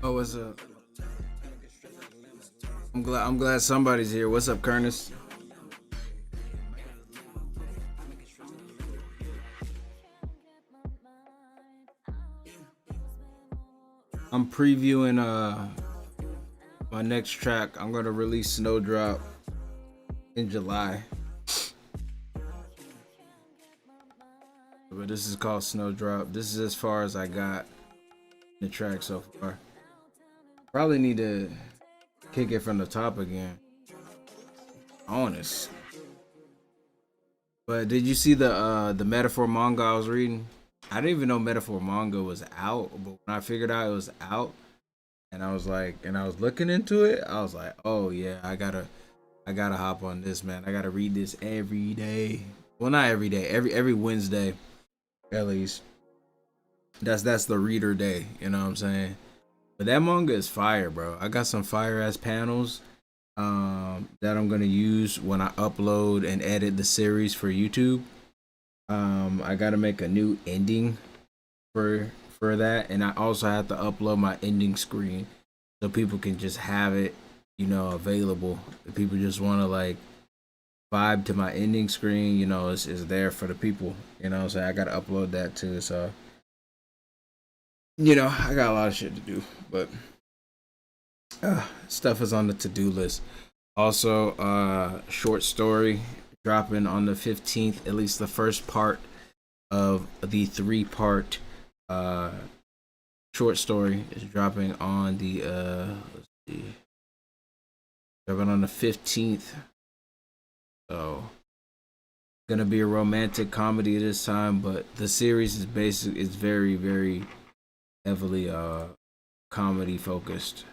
Oh, what's up? I'm glad somebody's here. What's up, Curtis? I'm previewing my next track. I'm gonna release Snowdrop in July. But this is called Snowdrop. This is as far as I got in the track so far. Probably need to kick it from the top again. Honest. But did you see the Metaphor manga I was reading? I didn't even know Metaphor manga was out, but when I figured out it was out, and I was looking into it, I was like, oh yeah, I gotta hop on this, man. I gotta read this every day. Well, not every day, every Wednesday at least. That's the reader day, you know what I'm saying? But that manga is fire, bro. I got some fire ass panels that I'm gonna use when I upload and edit the series for YouTube. I gotta make a new ending for that, and I also have to upload my ending screen so people can just have it, available. If people just want to like vibe to my ending screen, it's there for the people. So I gotta upload that too. So I got a lot of shit to do, but stuff is on the to-do list. Also, short story dropping on the 15th, at least the first part of the 3-part short story is dropping on the let's see, dropping on the 15th. So gonna be a romantic comedy this time, but the series is very, very heavily comedy focused.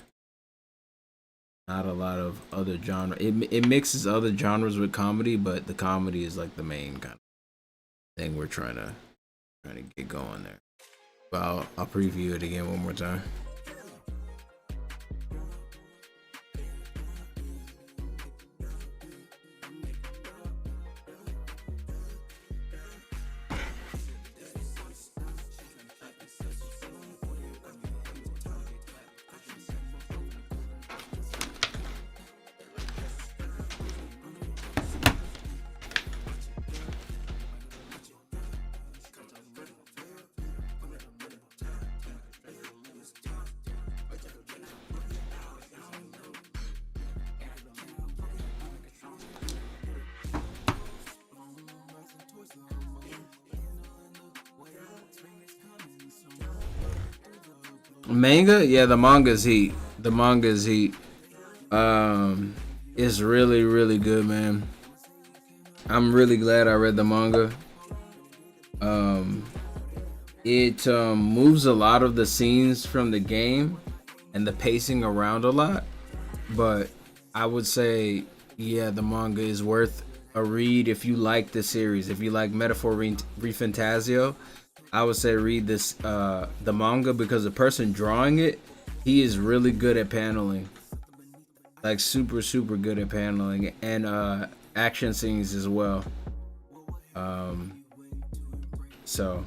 Not a lot of other genre. It mixes other genres with comedy, but the comedy is like the main kind of thing we're trying to get going there. But I'll preview it again one more time. Manga, yeah, the manga's heat. The manga's heat. It's really, really good, man. I'm really glad I read the manga. Um, it moves a lot of the scenes from the game and the pacing around a lot, but I would say, yeah, the manga is worth a read if you like the series. If you like Metaphor Refantasio, I would say read this the manga because the person drawing it, he is really good at paneling, like super super good at paneling and action scenes as well. Um, so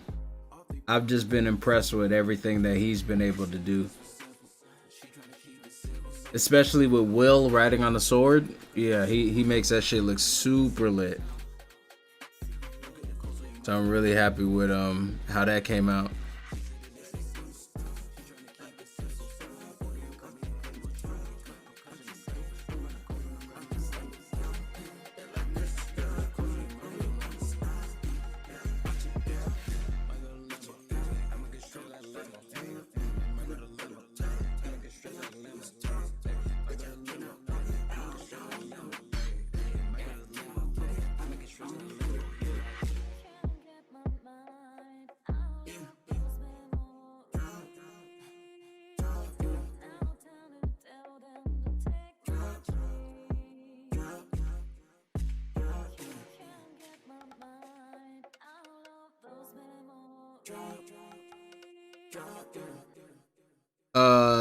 I've just been impressed with everything that he's been able to do, especially with Will riding on the sword. Yeah, he makes that shit look super lit. So I'm really happy with how that came out.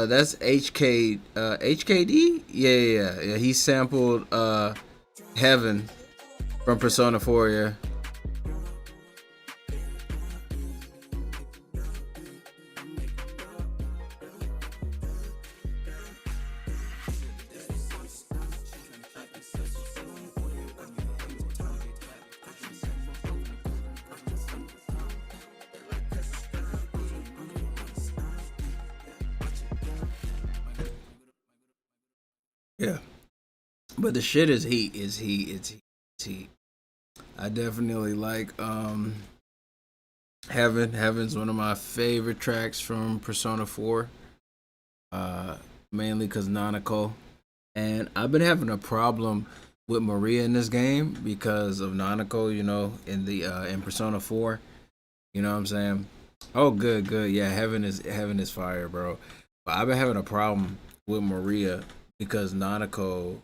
That's HKD. Yeah. He sampled Heaven from Persona 4. Yeah. Yeah, but the shit is heat. Is heat. It's heat. It's heat. I definitely like Heaven. Heaven's one of my favorite tracks from Persona 4. Mainly because Nanako. And I've been having a problem with Maria in this game because of Nanako, you know, in the in Persona 4. You know what I'm saying? Oh, good, good. Yeah, Heaven is fire, bro. But I've been having a problem with Maria because Nanako,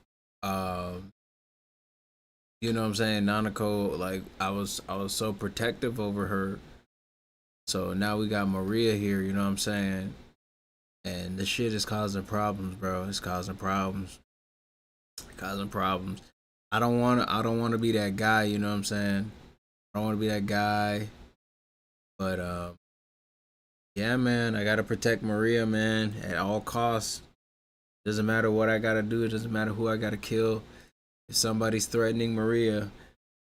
you know what I'm saying? Nanako, like I was so protective over her. So now we got Maria here, you know what I'm saying? And this shit is causing problems, bro. It's causing problems. Causing problems. I don't wanna be that guy, you know what I'm saying? I don't wanna be that guy. But yeah, man, I gotta protect Maria, man, at all costs. Doesn't matter what I gotta do, it doesn't matter who I gotta kill. If somebody's threatening Maria,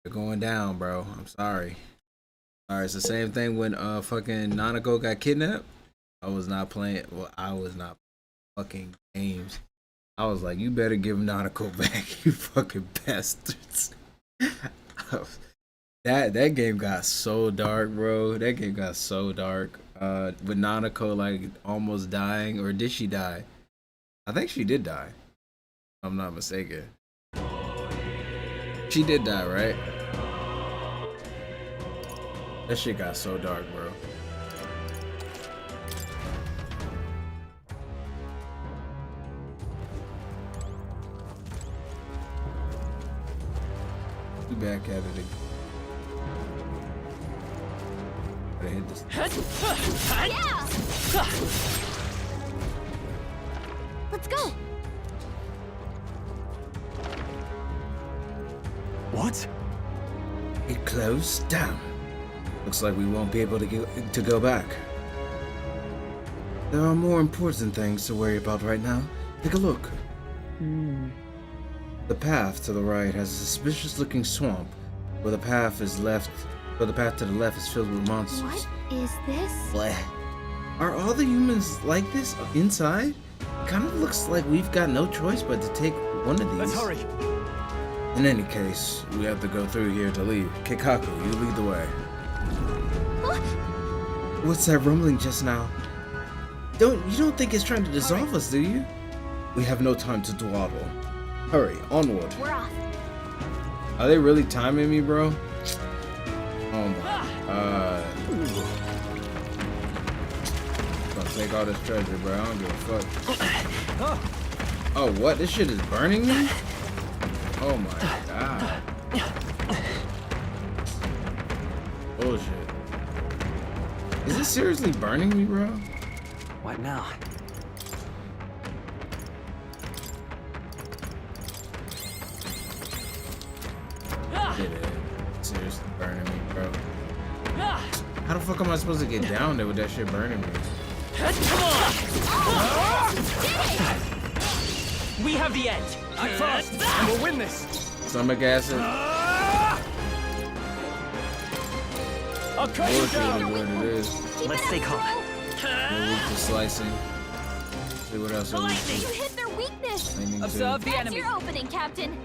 they're going down, bro. I'm sorry. Alright, it's the same thing when fucking Nanako got kidnapped. I was not playing fucking games. I was like, you better give Nanako back, you fucking bastards. That game got so dark, bro. That game got so dark. With Nanako like almost dying, or did she die? I think she did die. If I'm not mistaken. She did die, right? That shit got so dark, bro. We back at it again. Gotta hit this. Yeah! Let's go! What? It closed down. Looks like we won't be able to go back. There are more important things to worry about right now. Take a look. The path to the right has a suspicious-looking swamp, where the path to the left is filled with monsters. What is this? Bleh. Are all the humans like this inside? It kind of looks like we've got no choice but to take one of these. Let's hurry. In any case, we have to go through here to leave. Kikaku, you lead the way. Huh? What's that rumbling just now? You don't think it's trying to dissolve us, do you? We have no time to dawdle. Hurry, onward. We're off. Are they really timing me, bro? Oh my. Gonna take all this treasure, bro. I don't give a fuck. Oh, what? This shit is burning me? Oh my god. Bullshit. Is this seriously burning me, bro? What now? Shit, seriously burning me, bro. How the fuck am I supposed to get down there with that shit burning me? We have the edge. Act fast, and we'll win this. Stomach acid. I'll cut you Bullshit down. is what it is. Let's stay calm. No weak to slicing. See what else You is. hit their weakness! Observe the That's enemy. your opening, Captain!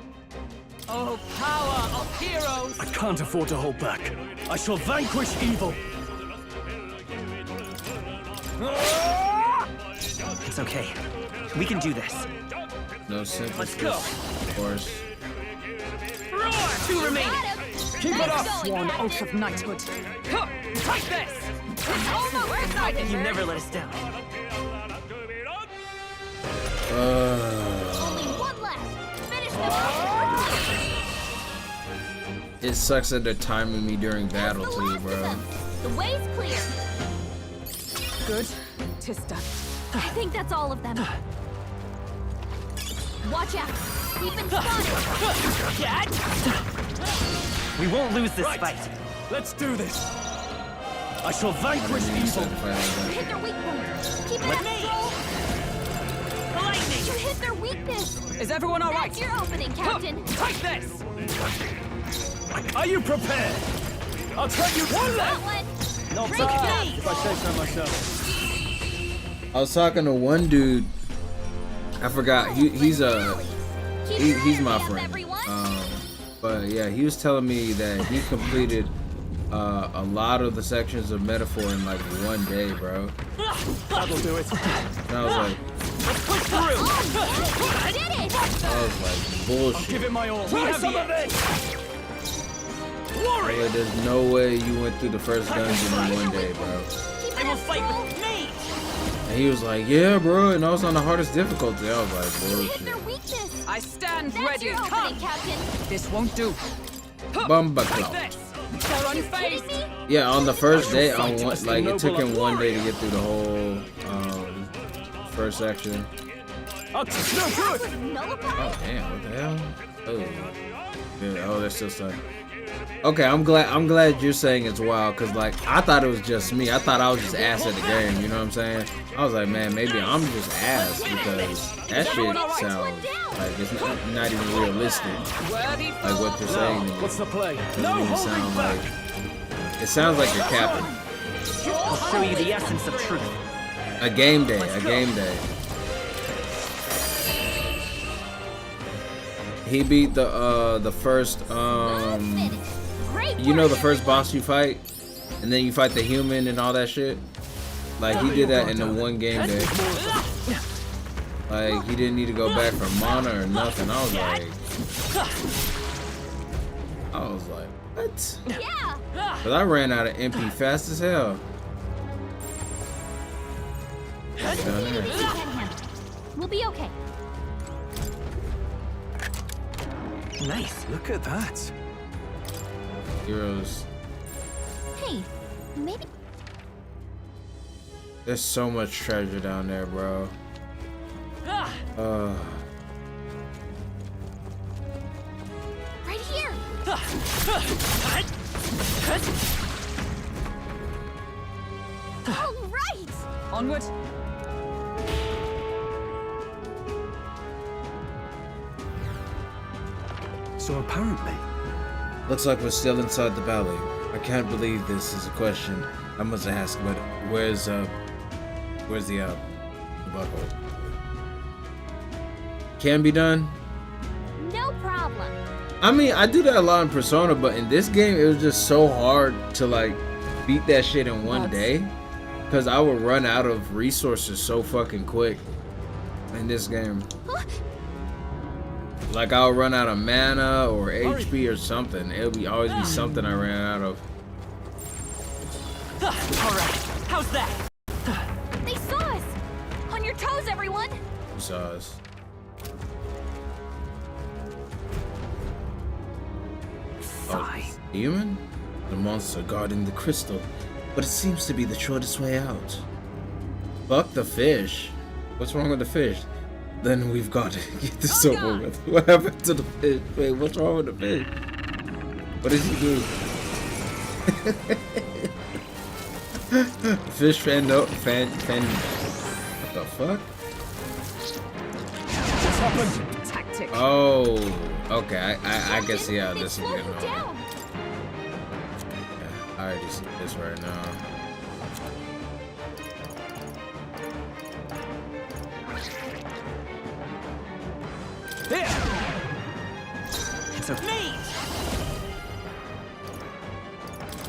Oh, power of heroes! I can't afford to hold back. I shall vanquish evil. It's okay. We can do this. No synthesis. Let's go. Of course. Two remain. Got him! Keep it Nice up, going, sworn Captain. oath of knighthood. Take this! It's almost started. You never let us down. Only one left! Finish them off! It sucks that they're timing me during battle That's the too, last bro. of them. The way's clear. Good. 'Tis done. I think that's all of them. Watch out! We've been spotted! We won't lose this fight. Let's do this. I shall vanquish You evil. said to fight like that. Hit their weak point! Keep it up, Stroll! Lightning. You hit their weakness! Is everyone all right? That's your opening, Captain! Take this. Are you prepared? I'll tell you one That left. one! Not Break bad, it if I say so myself. I was talking to one dude I forgot. He's my Keep friend. everyone. But yeah, he was telling me that he completed a lot of the sections of Metaphor in like one day, bro. That'll do it. And I was like, Let's push through. I did it. I was like, bullshit. Give it my all. Try some of this. Warrior. Yeah, there's no way you went through the first dungeon in one day, bro. Keep They it will up, fight Scroll. with me. And he was like, yeah, bro, and I was on the hardest difficulty. I was like, Hit their bullshit. weakness. I stand That's ready. your Come. opening, Captain. This won't do. Bumba Like clout. this. They're Are you unfazed. kidding me? Yeah, on the first day, on one, Fight like it took him noble one day to warrior. get through the whole first section. No good. Nullify? Oh damn, what the hell? Oh, yeah, oh, they're still stuck. Okay, I'm glad you're saying it's wild, cause like I thought it was just me. I thought I was just ass at the game. You know what I'm saying? I was like, man, maybe I'm just ass because that shit sounds like it's not even realistic. Worthy Like what you're saying. to me. What's the play? Doesn't No even holding sound back. like. It sounds like you're capping. I'll show you the essence of truth. A game day. A game day. He beat the first Great you know work, the first everyone. boss you fight, and then you fight the human and all that shit. Like he did that in the one game day. Like he didn't need to go back for mana or nothing. I was like, what? Yeah. But I ran out of MP fast as hell. Down there. We can handle it. We'll be okay. Nice. Look at that. Heroes. Hey, maybe. There's so much treasure down there, bro. Right here. All right. Onward. So apparently, Looks like we're still inside the valley. I can't believe this is a question I must ask, but where's the buckle? Can be done. No problem. I mean, I do that a lot in Persona, but in this game, it was just so hard to like beat that shit in one day, because I would run out of resources so fucking quick in this game. Huh? Like I'll run out of mana or HP or something. It'll be always be something I ran out of. all right. How's that? They saw us. On your toes, everyone. Besides, Fine. demon? The monster guarding the crystal, but it seems to be the shortest way out. Fuck the fish. What's wrong with the fish? Then we've got to get this over with. What happened to the fish? Wait, what's wrong with the fish? What did he do? Fish fan. What the fuck? What's happened? Tactic. Oh, okay. I can see how They this is slowed getting you on. down. I already see this right now. Here. It's a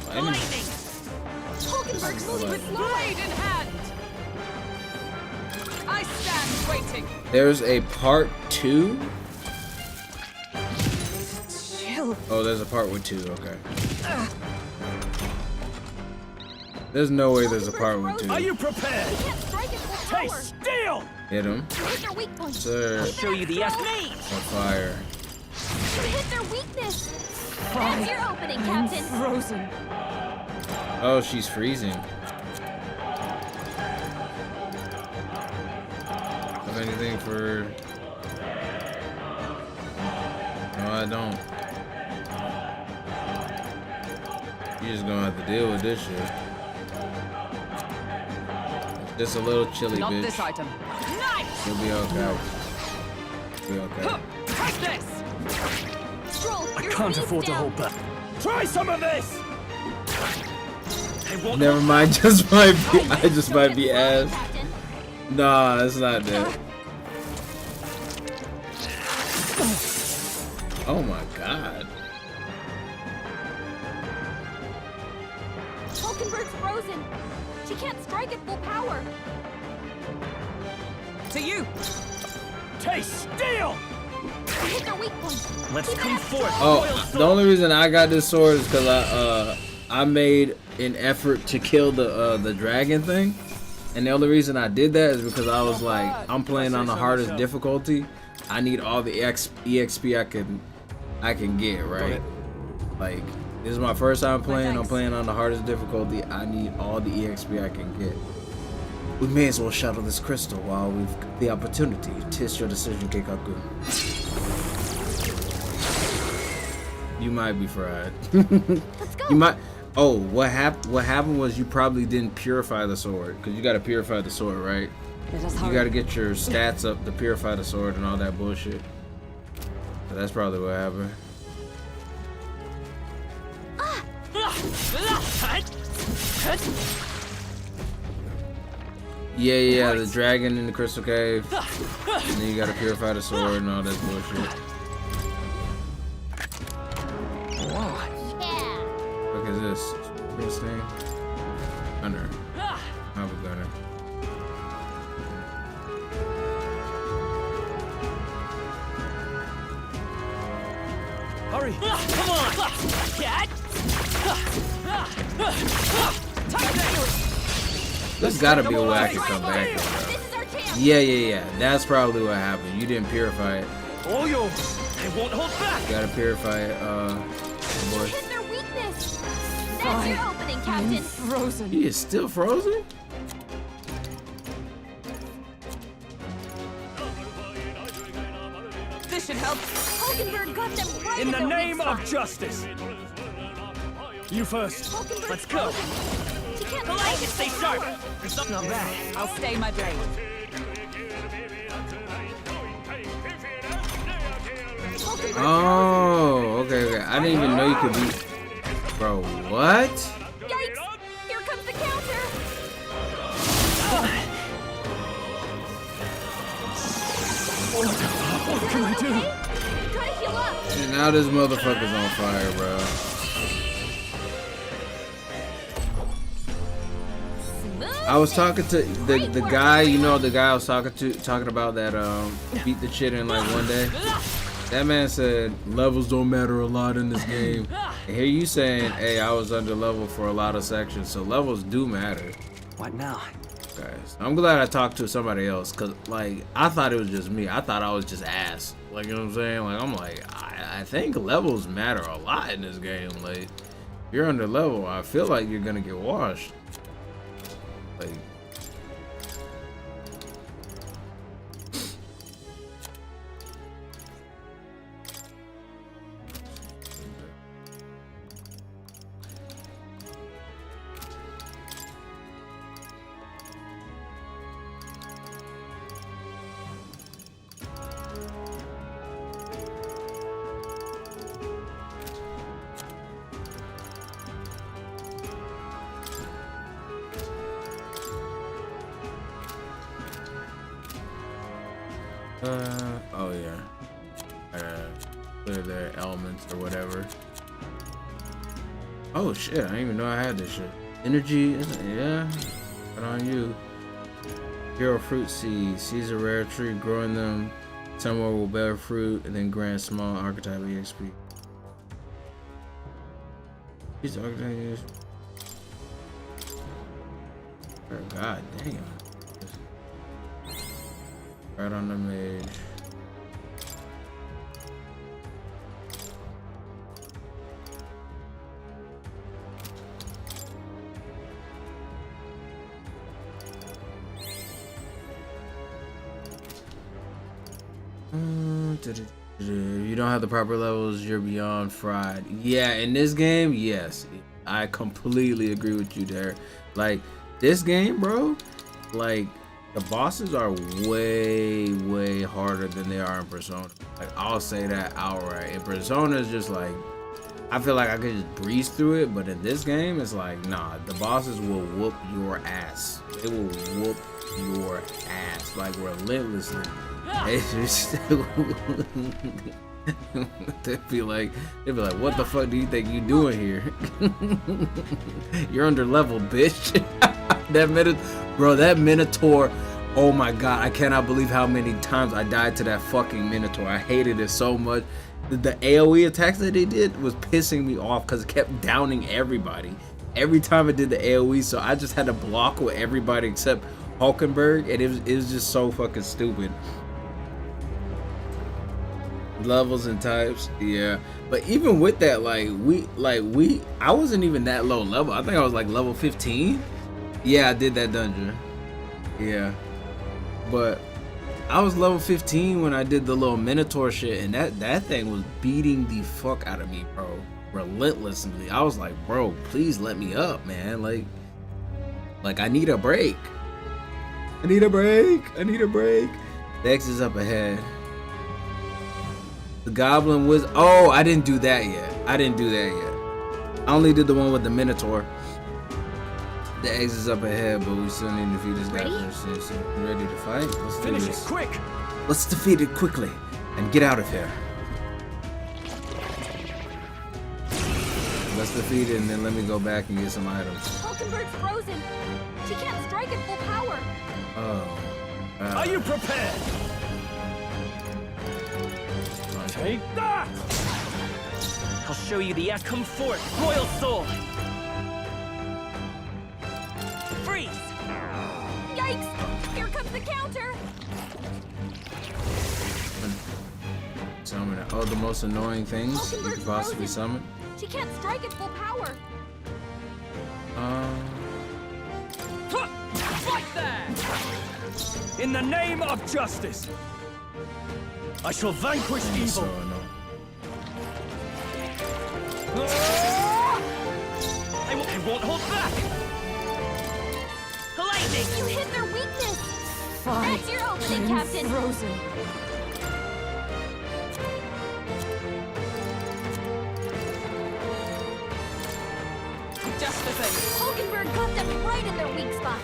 Lightning. Hulkenberg's moving with slow. Blade in hand. I stand waiting. There's a part 2. Chill. Oh, there's a part with 2. Okay. There's no way there's a part with 2. Are you prepared? We can't strike at full power. Taste steel. Hit him, Hit their weak points. sir. Show you the essence. On fire. Hit their weakness. That's your opening, Captain. Frozen. Oh, she's freezing. Have anything for? No, I don't. You're just gonna have to deal with this shit. It's just a little chilly, Not bitch. this item. Nice. You'll be okay. You'll be okay. Take this. Scroll, I your can't speed's afford to down. hold back. Try some of this. They won't. Never mind. Just might be. I just might be Focus, ass. Captain. Nah, it's not that. Oh my god. Hulkenberg's frozen. She can't strike at full power. To you. Taste steel! Hit their weak point. Let's Keep it come up. forth. Oh, the only reason I got this sword is because I made an effort to kill the dragon thing, and the only reason I did that is because I was like, I'm playing on the hardest difficulty. I need all the EXP I can get, right? Like, this is my first time playing. I'm playing on the hardest difficulty. I need all the EXP I can get. We may as well shuttle this crystal while we've got the opportunity. Tis your decision, Keikaku. You might be fried. Let's go. You might. Oh, what happened was you probably didn't purify the sword, because you got to purify the sword, right? You got to get your stats up to purify the sword and all that bullshit. So that's probably what happened. Yeah, the dragon in the crystal cave. And then you gotta purify the sword and all that bullshit. Yeah. What is this? This thing? Gunner. Have a gunner. Hurry! Come on! Cat! There's gotta be a way I can come back. This is our chance. Yeah. That's probably what happened. You didn't purify it. All yours! I won't hold back! You gotta purify it, boy. Hit their weakness. That's your opening, Captain. Frozen. He is still frozen? This should help. Hulkenberg got them right In the their weak name of spot. justice! You first. Hulkenberg's Let's go. frozen. She can't I strike can at stay full sharp. power. Not bad. I'll stay my blade. Hulkenberg's Oh, okay. I didn't even know you could be. Bro, what? Yikes! Here comes the counter. What can I do? Okay? Try to heal up. And now this motherfucker's on fire, bro. Smooth. I was talking to the guy, you know, the guy I was talking about that beat the shit in like one day. That man said levels don't matter a lot in this game. And here you saying, hey, I was under level for a lot of sections, so levels do matter, What now? guys. I'm glad I talked to somebody else, cause like I thought it was just me. I thought I was just ass. Like, you know what I'm saying? Like, I'm like, I think levels matter a lot in this game. Like, if you're under level, I feel like you're gonna get washed. Like. Oh yeah. Clear their elements or whatever. Oh shit, I didn't even know I had this shit. Energy, yeah. Put on you. Hero fruit seeds. Seeds are rare tree, growing them somewhere will bear fruit and then grant small archetype EXP. These archetypes. God damn. Right on the mage. You don't have the proper levels, you're beyond fried. Yeah, in this game, yes. I completely agree with you there. Like, this game, bro, like, the bosses are way harder than they are in Persona. Like, I'll say that outright. In Persona, it's just like, I feel like I could just breeze through it, but in this game, it's like, nah, the bosses will whoop your ass. They will whoop your ass, like, relentlessly. they'd be like, what the fuck do you think you doing here? You're under level, bitch. That Minotaur. Oh my god, I cannot believe how many times I died to that fucking Minotaur. I hated it so much. The AoE attacks that they did was pissing me off because it kept downing everybody. Every time it did the AoE, so I just had to block with everybody except Hulkenberg, and it was just so fucking stupid. Levels and types, yeah. But even with that, I wasn't even that low level. I think I was like level 15. Yeah, I did that dungeon. Yeah. But I was level 15 when I did the little Minotaur shit, and that thing was beating the fuck out of me, bro. Relentlessly. I was like, bro, please let me up, man. Like I need a break. I need a break. The X is up ahead. The Goblin was. Oh, I didn't do that yet. I only did the one with the Minotaur. The X is up ahead, but we still need to defeat this guy first. So ready to fight? Let's Finish it quick. Let's defeat it quickly and get out of here. Let's defeat it and then let me go back and get some items. Hulkenberg's frozen. She can't strike at full power. Oh. Are you prepared? Take that! I'll show you the come forth, Royal Soul. Freeze! Yikes! Here comes the counter. Summon it. Oh, the most annoying things you could possibly summon. She can't strike at full power. Fight that! In the name of justice, I shall vanquish evil. So annoying. I won't hold back. Lightning! You hit their weakness. Fine. That's your opening, Captain. Frozen. Just the thing. Hulkenberg got them right in their weak spot.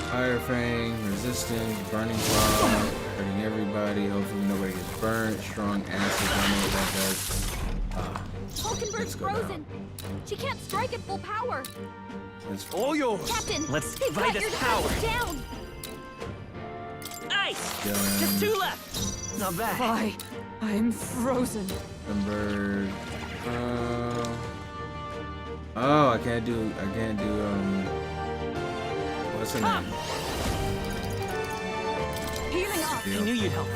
Fire Fang, resistance, burning cloud, hurting everybody. Hopefully nobody gets burnt. Strong acid, I know what that does. Hulkenberg's go frozen. She can't strike at full power. All yours. Captain, Let's they've fight got your this power. defenses down. Ice! Done. Just two left. Not bad. I'm frozen. Bird. Oh, I can't do what's her name? Healing up. I knew you'd help.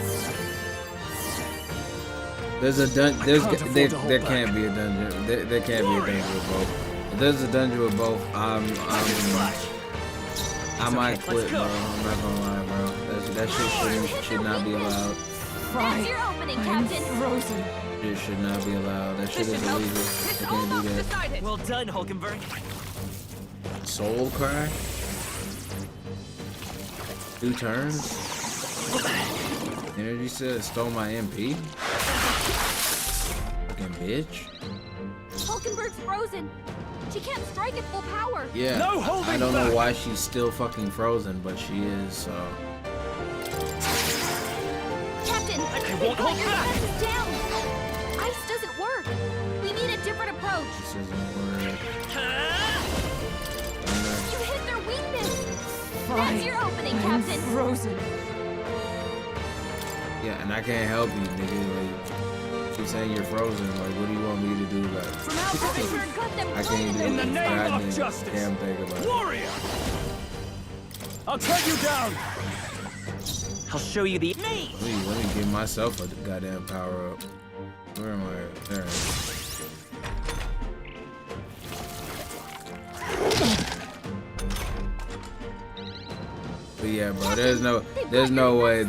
There can't be a dungeon. There can't be a dungeon with both. If there's a dungeon with both, I might quit, bro. I'm not gonna lie, bro. That shit should not be allowed. That's your opening, Captain. Frozen. It should not be allowed. That shit is illegal. I can't do that. Well done, Hulkenberg. Soul Cry? 2 turns? Energy said stole my MP? Fucking bitch. Hulkenberg's frozen. She can't strike at full power. Yeah, No holding I don't know back. why she's still fucking frozen, but she is, so. Captain, won't they've got hold your back. defenses down. Ice doesn't work. We need a different approach. This isn't work. You hit their weakness. That's Fine. your opening, I'm Captain. frozen. Yeah, and I can't help you, nigga. Like, keep saying you're frozen. Like, what do you want me to do about it? Hulkenberg got them I right can't in do their In the a weak name spot. of goddamn justice. damn thing about it. Warrior! I'll cut you down. I'll show you the me. Let me give myself a goddamn power up. Where am I at? There. But yeah, bro, there's no way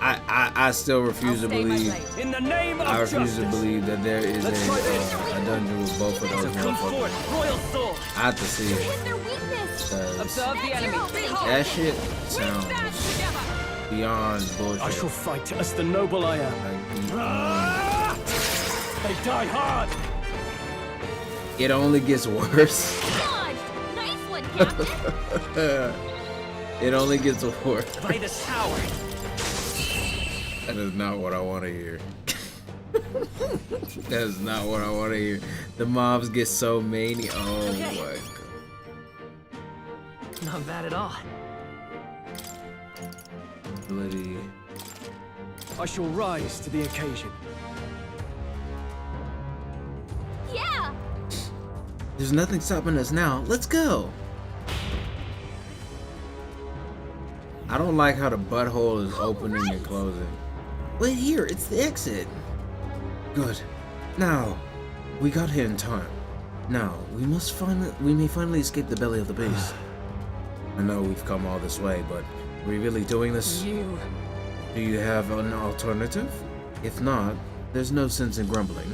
I still refuse to believe. In the name of I refuse justice. to believe that there is Let's try this. a dungeon with both of those So come motherfuckers. forth, Royal Soul. I have to see it. Hit their weakness. 'Cause Observe the That's enemy. your opening, that Captain. shit sounds beyond bullshit. I shall fight as the noble I am. Like, Ah! They die hard. it only gets worse. Dodge. Nice one, Captain. It only gets worse. By this tower. That is not what I want to hear. That is not what I want to hear. The mobs get so many. Oh Okay. my god. Not bad at all. Ability. I shall rise to the occasion. Yeah! There's nothing stopping us now. Let's go. I don't like how the butthole is opening and closing. Wait here, it's the exit. Good. Now, we got here in time. Now, we may finally escape the belly of the beast. I know we've come all this way, but are we really doing this? You. Do you have an alternative? If not, there's no sense in grumbling.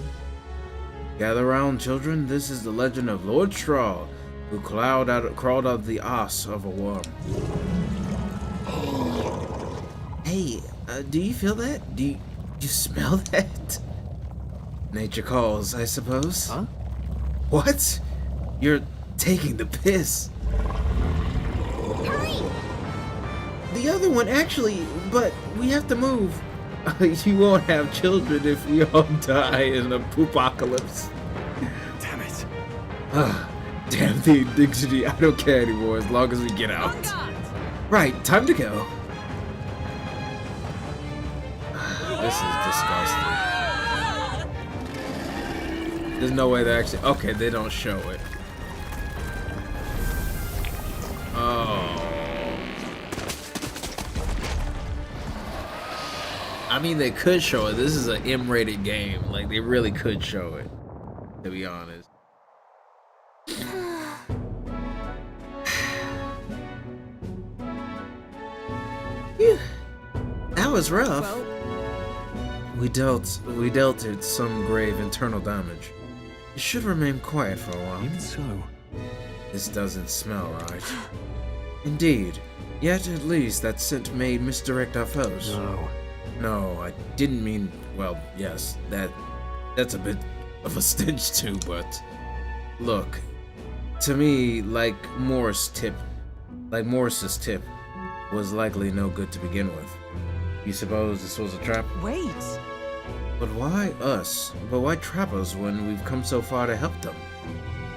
Gather round, children. This is the legend of Lord Straw, who crawled out of the ass of a worm. Hey, do you feel that? Do you smell that? Nature calls, I suppose. Huh? What? You're taking the piss. Hurry! The other one, actually, but we have to move. You won't have children if we all die in a poopocalypse. Damn it. Damn the indignity. I don't care anymore as long as we get out. Right, time to go. This is disgusting. There's no way they actually... Okay, they don't show it. Oh. I mean, they could show it. This is an M-rated game. Like, they really could show it, to be honest. Phew. That was rough. Well, We dealt it some grave internal damage. You should remain quiet for a while. Even so. This doesn't smell right. Indeed. Yet at least that scent may misdirect our foes. No. No, I didn't mean, well, yes, that's a bit of a stench too, but look, to me, like Morris's tip was likely no good to begin with. You suppose this was a trap? wait. But why us? But why trap us when we've come so far to help them?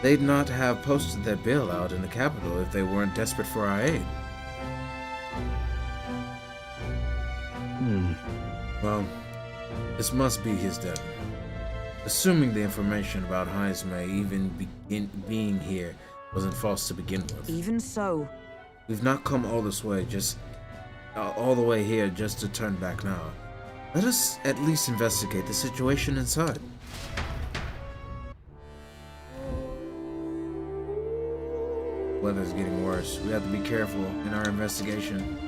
They'd not have posted their bailout in the capital if they weren't desperate for our aid. Well, this must be his den. Assuming the information about Heinz May even being here wasn't false to begin with. Even so. We've not come all this way, all the way here just to turn back now. Let us at least investigate the situation inside. Weather's getting worse. We have to be careful in our investigation.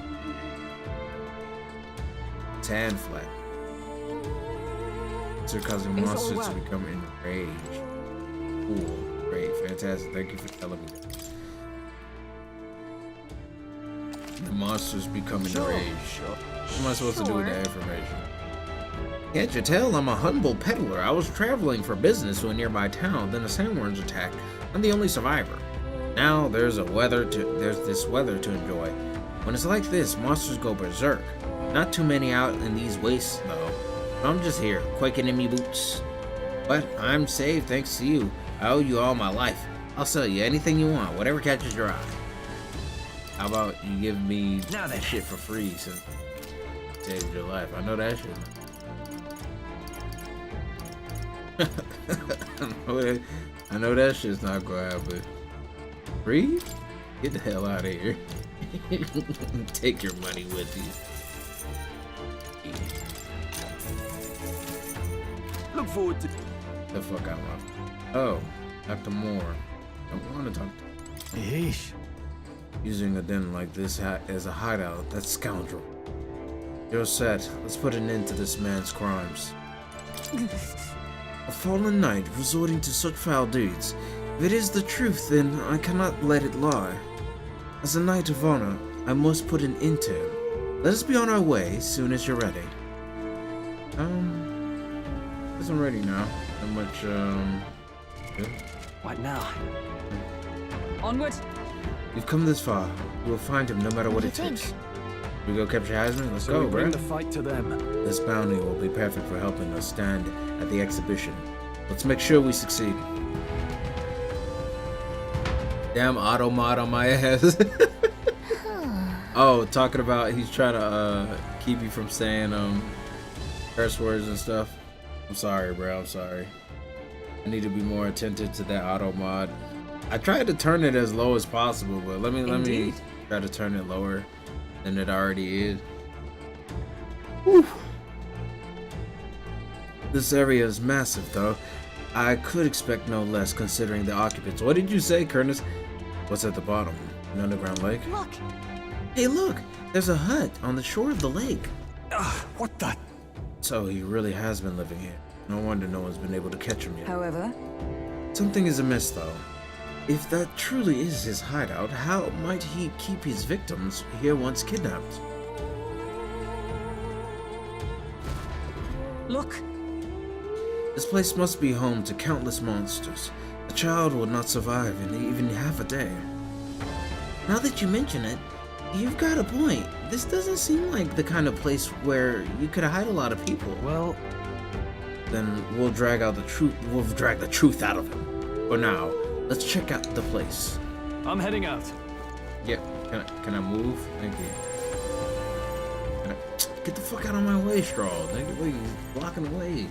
Tan flag. It's causing It's all monsters well. to become enraged. Cool. Great. Fantastic. Thank you for telling me that. The monsters become enraged. What am I supposed to do with that information? Can't you tell I'm a humble peddler? I was traveling for business to a nearby town, then the sandworms attacked. I'm the only survivor. Now there's this weather to enjoy. When it's like this, monsters go berserk. Not too many out in these wastes though. I'm just here, quaking in me boots. But I'm safe thanks to you. I owe you all my life. I'll sell you anything you want, whatever catches your eye. How about you give me Now then. shit for free since it saved your life? I know that shit. I know that shit's not gonna happen. Free? Get the hell out of here. Take your money with you. Look forward to. The fuck out of. Oh, Dr. Moore. I want to talk to him. Yeesh. Using a den like this as a hideout, that scoundrel. You're set. Let's put an end to this man's crimes. A fallen knight resorting to such foul deeds. If it is the truth, then I cannot let it lie. As a knight of honor, I must put an end to him. Let us be on our way as soon as you're ready. Guess I'm ready now. How much, good? What now? Onward. We've come this far. We will find him no matter what it do you takes. We go capture Heisman? Let's So go, we bring bro. the fight to them. This bounty will be perfect for helping us stand at the exhibition. Let's make sure we succeed. Damn auto mod on my ass. Oh, talking about he's trying to keep you from saying curse words and stuff. I'm sorry, bro. I'm sorry. I need to be more attentive to that auto mod. I tried to turn it as low as possible, but let me try to turn it lower than it already is. Whew. This area is massive, though. I could expect no less considering the occupants. What did you say, Curtis? What's at the bottom? An underground lake? Look, Hey, look! There's a hut on the shore of the lake. What the? So he really has been living here. No wonder no one's been able to catch him yet. However, Something is amiss, though. If that truly is his hideout, how might he keep his victims here once kidnapped? look. This place must be home to countless monsters. A child would not survive in even half a day. Now that you mention it, you've got a point. This doesn't seem like the kind of place where you could hide a lot of people. Well, Then we'll drag the truth out of him. For now, let's check out the place. I'm heading out. Yep. Can I move? Thank you. Get the fuck out of my way, Straw. Nigga, what are you blocking the way?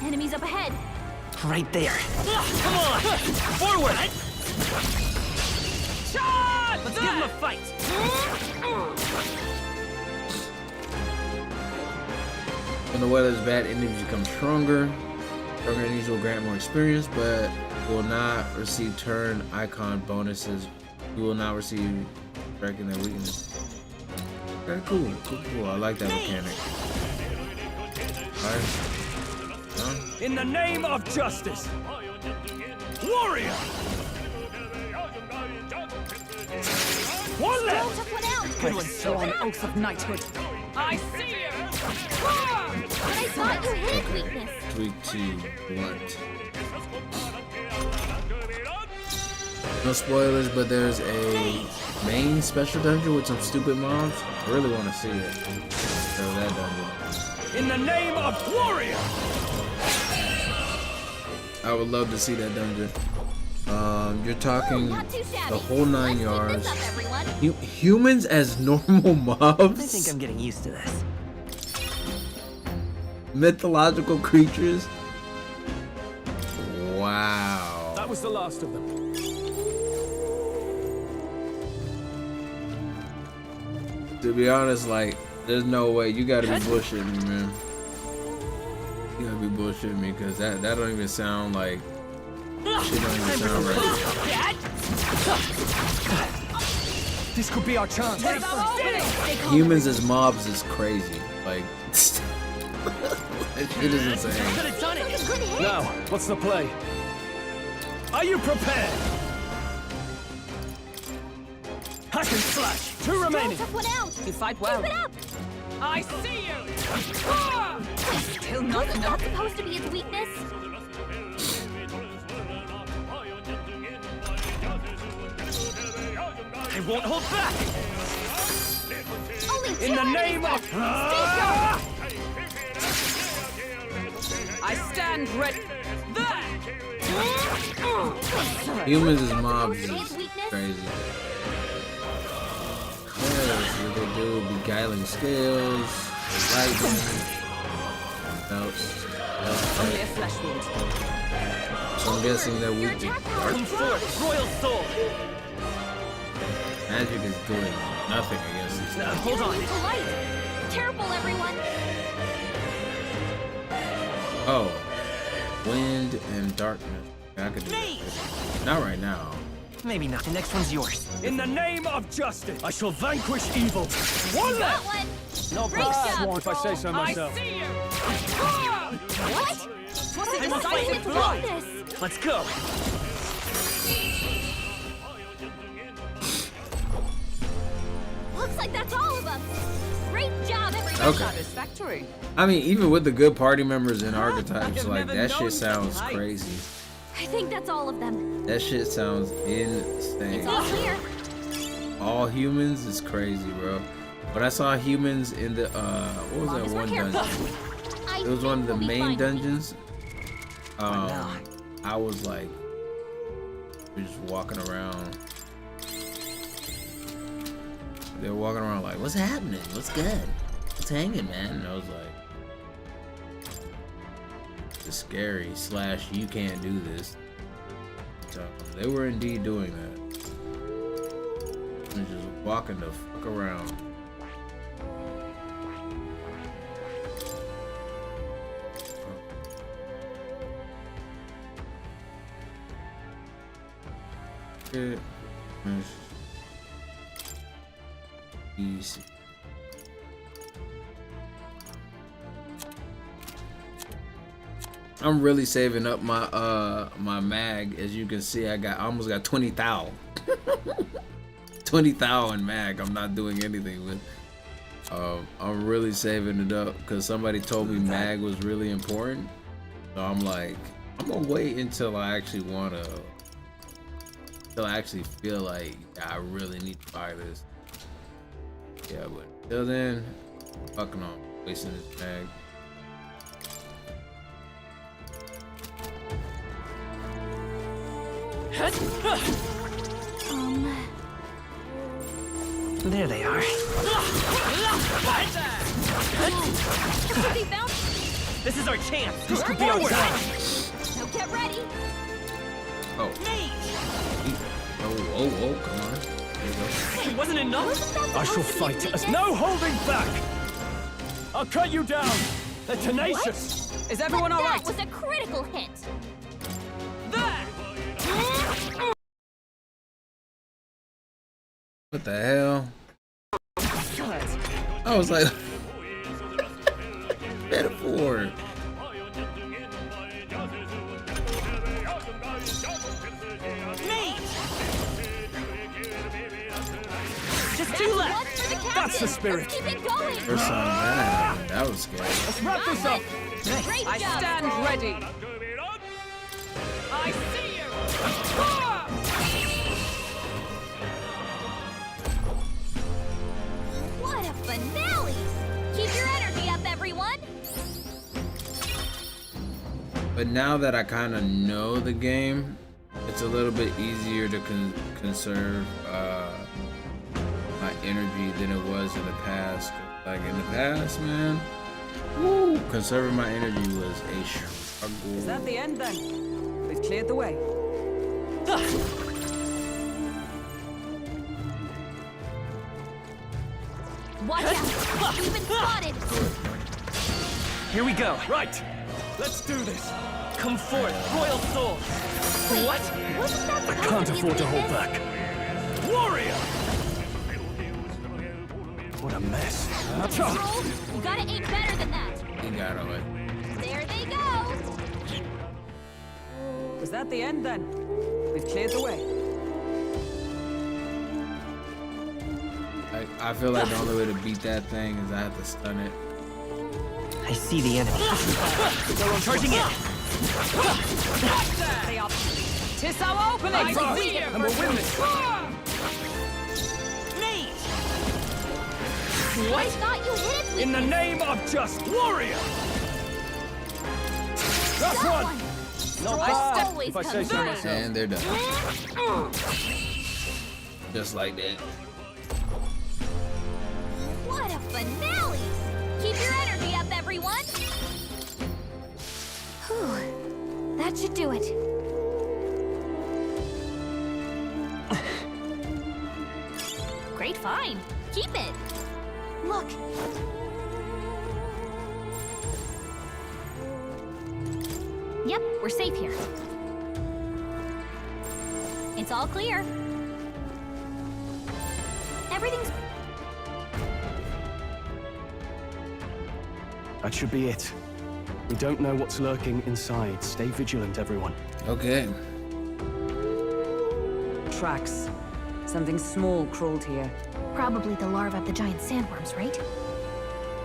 enemies up ahead. Right there. Come on! Forward! Let's give him a fight! When the weather is bad, enemies become stronger. Stronger enemies will grant more experience, but will not receive turn icon bonuses. You will not receive striking their weakness. Okay, cool. I like that mechanic. Alright. Huh? In the name of justice! Warrior! One Don't left! took one out. Good one. Sworn oath of knighthood. I see you. But I thought you hid weakness. Tweak to blunt. No spoilers, but there's a main special dungeon with some stupid mobs. I really want to see it. So that dungeon. In the name of warrior! I would love to see that dungeon. You're talking Not too shabby. the whole 9 Let's yards. pick this up, everyone. Humans as normal mobs? I think I'm getting used to this. Mythological creatures? Wow. That was the last of them. To be honest, like, there's no way. You gotta be bullshitting me, man. You gotta be bullshitting me, because that don't even sound like... Shit don't even sound right. This could be our chance. Humans as mobs is crazy. Like, that shit is insane. Good hit. Now, what's the play? Are you prepared? Hack and slash! 2 remaining! Took one out. You fight well. Keep it up. I see you. Still not Wasn't enough. that supposed to be its weakness? I won't hold back! Only 2 In the enemies name left. of... I stand ready. There. Humans as mobs Its is weakness? crazy. Yeah, what they do, beguiling scales, lightning, belts. Only a flesh wound. So I'm guessing that we Your do. attack power is low. Royal Soul! Magic is doing nothing, I guess. Hold on. Immune to light. Careful, everyone. Oh, wind and darkness. I could do that. Not right now. Maybe not. The next one's yours. In the name of justice, I shall vanquish evil. One Got left! one. No Great job. if I say so myself. see you. What? What's it It's decisive its blood? weakness. Let's go! Looks like that's all of them. Great job, everyone. Okay. Satisfactory. I mean, even with the good party members and archetypes, I've like never that known shit sounds such heights. crazy. I think that's all of them. That shit sounds It's insane. all clear. All humans is crazy, bro. But I saw humans in the what was that As long one as we're dungeon? careful. I It was think one of the we'll be main fine. dungeons. no. I was like, we're just walking around. They were walking around like, "What's happening? What's good? What's hanging, man?" And I was like, "It's scary." / you can't do this. So they were indeed doing that. And just walking the fuck around. It is easy. I'm really saving up my my mag. As you can see, I almost got 20 thou. 20 thou in mag. I'm not doing anything with. I'm really saving it up because somebody told me mag was really important. So I'm like, I'm gonna wait until I actually until I actually feel like I really need to buy this. Yeah, but until then, fucking on wasting this mag. There they are. They found. This is our chance. This could be our time. So get ready. Oh. Oh, come on. There you go. It wasn't enough. I shall fight as no holding back. I'll cut you down. They're tenacious. Is everyone But all that right? was a critical hit. There! What the hell? I was like, metaphor. Just two left. One for the captain. That's the spirit. Let's keep it going. First time that happened, that was scary. Let's wrap this up. Great I job. stand ready. I see you! Ah! What a finale! Keep your energy up, everyone. But now that I kind of know the game, it's a little bit easier to conserve my energy than it was in the past. Like in the past, man, woo, conserving my energy was a struggle. Is that the end then? We've cleared the way. Watch out! We've been spotted. Here we go. Right. Let's do this. Come forth, royal soul. What? Wasn't that I can't afford to hold back. Warrior! What a mess. Roll, you gotta aim better than that. He got away. There they go. Was that the end then? We've cleared the way. I feel like the only way to beat that thing is I have to stun it. I see the enemy. Charging in. They are. Tis our opening! I see And we'll win this. I thought you hit it with In the name of just warrior! That's that one! one. Not Straw bad, always if I say comes so first. myself. And they're done. Just like that. What a finale! Keep your energy up, everyone. Whew. That should do it. Great find. Keep it. Look. Yep, we're safe here. It's all clear. Everything's... That should be it. We don't know what's lurking inside. Stay vigilant, everyone. Okay. Tracks. Something small crawled here. Probably the larvae of the giant sandworms, right?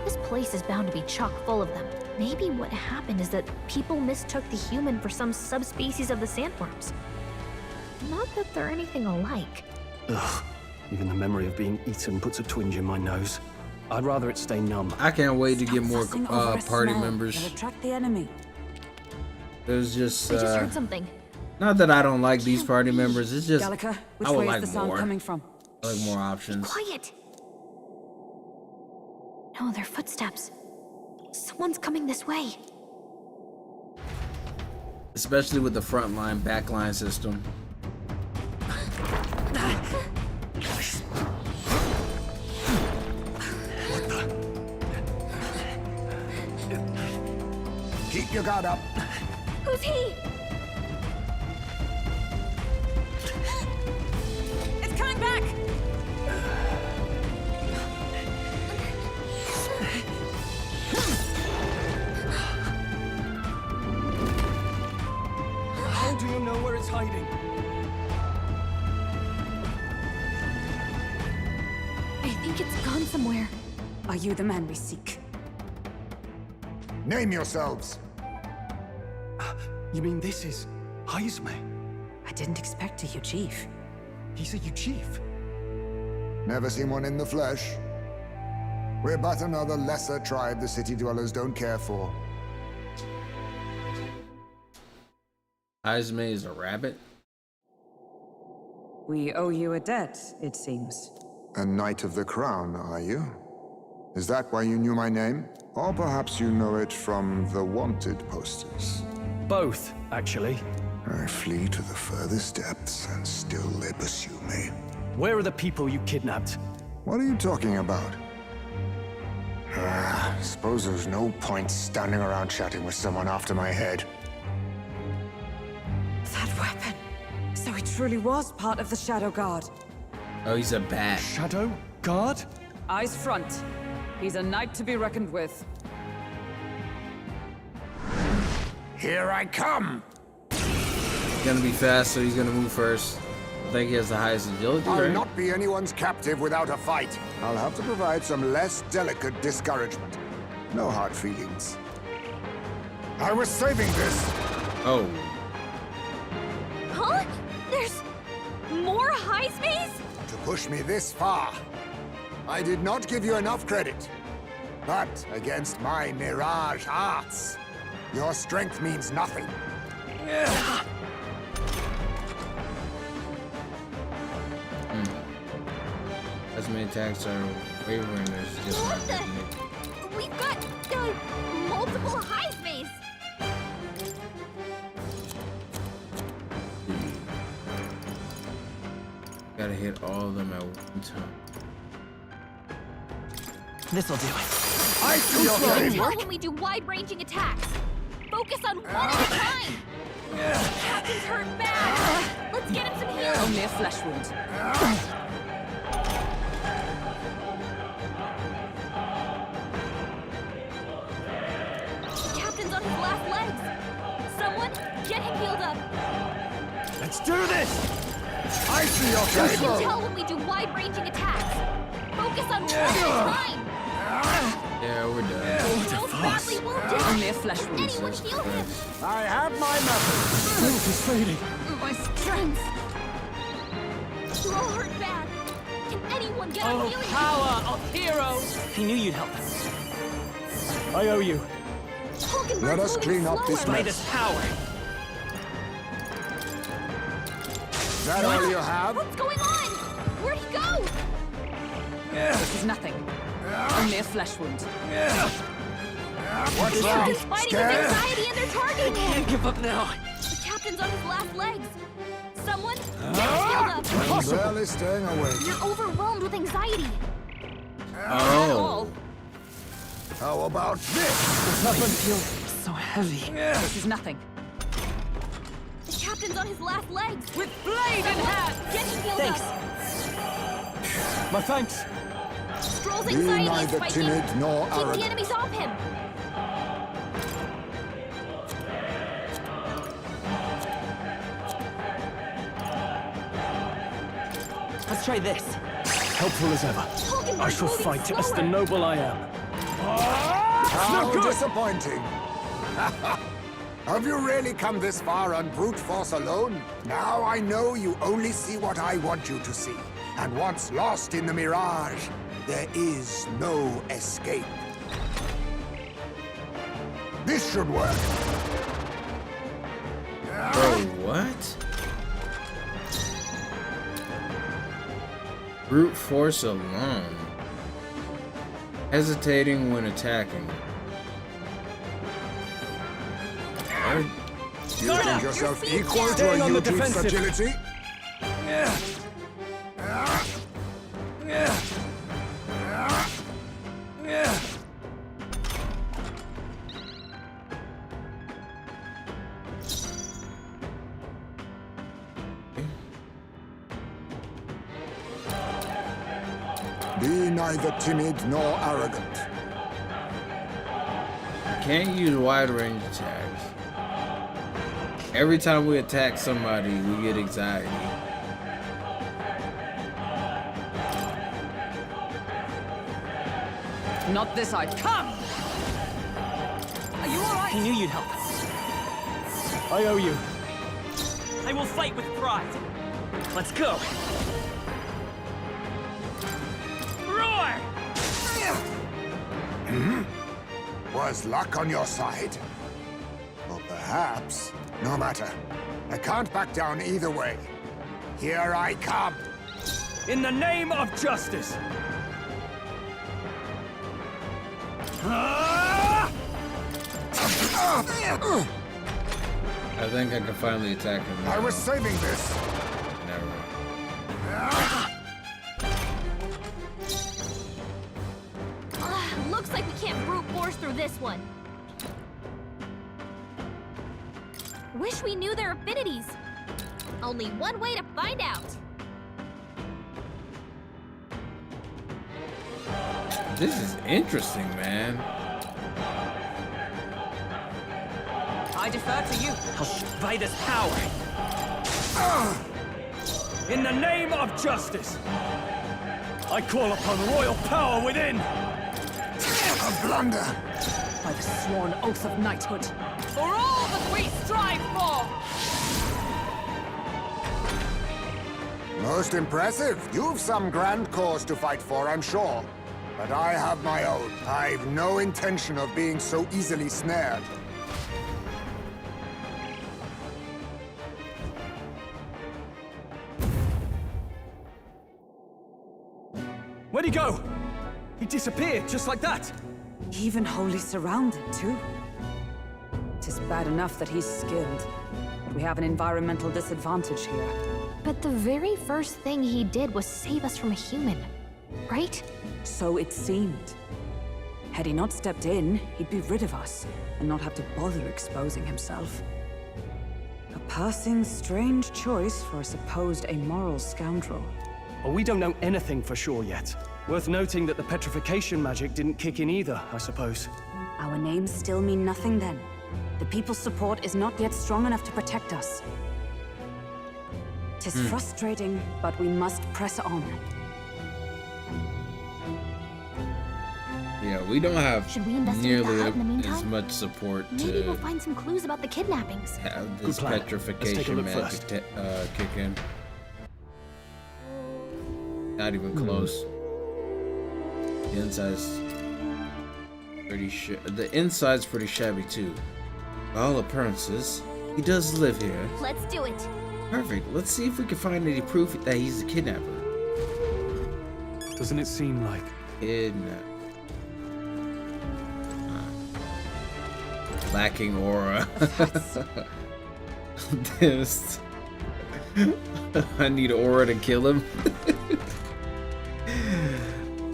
This place is bound to be chock full of them. Maybe what happened is that people mistook the human for some subspecies of the sandworms. Not that they're anything alike. Ugh. Even the memory of being eaten puts a twinge in my nose. I'd rather it stay numb. I can't wait to get more Fussing over a party smell. members. It'll attract the enemy. It was just I just heard something. not that I don't like these party members. It's just Gallica, which I would way like is the sound more. coming from? I like more options. Quiet! No, they're footsteps. Someone's coming this way. Especially with the front line, back line system. Keep your guard up. Who's he? It's coming back! How do you know where it's hiding? I think it's gone somewhere. Are you the man we seek? Name yourselves. You mean this is Heisme? I didn't expect a chief. He's a chief. Never seen one in the flesh. We're but another lesser tribe the city dwellers don't care for. Heisme is a rabbit. We owe you a debt, it seems. A Knight of the Crown, are you? Is that why you knew my name? Or perhaps you know it from the wanted posters? Both, actually. I flee to the furthest depths, and still they pursue me. Where are the people you kidnapped? What are you talking about? Suppose there's no point standing around chatting with someone after my head. That weapon! So he truly was part of the Shadow Guard. Oh, he's a bat. Shadow Guard? Eyes front. He's a knight to be reckoned with. Here I come! He's gonna be fast, so he's gonna move first. I think he has the highest agility, I'll right? not be anyone's captive without a fight. I'll have to provide some less delicate discouragement. No hard feelings. I was saving this. Oh, Huh? There's more Heismes? To push me this far. I did not give you enough credit. But against my Mirage arts, your strength means nothing. as many attacks are wavering. There's just What not the? hitting it. We've got multiple Heismes. Gotta hit all of them at one time. This'll do it. I see your Can't game. tell when we do wide-ranging attacks. Focus on one at a time. Captain's hurt bad. Let's get him some healing. Only a flesh wound. The captain's on his last legs. Someone, get him healed up. Let's do this! I see your You can game. tell when we do wide-ranging attacks. Focus on one at a time. Yeah, we're done. Don't badly wounded. Only a flesh wound. Anyone heal him? I have my method. Strength is fading. My strength. You're all hurt bad. Can anyone get on healing? Power of heroes! He knew you'd help us. I owe you. Hulkenberg's Let us moving clean up this slower. mess. Greatest power. Is that all you have? What's going on? Where'd he go? This is nothing. Only a flesh wound. What's They're wrong? just fighting with Scared? anxiety and they're targeting him. Can't give up now. The captain's on his last legs. Someone, get him healed up. Barely staying awake. You're overwhelmed with anxiety. Oh, How about this? So heavy. This is nothing. The captain's on his last legs. With blade in hand! Get him healed Thanks. up. My thanks. Stroll's Be anxiety is neither spiking. timid nor Keep the arrogant. enemies off him. Let's try this. Helpful as ever. Hulkenberg's I shall moving fight as the slower. noble I am. How good. disappointing. Have you really come this far on brute force alone? Now I know you only see what I want you to see. And once lost in the mirage, There is no escape. This should work. Bro, what? Brute force alone. Hesitating when attacking. You think yourself equal to Staying a on the YouTube's defensive. agility? Be neither timid nor arrogant. Can't use wide range attacks. Every time we attack somebody, we get anxiety. Not this side. Come! Are you alright? I knew you'd help. I owe you. I will fight with pride. Let's go. Roar! Was luck on your side? Or perhaps, no matter. I can't back down either way. Here I come. In the name of justice. I think I can finally attack him now. I was saving this. Never mind. Looks like we can't brute force through this one. Wish we knew their affinities. Only one way to find out. This is interesting, man. I defer to you. By this power. In the name of justice. I call upon royal power within. A blunder. By the sworn oath of knighthood. For all that we strive for! Most impressive. You've some grand cause to fight for, I'm sure. But I have my own. I've no intention of being so easily snared. Where'd he go? He disappeared just like that. Even wholly surrounded, too. 'Tis bad enough that he's skilled. But we have an environmental disadvantage here. But the very first thing he did was save us from a human, right? So it seemed. Had he not stepped in, he'd be rid of us, and not have to bother exposing himself. A passing strange choice for a supposed amoral scoundrel. Oh, we don't know anything for sure yet. Worth noting that the petrification magic didn't kick in either, I suppose. Our names still mean nothing then. The people's support is not yet strong enough to protect us. 'Tis frustrating, but we must press on. Yeah, we don't have Should we investigate the nearly hut in the meantime? as much support Maybe we'll to find some clues about the kidnappings. have this Good plan. Let's take a petrification look magic first. kick in. Not even close. The inside's pretty shabby too. By all appearances, he does live here. Let's do it. Perfect. Let's see if we can find any proof that he's a kidnapper. Doesn't it seem like? Kidnap. Lacking aura. This. I need aura to kill him.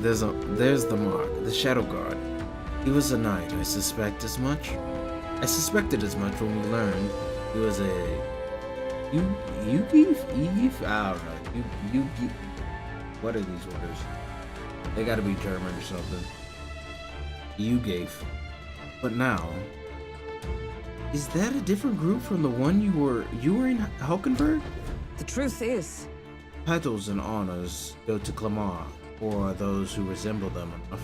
There's the mark, the Shadow Guard. He was a knight. I suspected as much when we learned he was a Eve? I don't know. What are these words? They gotta be German or something. Ugave. But now, is that a different group from the one you were in Hulkenberg? The truth is, Titles and honors go to Clamar, or those who resemble them enough.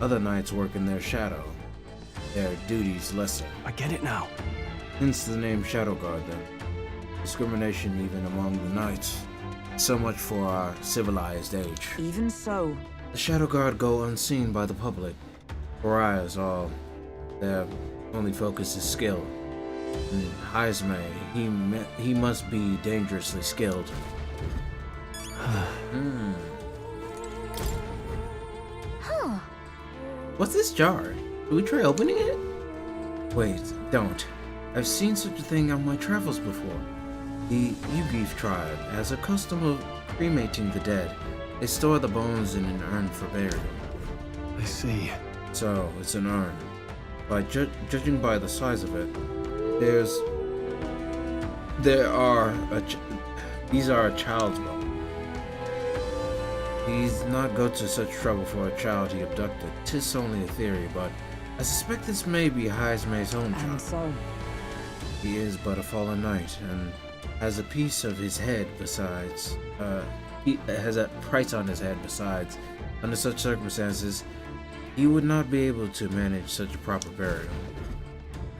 Other knights work in their shadow. Their duties lesser. I get it now. Hence the name Shadow Guard then. Discrimination even among the knights. So much for our civilized age. even so, The Shadow Guard go unseen by the public. Pariahs, all their only focus is skill. And Heisme, he must be dangerously skilled. Huh. What's this jar? Should we try opening it? Wait, don't. I've seen such a thing on my travels before. The Ugif tribe has a custom of cremating the dead. They store the bones in an urn for burial. I see. So, it's an urn. By judging by the size of it, these are a child's bones. He's not go to such trouble for a child he abducted. 'Tis only a theory, but I suspect this may be Heisme's own And child. so, He is but a fallen knight, and has a piece of his head besides. He has a price on his head besides. Under such circumstances, he would not be able to manage such a proper burial.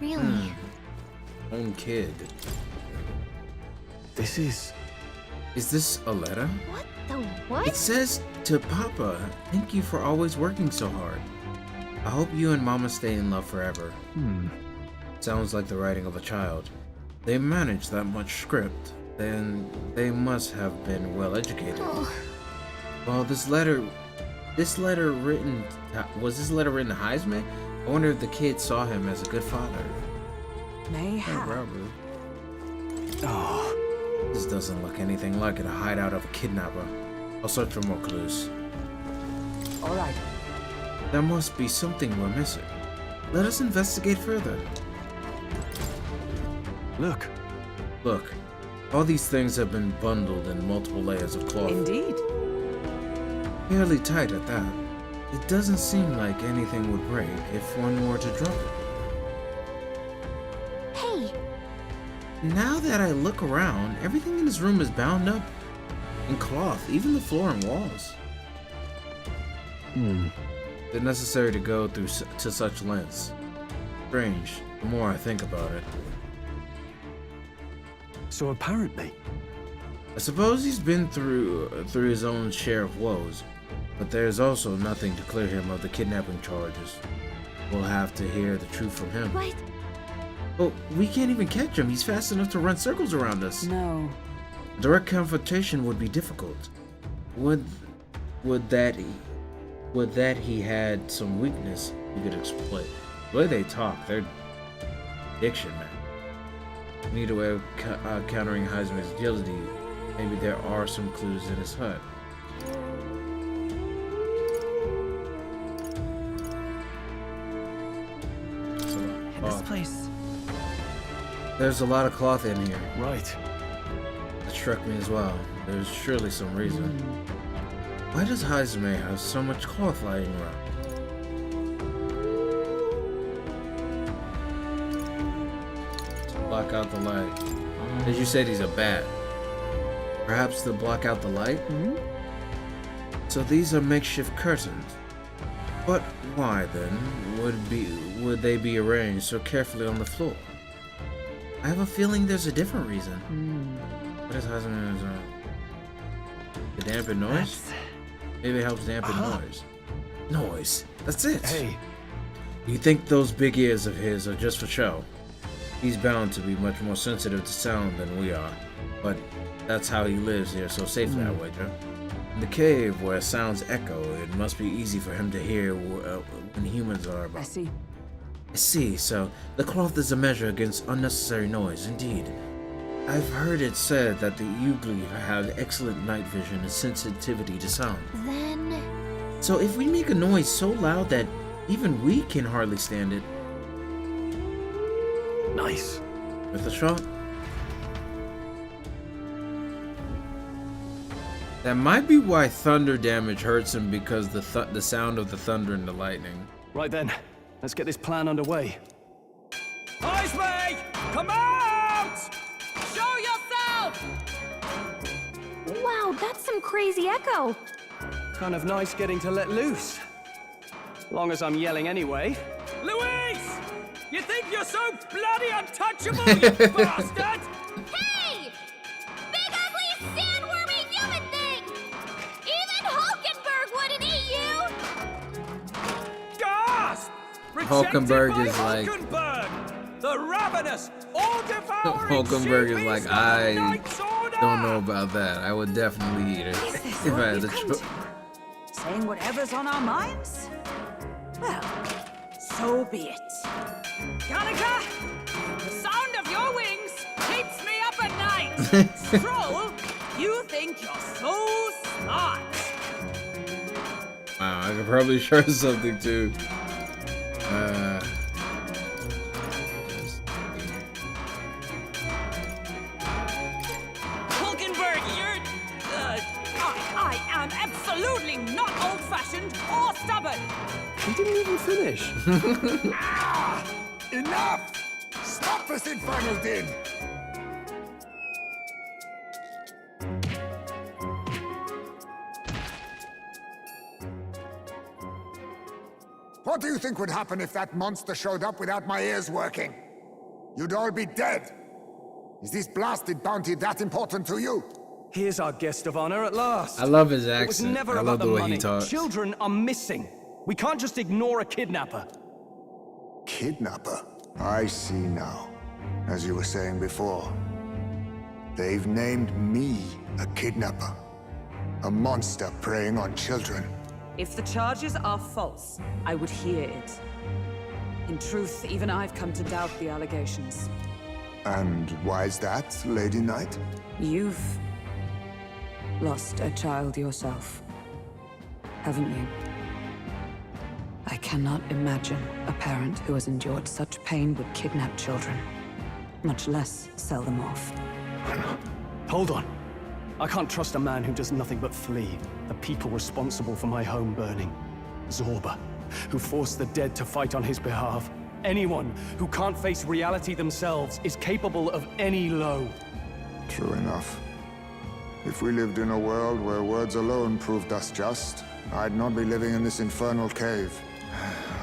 Really? Own kid. This is... Is this a letter? What the what? It says to Papa, thank you for always working so hard. I hope you and Mama stay in love forever. Sounds like the writing of a child. They manage that much script, then they must have been well educated. Oh, Well, was this letter written to Heisme? I wonder if the kid saw him as a good father. mayhap. Robert. Oh, This doesn't look anything like it, a hideout of a kidnapper. I'll search for more clues. All right. There must be something we're missing. Let us investigate further. look. Look, all these things have been bundled in multiple layers of cloth. Indeed. Fairly tight at that. It doesn't seem like anything would break if one were to drop it. hey, Now that I look around, everything in this room is bound up in cloth, even the floor and walls. They're necessary to go through to such lengths. Strange, the more I think about it. So apparently... I suppose he's been through his own share of woes, but there's also nothing to clear him of the kidnapping charges. We'll have to hear the truth from him. what? But we can't even catch him. He's fast enough to run circles around us. No. Direct confrontation would be difficult. Would that he had some weakness we could exploit. The way they talk, they're diction, man. We need a way of countering Heisman's agility. Maybe there are some clues in his hut. This place. There's a lot of cloth in here. Right. It struck me as well. There's surely some reason. Why does Heisme have so much cloth lying around? To block out the light. As you said, he's a bat. Perhaps to block out the light? So these are makeshift curtains. But why then would they be arranged so carefully on the floor? I have a feeling there's a different reason. What is Heisman's to dampen noise? Maybe it helps dampen noise. Noise. That's it. Hey, You think those big ears of his are just for show? He's bound to be much more sensitive to sound than we are. But that's how he lives here so safely, I wager. In the cave where sounds echo, it must be easy for him to hear when humans are I about. see. I see, so the cloth is a measure against unnecessary noise, indeed. I've heard it said that the Ugly have excellent night vision and sensitivity to sound. Then... So if we make a noise so loud that even we can hardly stand it, nice. with a shot? That might be why thunder damage hurts him, because the sound of the thunder and the lightning. Right then, let's get this plan underway. Heisme! Come out! Show yourself! Wow, that's some crazy echo. Kind of nice getting to let loose. Long as I'm yelling anyway. Luis! You think you're so bloody untouchable, you bastard? Hey! Big ugly sandwormy human thing! Even Hulkenberg wouldn't eat you! Hulkenberg by is like- Hulkenberg, the ravenous, all-devouring Hulkenberg is sea like, beast of the I Knight's Order. don't know about that. I would definitely eat it Is this if what I had we've the come choice. to? Saying whatever's on our minds? Well, so be it. Gallagher, the sound of your wings keeps me up at night. Stroll, you think you're so smart. Wow, I could probably share something too. Hulkenberg, you're... I am absolutely not old-fashioned or stubborn. He didn't even finish. Enough! Stop this infernal din! What do you think would happen if that monster showed up without my ears working? You'd all be dead. Is this blasted bounty that important to you? Here's our guest of honor at last. I love his It was accent. never I about love the the way money. he talks. Children are missing. We can't just ignore a kidnapper. Kidnapper? I see now. As you were saying before, they've named me a kidnapper. A monster preying on children. If the charges are false, I would hear it. In truth, even I've come to doubt the allegations. And why's that, Lady Knight? You've lost a child yourself, haven't you? I cannot imagine a parent who has endured such pain would kidnap children, much less sell them off. Hold on. I can't trust a man who does nothing but flee. The people responsible for my home burning. Zorba, who forced the dead to fight on his behalf. Anyone who can't face reality themselves is capable of any low. True enough. If we lived in a world where words alone proved us just, I'd not be living in this infernal cave.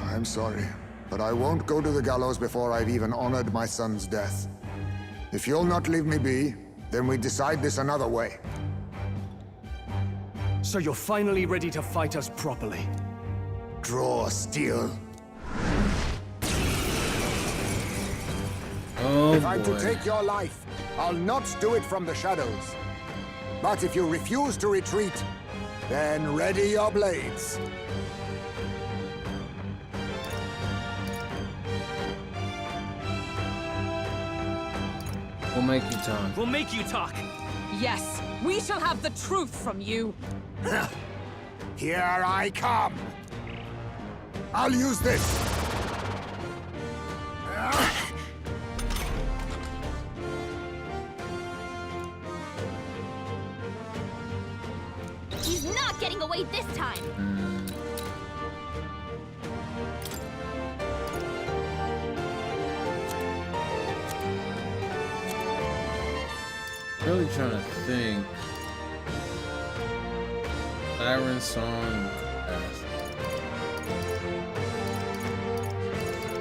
I'm sorry, but I won't go to the gallows before I've even honored my son's death. If you'll not leave me be, then we decide this another way. So you're finally ready to fight us properly. Draw steel. Oh If I'm to boy. take your life, I'll not do it from the shadows. But if you refuse to retreat, then ready your blades. We'll make you talk. We'll make you talk. Yes, we shall have the truth from you. Here I come. I'll use this. He's not getting away this time. Really trying to think. Siren song.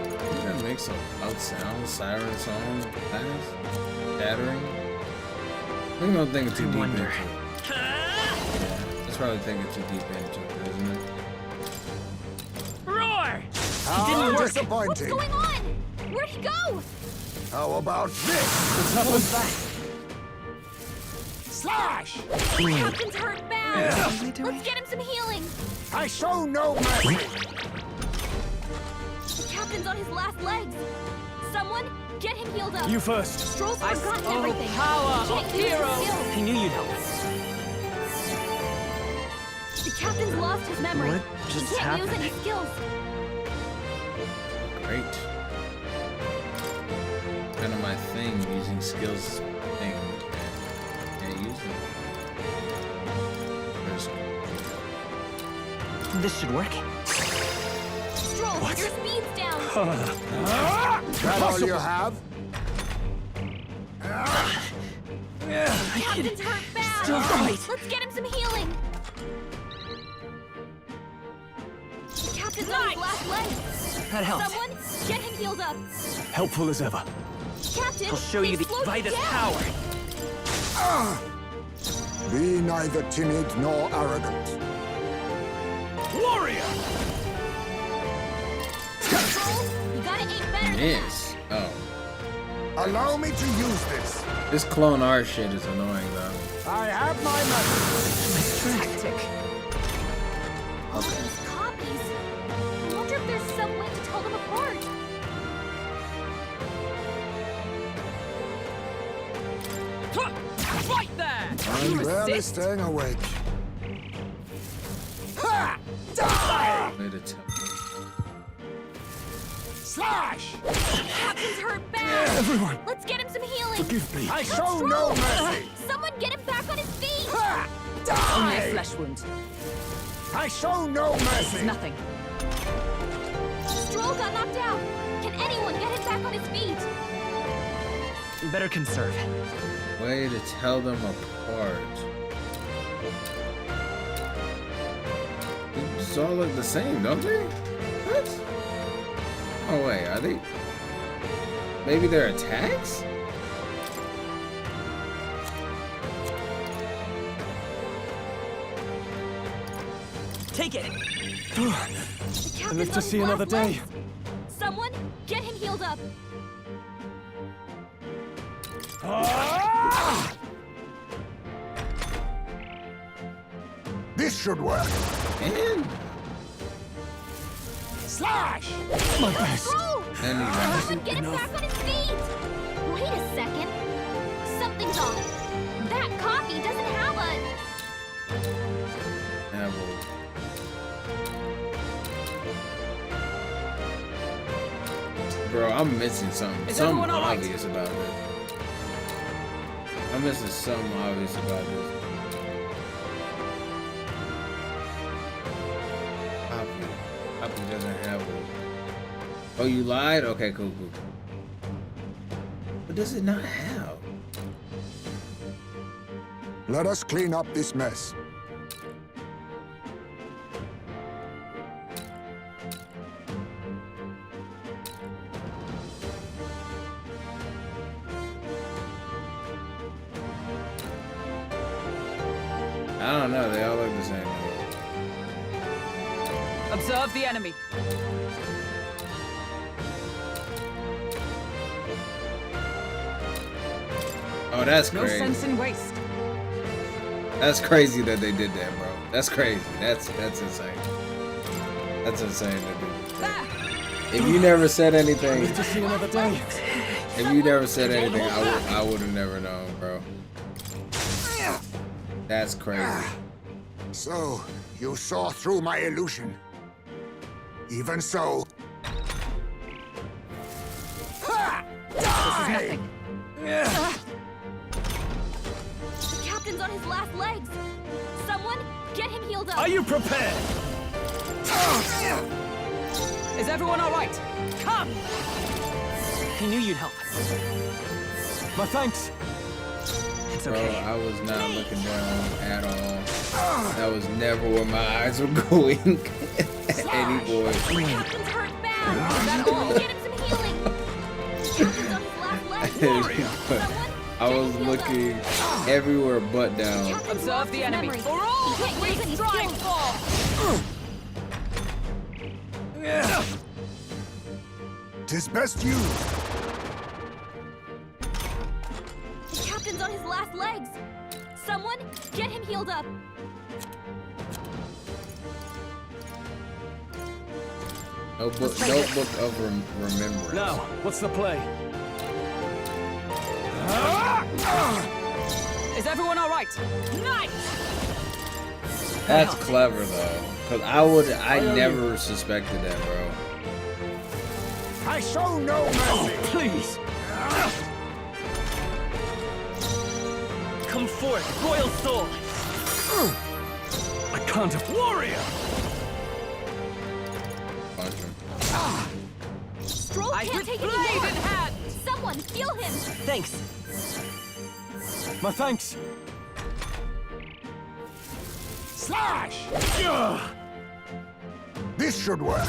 You gotta make some loud sound. Siren song. Class. Shattering. I think I'm thinking too deep into it. Yeah, that's probably thinking too deep into it, isn't it? Roar! How What's disappointing. going on? Where'd he go? How about this? Slash! The captain's hurt bad. Let's get him some healing. I show no mercy. The captain's on his last legs. Someone, get him healed up. You first. Stroll's forgotten Oh, everything. power He can't of use his heroes. skills. I knew you'd help. The captain's lost his memory. What just he can't use happened? any skills. Great. Kind of my thing, using skills thing. Can't use it. This should work. Stroll, your speed's down. That all you have? The captain's hurt bad. Still fight. Let's get him some healing. The captain's on his last legs. That helped. Someone, get him healed up. Helpful as ever. Captain, I'll show you they the slowed Vitus down. power. Be neither timid nor arrogant. Warrior! Stroll, miss? Oh. Allow me to use this. This clone art shit is annoying though. I have my method. Tactic. All these copies. I wonder if there's some way to tell them apart. Right there! I'm barely Resist? staying awake. Way to tell. Slash! Captain's hurt bad. Everyone, Let's get him some healing. forgive me. I show no mercy. Someone get him back on his feet. Only a Die! flesh wound. I show no mercy. Nothing. Stroll got knocked out. Can anyone get him back on his feet? Better conserve. Way to tell them apart. These all look the same, don't they? What? Oh wait, are they? Maybe their attacks? Take it. The I captain's live on to his see another last day. legs. Someone get him healed up. This should work. And Slash! My best. Stroll! and Someone get him back on his feet. Wait a second. Something's off. That copy doesn't have Bro, I'm missing something. Is Something everyone all right? obvious about this. I'm missing something obvious about this. Copy doesn't have one. Oh, you lied? Okay, cool. What does it not have? Let us clean up this mess. I don't know. They all look the same. Observe the enemy. Oh, that's No crazy. sense in waste. That's crazy that they did that, bro. That's crazy. That's insane. That's insane that they did that. If you never said anything, Live to see another day. if you never said anything, I would have never known, bro. That's crazy. So, you saw through my illusion. Even so... Ha! Die! The captain's on his last legs. Someone get him healed up. Are you prepared? Is everyone all right? Come! I knew you'd help. My thanks. It's Bro, okay. I was not looking down at all. That was never where my eyes were going. Any boy. The captain's hurt bad. Is that all? Get him some healing. The captain's on his last legs. Someone I get was him healed up. looking everywhere but down. Captain's Observe lost the his enemy. memory. For all He can't that use we any strive skills. for! Tis best used. The captain's on his last legs. Someone get him healed up. Notebook of remembrance. Now, what's the play? Is everyone all right? Nice! That's clever though, cause I never suspected that, bro. I show no mercy. Please. Come forth, royal soul. I can't. Warrior. Punch him. Stroll I can't with take blade any in more. hand! Someone heal him. Thanks. My thanks. Slash! This should work.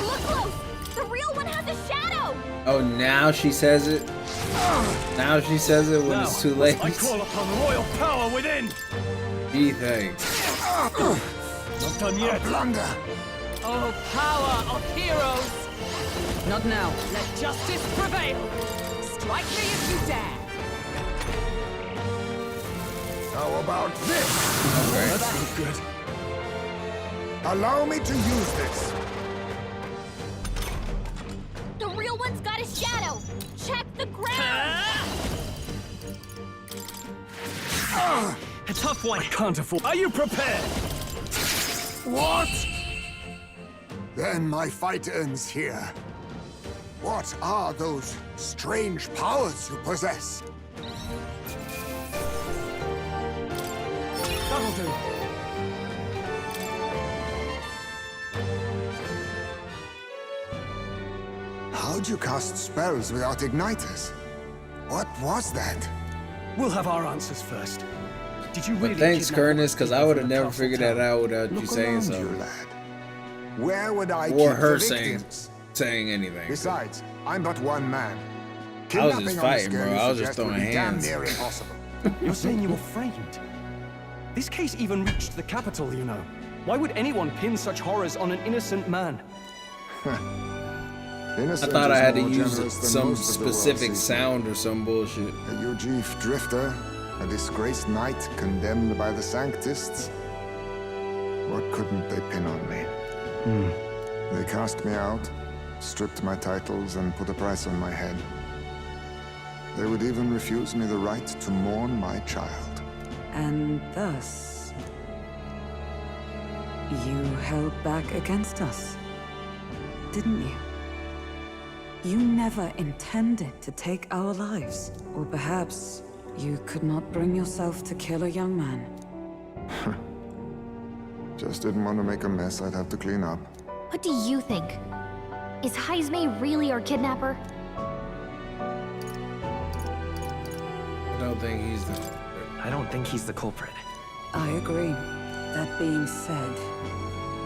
Look close. The real one has a shadow. Oh, now she says it. Now she says it when Now, it's too late. I call upon royal power within. Gee, thanks. Not done A yet. blunder. Oh, power of heroes! Not now. Let justice prevail! Strike me if you dare! How about this? That's not good. Allow me to use this. The real one's got a shadow! Check the ground! A tough one. Can't afford. Are you prepared? What? Then my fight ends here. What are those strange powers you possess? That'll do. How'd you cast spells without igniters? What was that? We'll have our answers first. Did you really? But thanks, kidnap all Curtis, those because I people would from have the never castle figured tower? that out without you Look saying around you, something. lad. Where would I Or keep her the saying victims? anything. Besides, I'm but one man. I was just Kidnapping on the fighting, scale bro. you I was just suggest would throwing be damn hands. near impossible. You're saying you were framed? This case even reached the capital, you know. Why would anyone pin such horrors on an innocent man? I Innocent thought I is had to more use generous than some most of the world specific sees. sound or some bullshit. A Ujif drifter, a disgraced knight condemned by the Sanctists. What couldn't they pin on me? They cast me out, stripped my titles, and put a price on my head. They would even refuse me the right to mourn my child. And thus, you held back against us, didn't you? You never intended to take our lives. Or perhaps you could not bring yourself to kill a young man. Just didn't want to make a mess I'd have to clean up. What do you think? Is Heismay really our kidnapper? I don't think he's the. I don't think he's the culprit. I agree. That being said,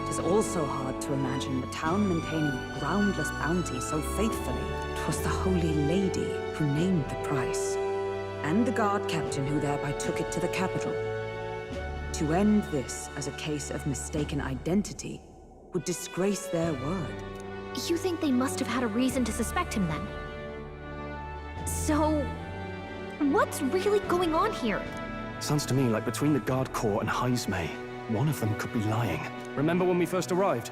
it is also hard to imagine the town maintaining a groundless bounty so faithfully. 'Twas the Holy Lady who named the price, and the guard captain who thereby took it to the capital. To end this as a case of mistaken identity would disgrace their word. You think they must have had a reason to suspect him then? So, what's really going on here? Sounds to me like between the Guard Corps and Heismay, one of them could be lying. Remember when we first arrived?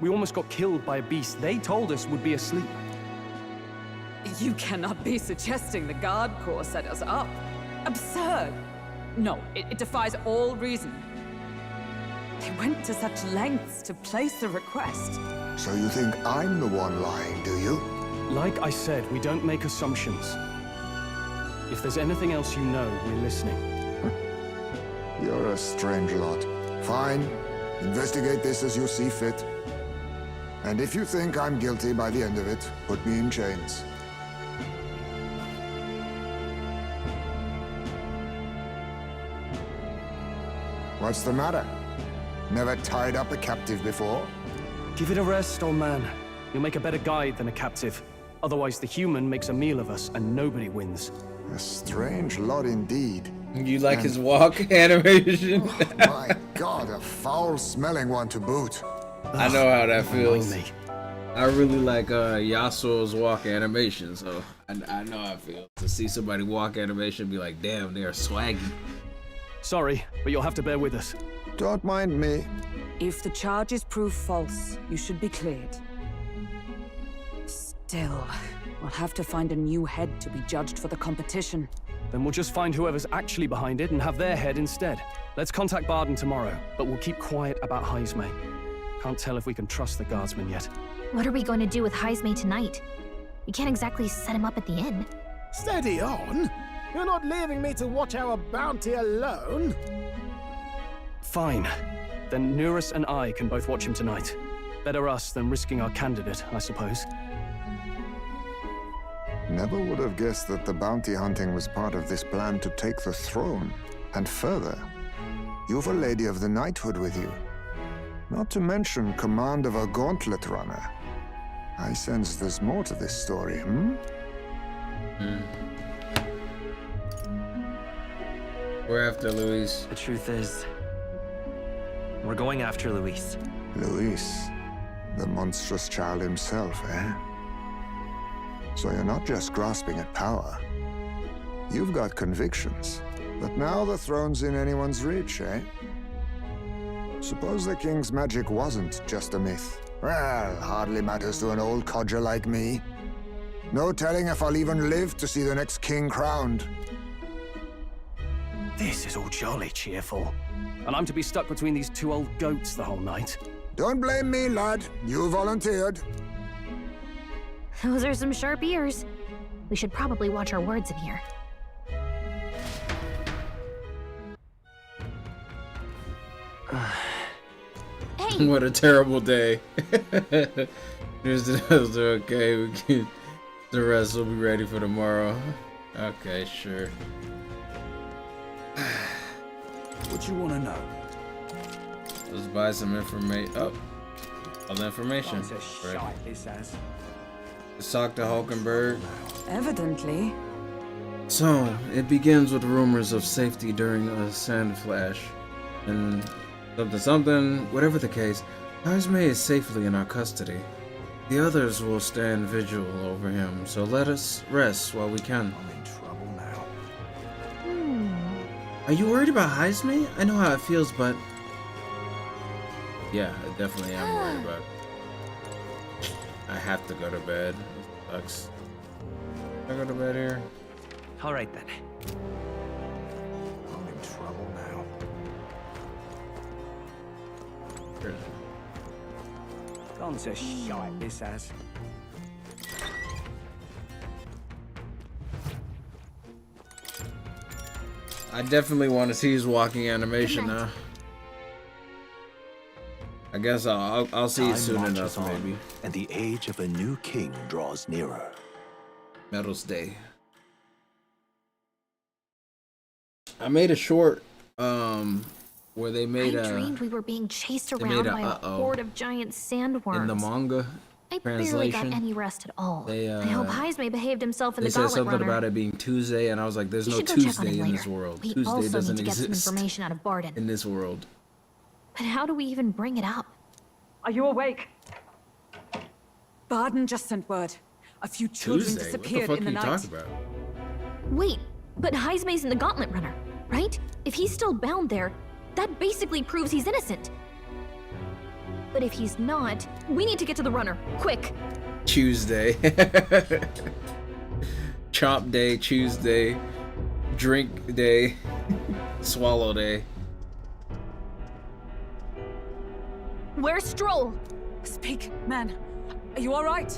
We almost got killed by a beast they told us would be asleep. You cannot be suggesting the Guard Corps set us up. Absurd! No, it defies all reason. They went to such lengths to place the request. So you think I'm the one lying, do you? Like I said, we don't make assumptions. If there's anything else you know, we're listening. You're a strange lot. Fine. Investigate this as you see fit. And if you think I'm guilty by the end of it, put me in chains. What's the matter? Never tied up a captive before? Give it a rest, old man. You'll make a better guide than a captive. Otherwise, the human makes a meal of us, and nobody wins. A strange lot indeed. You like his walk animation? My God, a foul-smelling one to boot. I know how that feels. Mind me. I really like Yasuo's walk animation, so I know how it feels to see somebody walk animation and be like, damn, they're swaggy. Sorry, but you'll have to bear with us. Don't mind me. If the charges prove false, you should be cleared. Still, we'll have to find a new head to be judged for the competition. Then we'll just find whoever's actually behind it and have their head instead. Let's contact Barden tomorrow, but we'll keep quiet about Heismay. Can't tell if we can trust the guardsman yet. What are we going to do with Heismay tonight? We can't exactly set him up at the inn. Steady on! You're not leaving me to watch our bounty alone! Fine. Then Nurus and I can both watch him tonight. Better us than risking our candidate, I suppose. Never would have guessed that the bounty hunting was part of this plan to take the throne. And further, you've a Lady of the Knighthood with you. Not to mention command of a gauntlet runner. I sense there's more to this story, hmm? We're after Luis. The truth is, we're going after Luis. Luis. The monstrous child himself, eh? So you're not just grasping at power. You've got convictions. But now the throne's in anyone's reach, eh? Suppose the king's magic wasn't just a myth. Well, hardly matters to an old codger like me. No telling if I'll even live to see the next king crowned. This is all jolly cheerful. And I'm to be stuck between these two old goats the whole night. Don't blame me, lad. You volunteered. Those are some sharp ears. We should probably watch our words in here. Hey! What a terrible day. Here's the notes. Okay, we can. The rest will be ready for tomorrow. Okay, sure. What you want to know? Let's buy some information. Oh, all the information. Right. Let's talk to Hulkenberg. Evidently. So, it begins with rumors of safety during a sand flash. And something, whatever the case, Hazme is safely in our custody. The others will stand vigil over him, so let us rest while we can. I'm in trouble now. Are you worried about Hazme? I know how it feels, but... Yeah, I definitely am worried about it. I have to go to bed. It sucks. Can I go to bed here? All right then. I'm in trouble now. Where is it? Gone to shite, this has. I definitely want to see his walking animation Good night. now. I guess I'll see it Time soon marches enough, on, maybe. and the age of a new king draws nearer. Medals Day. I made a short where they made I dreamed we were being chased they made around a by a uh-oh horde of giant sandworms. in the manga I barely got translation. any rest at all. They, I hope Hazme behaved himself in They the said Gauntlet something Runner. about it being Tuesday, and I was like, "There's We no should go check on Tuesday him in later. this world. We Tuesday also doesn't need to get some exist information out of Barden. in this world." But how do we even bring it up? Are you awake? Barden just sent word. A few children Tuesday? What the disappeared fuck in are the you night. talking about? Wait, but Hazme's in the Gauntlet Runner, right? If he's still bound there, that basically proves he's innocent. But if he's not, we need to get to the runner, quick. Tuesday. Chop day, Tuesday, drink day, swallow day. Where's Stroll? Speak, man. Are you all right?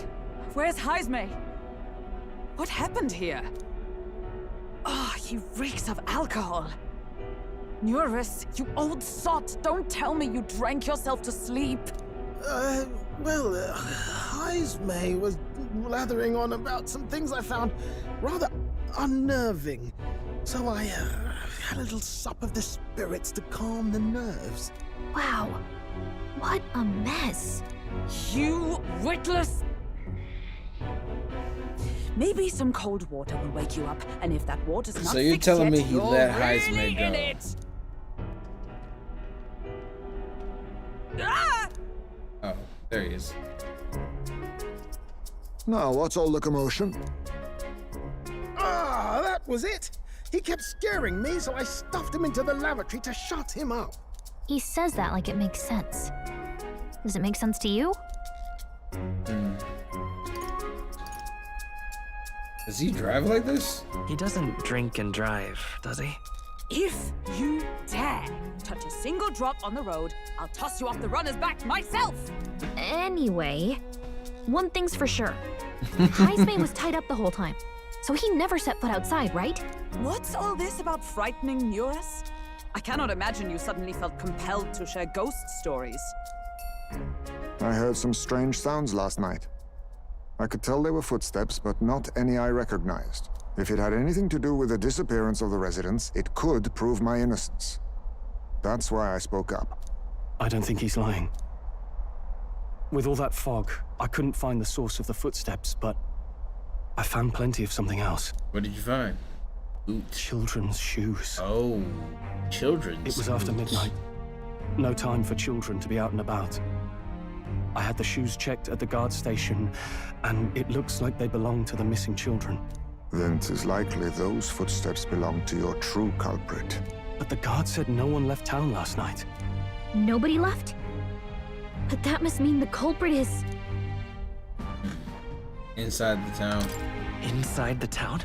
Where's Hazme? What happened here? Oh, he reeks of alcohol. Nuris, you old sot, don't tell me you drank yourself to sleep. Hazme was blathering on about some things I found rather unnerving. So I had a little sup of the spirits to calm the nerves. Wow, what a mess. You witless... Maybe some cold water will wake you up, and if that water's not So you're fixed telling yet, me he you're let really Hazme in go? it. Ah! Oh, there he is. Now, what's all the commotion? Ah, that was it. He kept scaring me, so I stuffed him into the lavatory to shut him up. He says that like it makes sense. Does it make sense to you? Does he drive like this? He doesn't drink and drive, does he? If you dare touch a single drop on the road, I'll toss you off the runner's back myself! Anyway, one thing's for sure. Hazme was tied up the whole time, so he never set foot outside, right? What's all this about frightening Nuris? I cannot imagine you suddenly felt compelled to share ghost stories. I heard some strange sounds last night. I could tell they were footsteps, but not any I recognized. If it had anything to do with the disappearance of the residents, it could prove my innocence. That's why I spoke up. I don't think he's lying. With all that fog, I couldn't find the source of the footsteps, but I found plenty of something else. What did you find? Children's shoes. Oh, children's. It was after midnight. No time for children to be out and about. I had the shoes checked at the guard station, and it looks like they belong to the missing children. Then 'tis likely those footsteps belong to your true culprit. But the guard said no one left town last night. Nobody left? But that must mean the culprit is... Inside the town. Inside the town?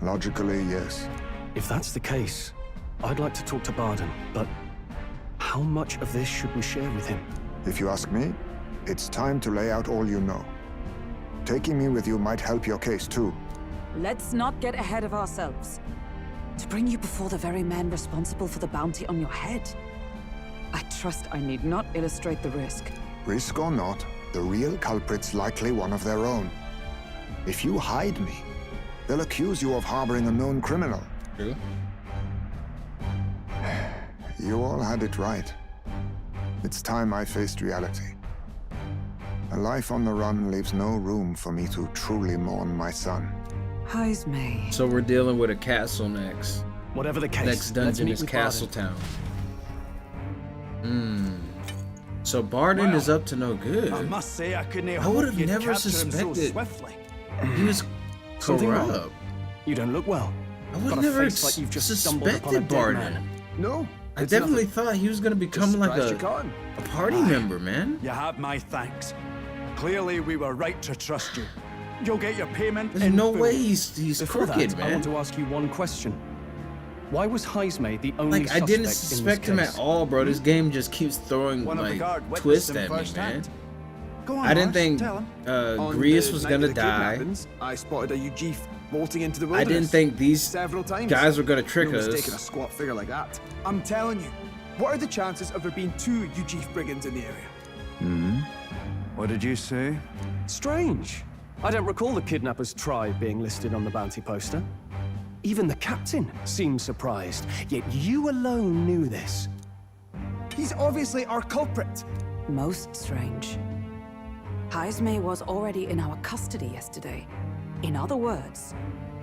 Logically, yes. If that's the case, I'd like to talk to Barden, but how much of this should we share with him? If you ask me, it's time to lay out all you know. Taking me with you might help your case too. Let's not get ahead of ourselves. To bring you before the very man responsible for the bounty on your head, I trust I need not illustrate the risk. Risk or not, the real culprit's likely one of their own. If you hide me, they'll accuse you of harboring a known criminal. True. You all had it right. It's time I faced reality. A life on the run leaves no room for me to truly mourn my son. Heismay. So we're dealing with a castle next. Whatever the case, Next dungeon is Castletown. So Barden is up to no good. I must say I couldn't I would have hope you'd never capture him so suspected swiftly. he was Something wrong? corrupt. You don't look well. I would Got a never face like you've just stumbled upon a suspected dead Barden. man. No, I it's definitely nothing. thought he was gonna become Just like surprised you caught a him. party member, man. You have my thanks. Clearly, we were right to trust you. You'll get your payment There's in no full. way he's Before crooked, that, I want man. to ask you one question. Why was Heismay the only Like I suspect didn't in this suspect him case? at all, bro. This game just keeps throwing One of the like guard witnessed twists him at me, man. firsthand. Go on, I didn't Lars, think tell him. Grius was gonna die. I spotted a Ujif bolting into the I wilderness. didn't think these several times. guys were gonna trick no us. mistaking a squat figure like that. I'm telling you, what are the chances of there being 2 Ujif brigands in the area? What did you say? Strange. I don't recall the kidnappers' tribe being listed on the bounty poster. Even the captain seemed surprised, yet you alone knew this. He's obviously our culprit. Most strange. Heismay was already in our custody yesterday. In other words,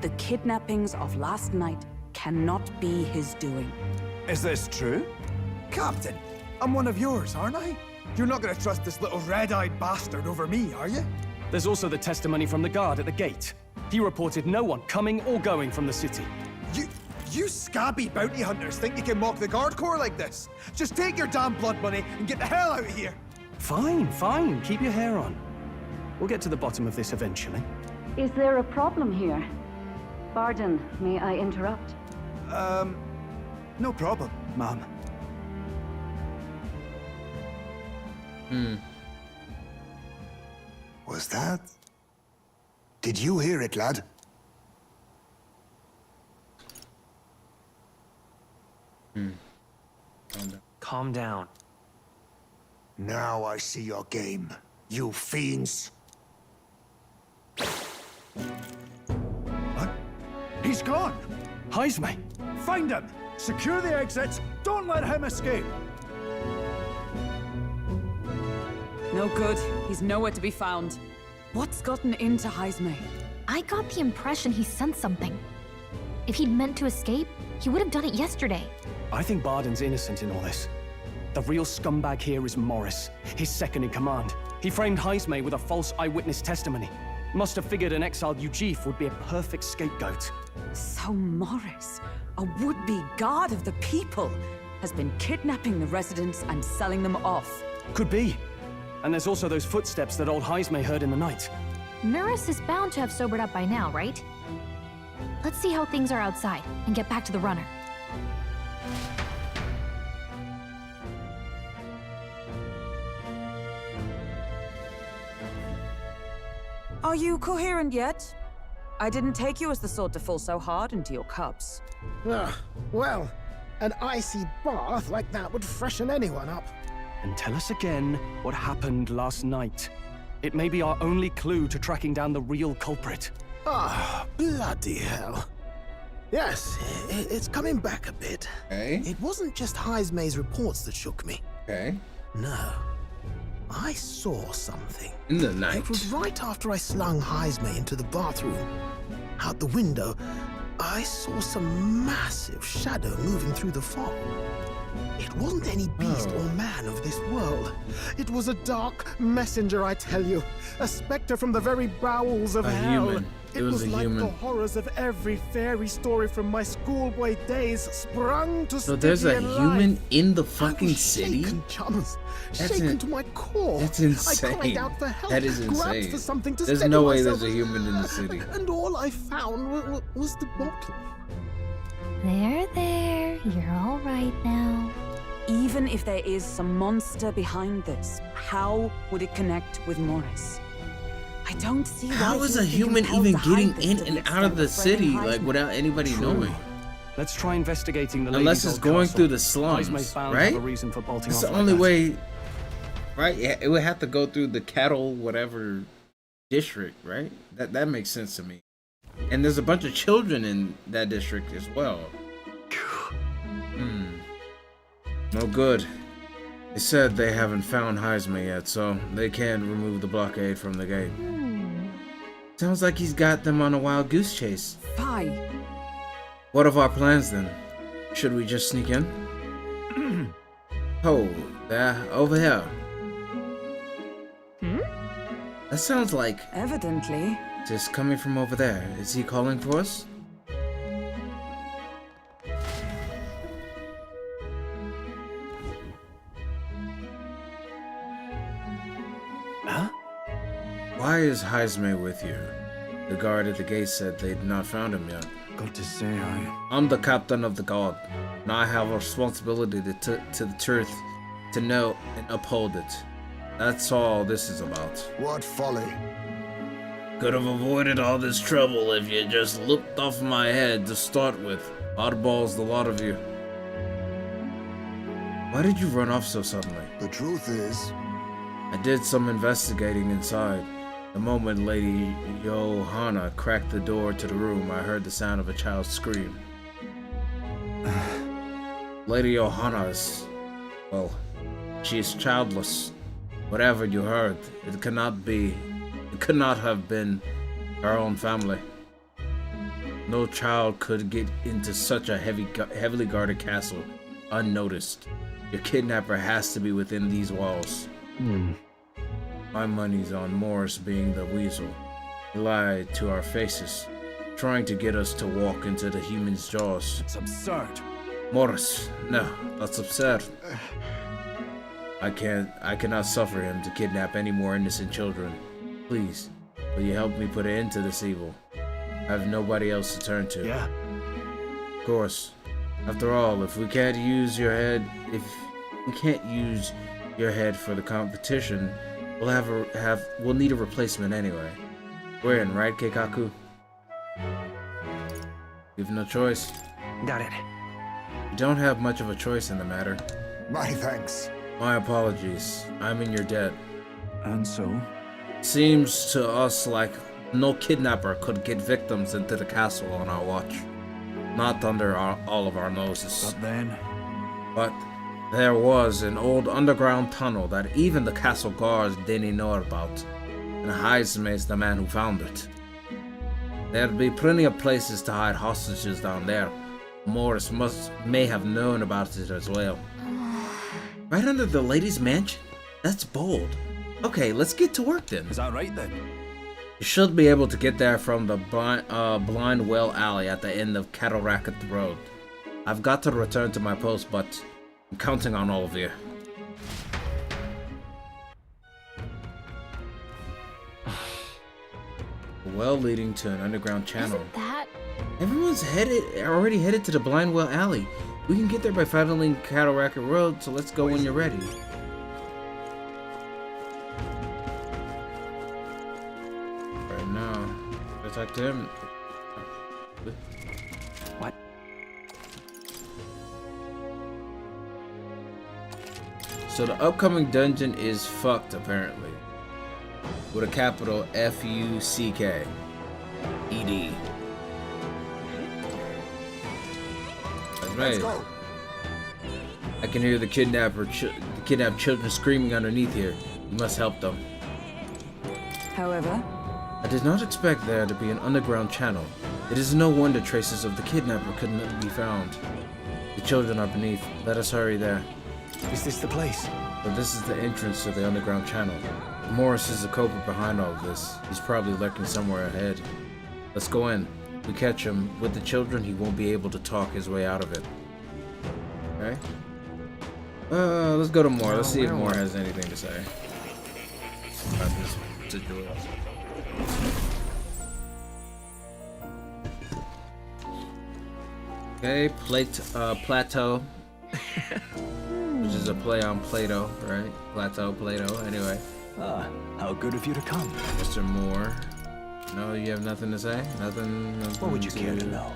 the kidnappings of last night cannot be his doing. Is this true? Captain, I'm one of yours, aren't I? You're not gonna trust this little red-eyed bastard over me, are you? There's also the testimony from the guard at the gate. He reported no one coming or going from the city. You scabby bounty hunters think you can mock the Guard Corps like this? Just take your damn blood money and get the hell out of here! Fine, fine. Keep your hair on. We'll get to the bottom of this eventually. Is there a problem here? Barden, may I interrupt? No problem, ma'am. Was that? Did you hear it, lad? Calm down. Now I see your game, you fiends. What? He's gone! Heismay! Find him! Secure the exits! Don't let him escape! No good. He's nowhere to be found. What's gotten into Heismay? I got the impression he sensed something. If he'd meant to escape, he would have done it yesterday. I think Barden's innocent in all this. The real scumbag here is Morris, his second in command. He framed Heismay with a false eyewitness testimony. Must have figured an exiled Ujif would be a perfect scapegoat. So Morris, a would-be guard of the people, has been kidnapping the residents and selling them off. Could be. And there's also those footsteps that old Heismay heard in the night. Nuris is bound to have sobered up by now, right? Let's see how things are outside and get back to the runner. Are you coherent yet? I didn't take you as the sort to fall so hard into your cups. Well, an icy bath like that would freshen anyone up. And tell us again what happened last night. It may be our only clue to tracking down the real culprit. Ah, bloody hell. Yes, it's coming back a bit. Okay. It wasn't just Heismay's reports that shook me. Okay. No. I saw something. In the night. It was right after I slung Heismay into the bathroom. Out the window, I saw some massive shadow moving through the fog. It wasn't any beast or man of this world. It was a dark messenger, I tell you. A specter from the very bowels of A hell. human. It was a like human. the horrors of every fairy story from my schoolboy days sprung to So there's a Stygian human life. in the I fucking was city? shaken, chums. That's Shaken in- to my core. That's I insane. cried out for help. That is Grabbed insane. for something to There's steady no way myself. there's a human in the city. And all I found was the bottle. There. You're all right now. Even if there is some monster behind this, how would it connect with Morris? I don't see why How he is a would be human compelled even to hide getting this in to and the out of extent the of city Fremen like Heisman? without anybody True. knowing? Let's try investigating the Unless lady's it's old going castle. through the slums, Heismay's bound to right? have a reason for bolting It's off the like only that. way, right? Yeah, it would have to go through the cattle whatever district, right? That makes sense to me. And there's a bunch of children in that district as well. No good. They said they haven't found Heisman yet, so they can't remove the blockade from the gate. Sounds like he's got them on a wild goose chase. Fie. What of our plans then? Should we just sneak in? Oh, there, over here. That sounds like Evidently. just coming from over there. Is he calling for us? Huh? Why is Heisman with you? The guard at the gate said they'd not found him yet. Got to say, I'm the captain of the guard, and I have a responsibility to the truth, to know and uphold it. That's all this is about. What folly. Could have avoided all this trouble if you just looked off my head to start with. Oddballs, the lot of you. Why did you run off so suddenly? The truth is, I did some investigating inside. The moment Lady Johanna cracked the door to the room, I heard the sound of a child's scream. Lady Johanna is, well, she is childless. Whatever you heard, it could not have been her own family. No child could get into such a heavily guarded castle unnoticed. Your kidnapper has to be within these walls. My money's on Morris being the weasel. He lied to our faces, trying to get us to walk into the human's jaws. it's absurd. Morris, no, that's absurd. I cannot suffer him to kidnap any more innocent children. Please, will you help me put an end to this evil? I have nobody else to turn to. Yeah. Of course. After all, if we can't use your head for the competition, we'll need a replacement anyway. We're in, right, Keikaku? You've no choice. Got it. You don't have much of a choice in the matter. my thanks. My apologies. I'm in your debt. And so? Seems to us like no kidnapper could get victims into the castle on our watch. Not under all of our noses. But then? But there was an old underground tunnel that even the castle guards didn't know about. And Heisman's the man who found it. There'd be plenty of places to hide hostages down there. Morris may have known about it as well. Right under the lady's mansion? That's bold. Okay, let's get to work then. Is that right then? You should be able to get there from the blind well alley at the end of Cattle Racket Road. I've got to return to my post, but I'm counting on all of you. A well leading to an underground channel. Isn't that? Everyone's already headed to the Blind Well Alley. We can get there by following Cattle Racket Road, so let's go when you're ready. Right now, let's talk to him. What? So the upcoming dungeon is fucked, apparently. With a capital F-U-C-K-E-D. That's right. I can hear the kidnapped children screaming underneath here. You must help them. However, I did not expect there to be an underground channel. It is no wonder traces of the kidnapper could not be found. The children are beneath. Let us hurry there. Is this the place? But this is the entrance to the underground channel. Morris is the culprit behind all of this. He's probably lurking somewhere ahead. Let's go in. If we catch him with the children, he won't be able to talk his way out of it. Okay. Let's go to Moore. Let's see if Moore has anything to say about this situation. Okay, Plateau, which is a play on Plato, right? Plato. Anyway. Ah, how good of you to come. Mr. Moore. No, you have nothing to say? Nothing What would you care to know?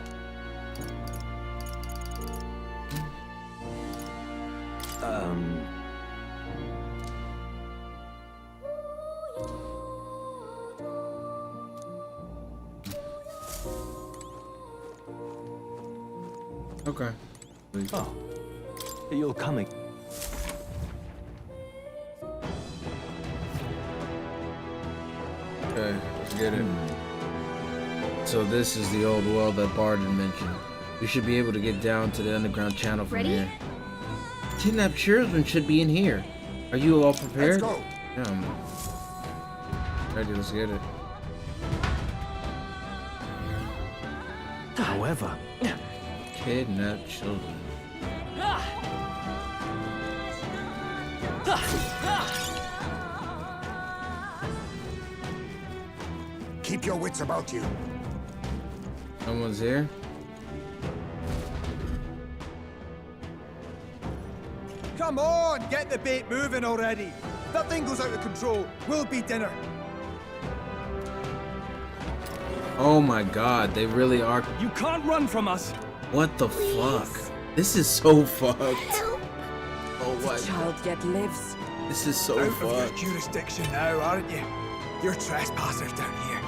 Okay. Please. Oh, you'll come. Okay, let's get it. So this is the old world that Barden mentioned. We should be able to get down to the underground channel from Ready? here. Kidnapped children should be in here. Are you all prepared? Let's go. Yeah, I'm ready. Let's get it. However, Kidnapped children. Keep your wits about you. Someone's here. Come on, get the bait moving already. If that thing goes out of control, we'll be dinner. Oh my god, they really are. You can't run from us. What the fuck? This is so fucked. Oh my The child yet lives. This is so Out of your fucked. jurisdiction now, aren't you? You're trespassers down here.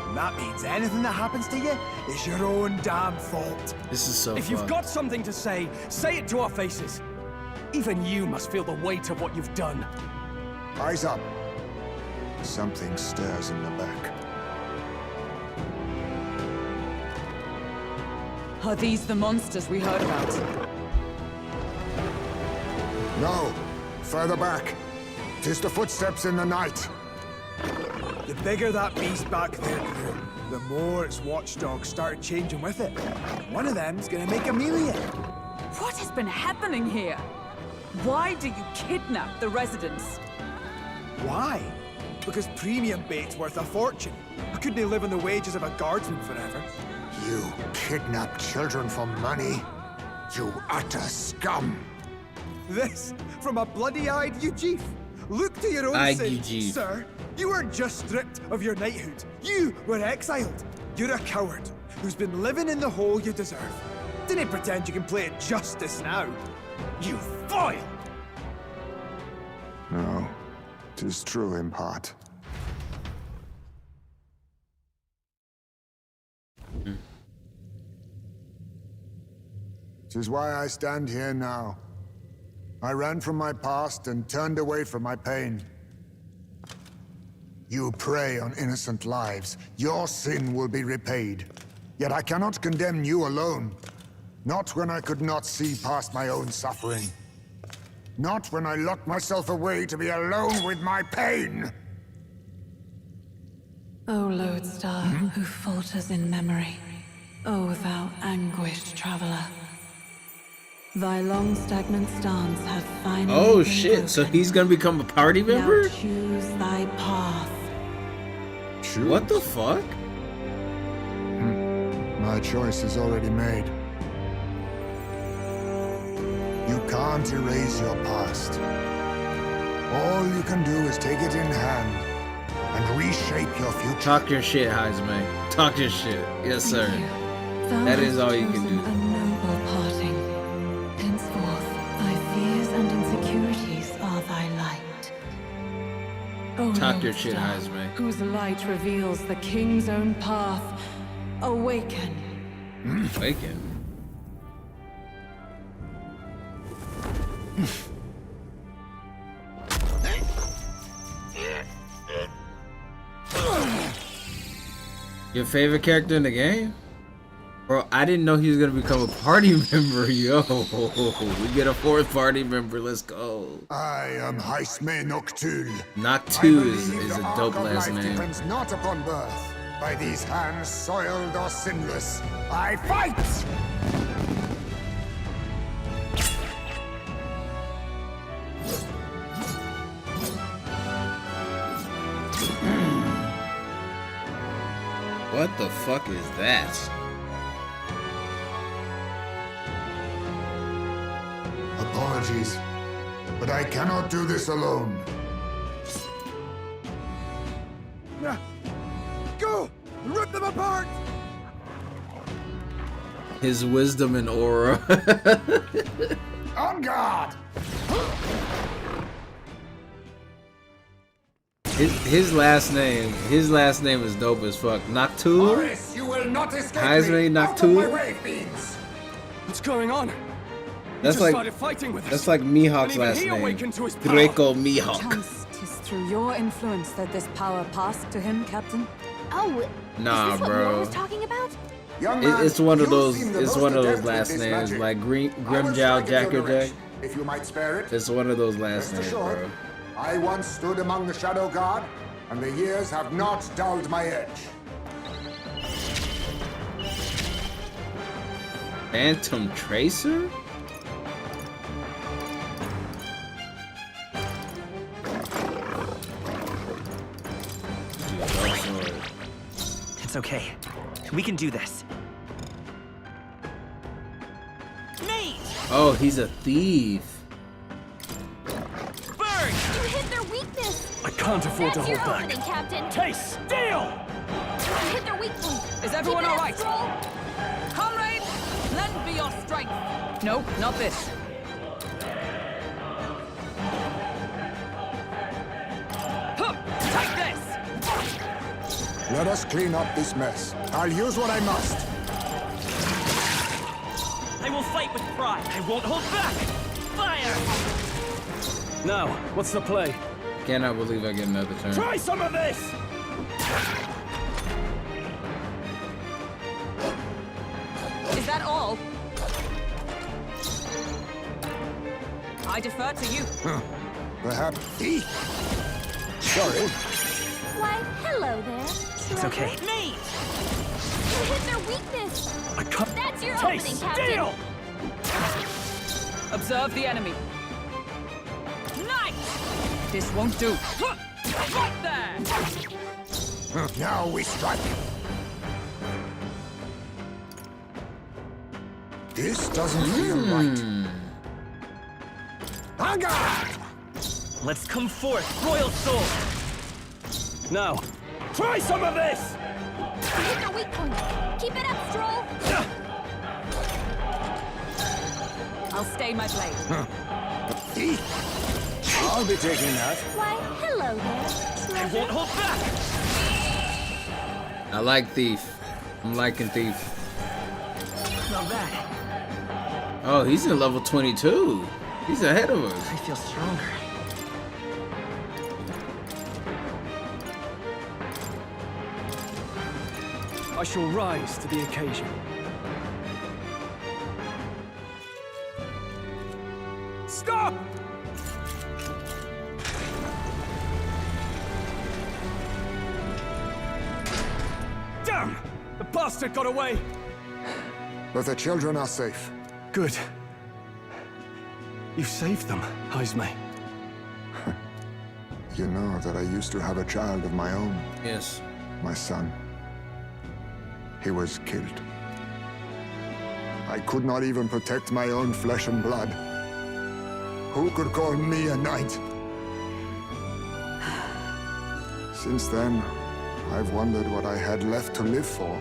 And that means anything that happens to you is your own damn fault. This is so If you've got something to say it to our faces. Even you must feel the weight of what you've done. Eyes up. Something stirs in the back. Are these the monsters we heard about? No, further back. 'Tis the footsteps in the night. The bigger that beast back there grew, the more its watchdogs started changing with it. One of them's gonna make Amelia. What has been happening here? Why do you kidnap the residents? Why? Because premium bait's worth a fortune. I couldn't live on the wages of a guardsman forever. You kidnap children for money? You utter scum! This from a bloody-eyed Eugene. Look to your own sins, Eugene. sir. You weren't just stripped of your knighthood. You were exiled. You're a coward who's been living in the hole you deserve. Didn't pretend you can play at justice now. You foil! No, 'tis true in part. 'Tis why I stand here now. I ran from my past and turned away from my pain. You prey on innocent lives. Your sin will be repaid. Yet I cannot condemn you alone. Not when I could not see past my own suffering. Not when I locked myself away to be alone with my pain. O lodestar, who falters in memory, O thou anguished traveler. Thy long stagnant stance hath finally Oh been shit, broken. so he's gonna become a party member? Now choose thy path. What the fuck? My choice is already made. You can't erase your past. All you can do is take it in hand and reshape your future. Talk your shit, Heisman. Talk your shit. Yes, sir. Thou That is hast all you can chosen do. A noble parting. Henceforth, thy fears and insecurities are thy light. O Talk your shit, lodestar, Heisman. whose light reveals the king's own path. Awaken. Awaken. Your favorite character in the game? Bro, I didn't know he was gonna become a party member, yo. We get a 4th party member, let's go. I am Haisme Noctul. Noctu is a dope last name. Depends not upon birth. By these hands, soiled or sinless, I fight! What the fuck is that? Apologies, but I cannot do this alone. Go! Rip them apart! His wisdom and aura. On guard! His last name is dope as fuck. Noctul? Horace, you will not escape Heisme me! Out of my Noctul? way, fiends! What's going on? That's just like started fighting with us. that's like Mihawk's And even last he name. awakened to his power. Draco Mihawk. Chance 'tis through your influence that this power passed to him, Captain. Oh, Nah, is this what bro. Laura was talking about? Young man, It's one of you those. seem the It's most one of those adept with last this names, magic. like I will Grimjow strike at Jack your or Jack. direction, if you might spare it. It's one of those last Rest names, assured, bro. I once stood among the Shadow Guard, and the years have not dulled my edge. Phantom Tracer? It's okay. We can do this. Me! Oh, he's a thief. Burn! You hit their weakness. I can't afford That's to your hold back. opening, Captain. Taste steel! You hit their weak point. Is everyone Keep it all up, right? Stroll. Comrades, lend me your strength. No, not this. Huh, take this! Let us clean up this mess. I'll use what I must. I will fight with pride. I won't hold back. Fire! Now, what's the play? Cannot believe I get another turn. Try some of this! Is that all? I defer to you. Perhaps. Sorry. Why, hello there. It's okay. Me! You hit their weakness. I can't. That's your Taste opening, Captain. steel! Observe the enemy. Nice! This won't do. Right there! Now we strike. This doesn't feel right. On guard! Let's come forth, Royal Soul! Now, try some of this! You hit their weak point. Keep it up, Stroll. I'll stay my blade. I'll be taking that. Why, hello there. I won't hold back! I like Thief. I'm liking Thief. Not bad. Oh, he's in level 22. He's ahead of us. I feel stronger. I shall rise to the occasion. Stop! Damn! The bastard got away! But the children are safe. Good. You saved them, Heisme. You know that I used to have a child of my own. Yes. My son. He was killed. I could not even protect my own flesh and blood. Who could call me a knight? Since then, I've wondered what I had left to live for,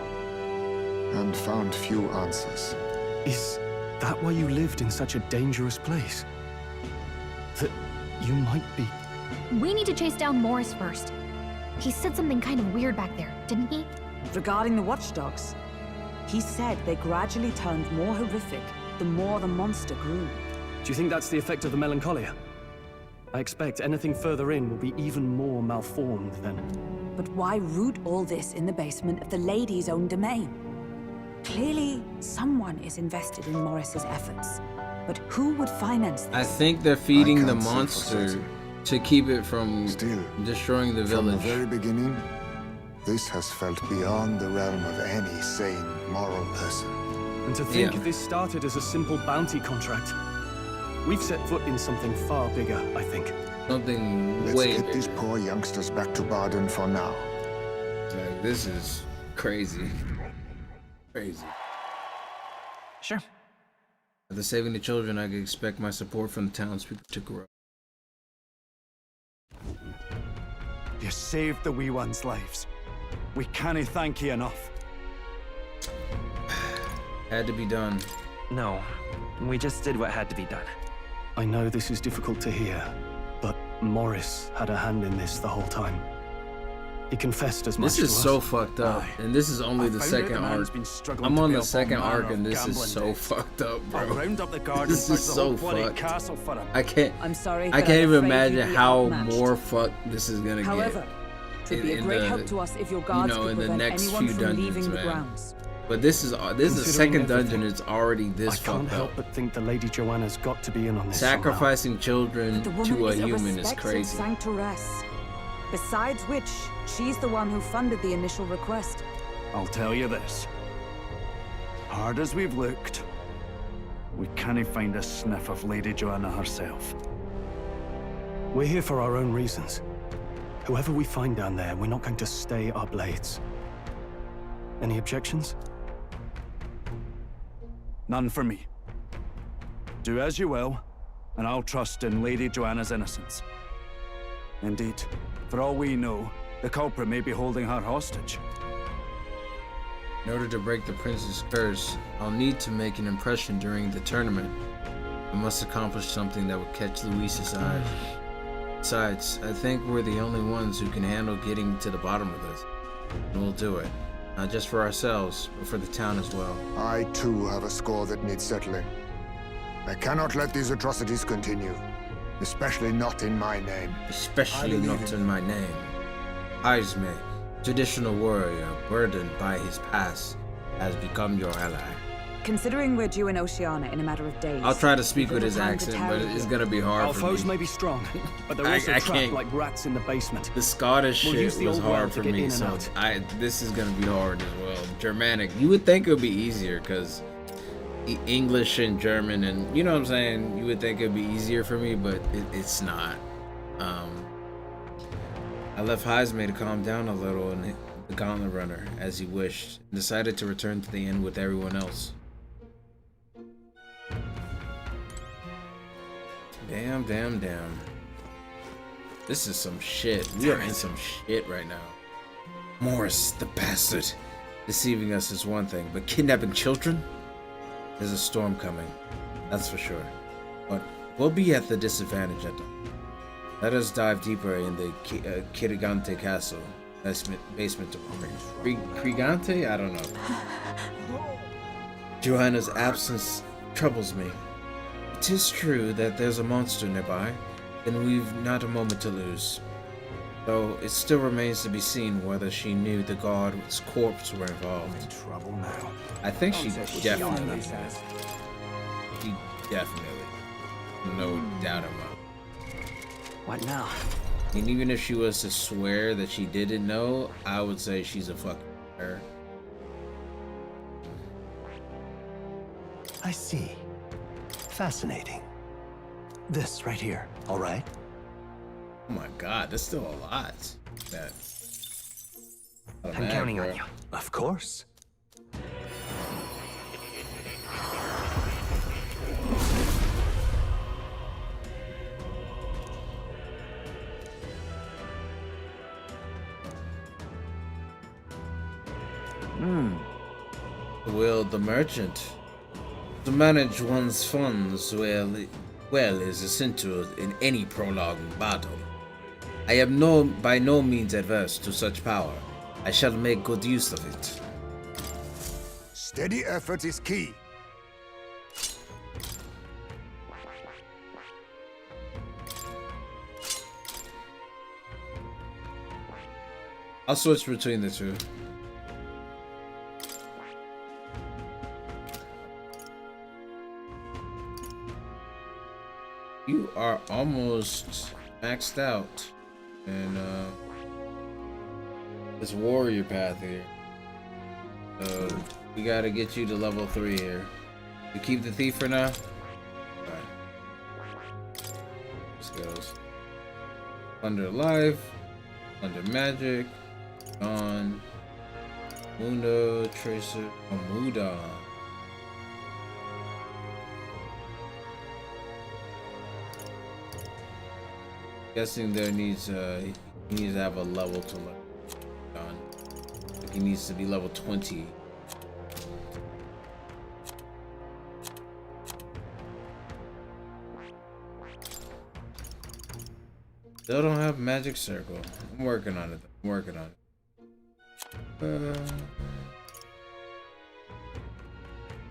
and found few answers. Is that why you lived in such a dangerous place? That you might be... We need to chase down Morris first. He said something kind of weird back there, didn't he? Regarding the watchdogs, he said they gradually turned more horrific the more the monster grew. Do you think that's the effect of the melancholia? I expect anything further in will be even more malformed then. But why root all this in the basement of the lady's own domain? Clearly, someone is invested in Morris's efforts. But who would finance this? I think they're feeding the can't say for monster certain. to keep it from Still, destroying the from the village. very beginning, this has felt beyond the realm of any sane, moral person. And to think Yeah. this started as a simple bounty contract. We've set foot in something far bigger, I think. Something Let's way get bigger. these poor youngsters back to Barden for now. Like, this is crazy. Crazy. Sure. After saving the children, I could expect my support from the townspeople to grow. You saved the wee ones' lives. We can't thank you enough. Had to be done. No, we just did what had to be done. I know this is difficult to hear, but Morris had a hand in this the whole time. He confessed as much This to is us. so fucked up, and this is only the second arc. I'm on the second arc, and this is so fucked up, I'll bro. round up the guard This and is search the whole so bloody fucked. castle for him. I can't. I'm sorry, I but can't I'm even afraid imagine you'd be how outmatched. more fucked this is gonna However, get. it would be a in great the- help to us if your you guards know, could in the prevent next anyone few from leaving dungeons, the man. grounds. But this is the Considering second dungeon. everything, It's already I this can't fucked help up. but think the Lady Joanna's got to be in on this somehow. Sacrificing children The woman to a is human is respected crazy. sanctoress. Besides which, she's the one who funded the initial request. I'll tell you this. Hard as we've looked, we can't find a sniff of Lady Joanna herself. We're here for our own reasons. Whoever we find down there, we're not going to stay our blades. Any objections? None for me. Do as you will, and I'll trust in Lady Joanna's innocence. Indeed, for all we know, the culprit may be holding her hostage. In order to break the prince's curse, I'll need to make an impression during the tournament. I must accomplish something that will catch Luis's eye. Besides, I think we're the only ones who can handle getting to the bottom of this. And we'll do it. Not just for ourselves, but for the town as well. I too have a score that needs settling. I cannot let these atrocities continue. Especially not in my name. Especially not in my name. Aizme, traditional warrior, burdened by his past, has become your ally. Considering we're due in Oceania in a matter of days, I'll try to speak with little his time to accent, but tarry it's here. gonna be hard Our for foes me. may be strong, but they're I also trapped can't. like rats in the basement. The Scottish We'll shit use the was old well hard to for get in me, and so out. this is gonna be hard as well. Germanic, you would think it would be easier because English and German, and you know what I'm saying. You would think it'd be easier for me, but it's not. I left Heisme to calm down a little and the Gauntlet Runner, as he wished, and decided to return to the inn with everyone else. Damn. This is some shit. We are in some shit right now. Morris, the bastard. Deceiving us is one thing, but kidnapping children? There's a storm coming, that's for sure. But we'll be at the disadvantage at them. Let us dive deeper in the Kirigante Castle. Basement department. Krigante? I don't know. Joanna's absence troubles me. It is true that there's a monster nearby, and we've not a moment to lose. Though it still remains to be seen whether she knew the guard's corpse were involved. In trouble now. I think she definitely. She definitely. No doubt about it. What now? And even if she was to swear that she didn't know, I would say she's a fucking liar. I see. Fascinating. This right here, all right? Oh my god, there's still a lot. That. I'm counting on you. Of course. Will the merchant. To manage one's funds well is essential in any prolonged battle. I am by no means adverse to such power. I shall make good use of it. Steady effort is key. I'll switch between the two. You are almost maxed out. And this warrior path here. So we gotta get you to level 3 here. You keep the thief for now? Alright. This goes. Under life, under magic, on Mundo, Tracer, Amuda. Guessing there needs he needs to have a level to learn on. Like he needs to be level 20. Still don't have magic circle. I'm working on it. I'm working on it.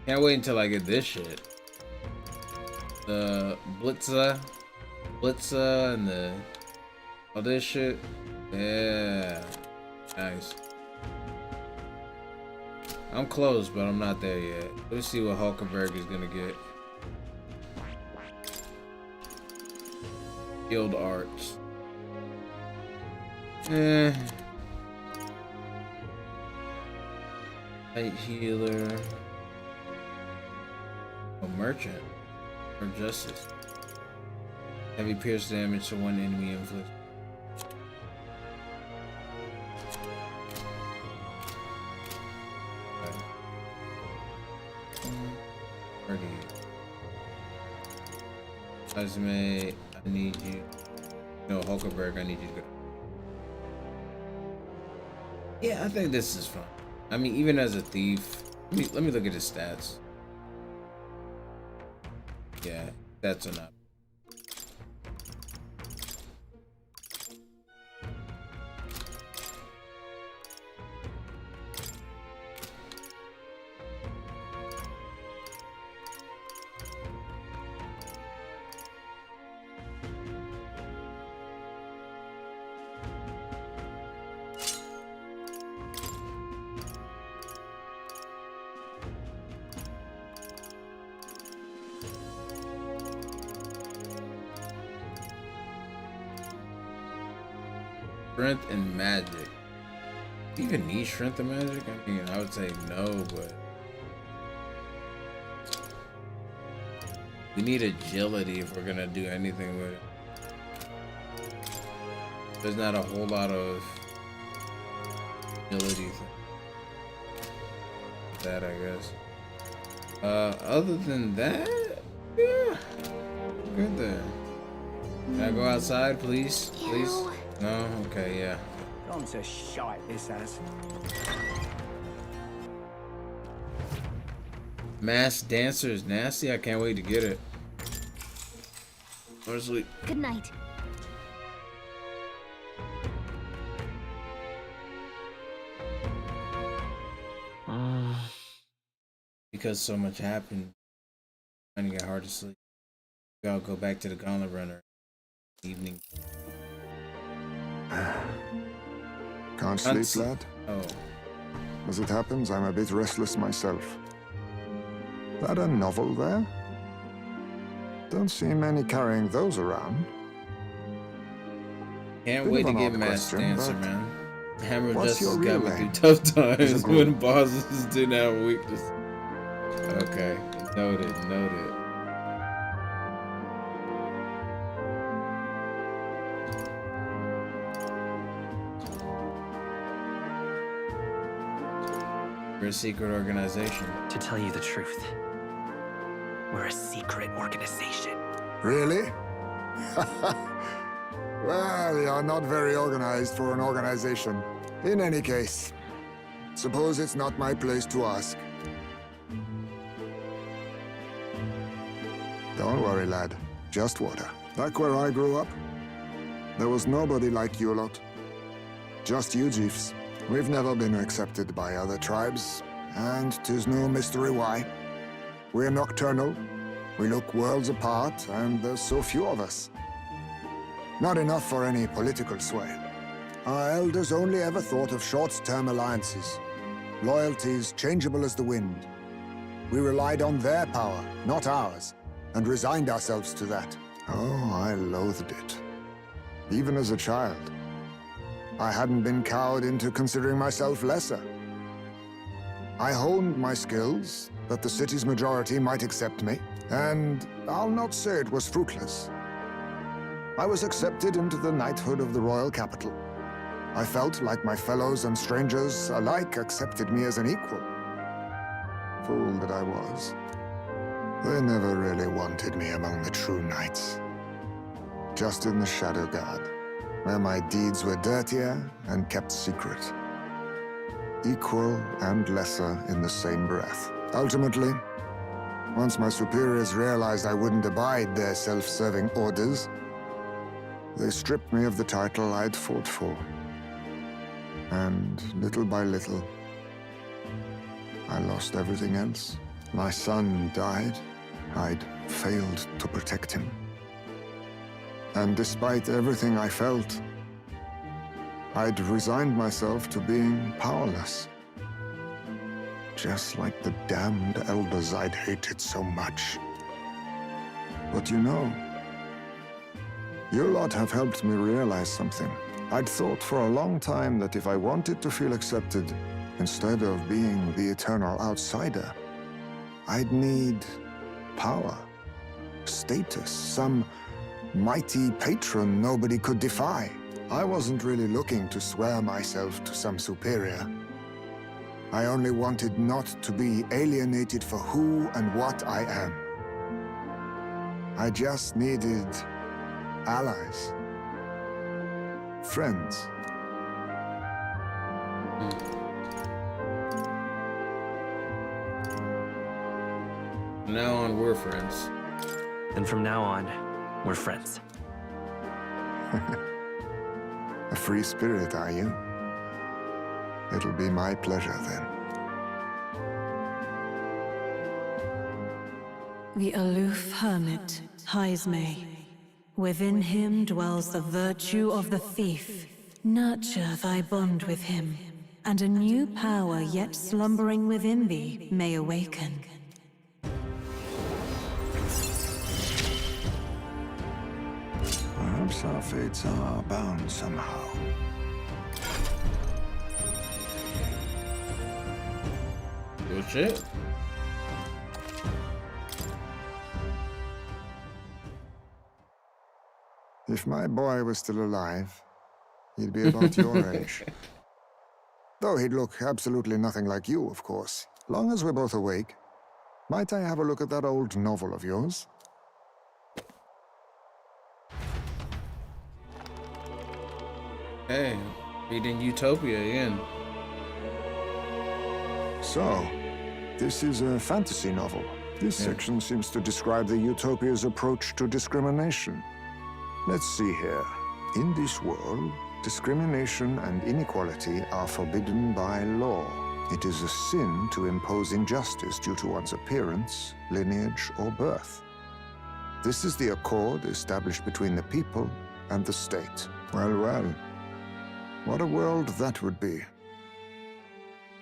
Can't wait until I get this shit. The Blitza and the all this shit. Yeah, nice. I'm close, but I'm not there yet. Let's see what Hulkenberg is gonna get. Guild Arts. Night Healer. A Merchant. Or Justice. Heavy pierce damage to one enemy inflict. Esme, I need you. No, Hulkenberg, I need you to go. Yeah, I think this is fun. I mean, even as a thief, let me look at his stats. Yeah, that's enough. Strength and magic. Do you even need strength and magic? I mean, I would say no, but we need agility if we're gonna do anything with it. There's not a whole lot of agility that, I guess. Other than that, yeah, good there. Can I go outside, please? Please? No? Okay, yeah. Gone to shite, this has. Masked Dancer is nasty. I can't wait to get it. Honestly. Good night. Because so much happened, trying to get hard to sleep. I'll go back to the Gauntlet Runner. Evening. Can't sleep, lad? Oh. As it happens, I'm a bit restless myself. That a novel there? Don't see many carrying those around. Can't Bit wait of to an get odd Masked question, Dancer, but man. Hammer what's Justice your got real me name? through tough times Is it when Group? bosses didn't have weakness. Okay, noted, noted. We're a secret organization. To tell you the truth, we're a secret organization. Really? Well, you're not very organized for an organization. In any case, suppose it's not my place to ask. Don't worry, lad. Just water. Back where I grew up, there was nobody like you lot. Just you, Jeeves. We've never been accepted by other tribes, and 'tis no mystery why. We're nocturnal, we look worlds apart, and there's so few of us. Not enough for any political sway. Our elders only ever thought of short-term alliances, loyalties changeable as the wind. We relied on their power, not ours, and resigned ourselves to that. Oh, I loathed it. Even as a child. I hadn't been cowed into considering myself lesser. I honed my skills, that the city's majority might accept me, and I'll not say it was fruitless. I was accepted into the knighthood of the royal capital. I felt like my fellows and strangers alike accepted me as an equal. Fool that I was. They never really wanted me among the true knights. Just in the Shadow Guard, where my deeds were dirtier and kept secret. Equal and lesser in the same breath. Ultimately, once my superiors realized I wouldn't abide their self-serving orders, they stripped me of the title I'd fought for. And little by little, I lost everything else. My son died. I'd failed to protect him. And despite everything I felt, I'd resigned myself to being powerless. Just like the damned elders I'd hated so much. But you know, you lot have helped me realize something. I'd thought for a long time that if I wanted to feel accepted, instead of being the eternal outsider, I'd need power, status, some mighty patron nobody could defy. I wasn't really looking to swear myself to some superior. I only wanted not to be alienated for who and what I am. I just needed allies. Friends. From now on, we're friends. And from now on, we're friends. A free spirit, are you? It'll be my pleasure, then. The aloof hermit, Haizme. Within him dwells the virtue of the thief. Nurture thy bond with him, and a new power yet slumbering within thee may awaken. Perhaps our fates are bound somehow. Good shit. If my boy was still alive, he'd be about your age. Though he'd look absolutely nothing like you, of course. Long as we're both awake, might I have a look at that old novel of yours? Hey, reading Utopia again. So, this is a fantasy novel. This section seems to describe the Utopia's approach to discrimination. Let's see here. In this world, discrimination and inequality are forbidden by law. It is a sin to impose injustice due to one's appearance, lineage, or birth. This is the accord established between the people and the state. Well, well. What a world that would be.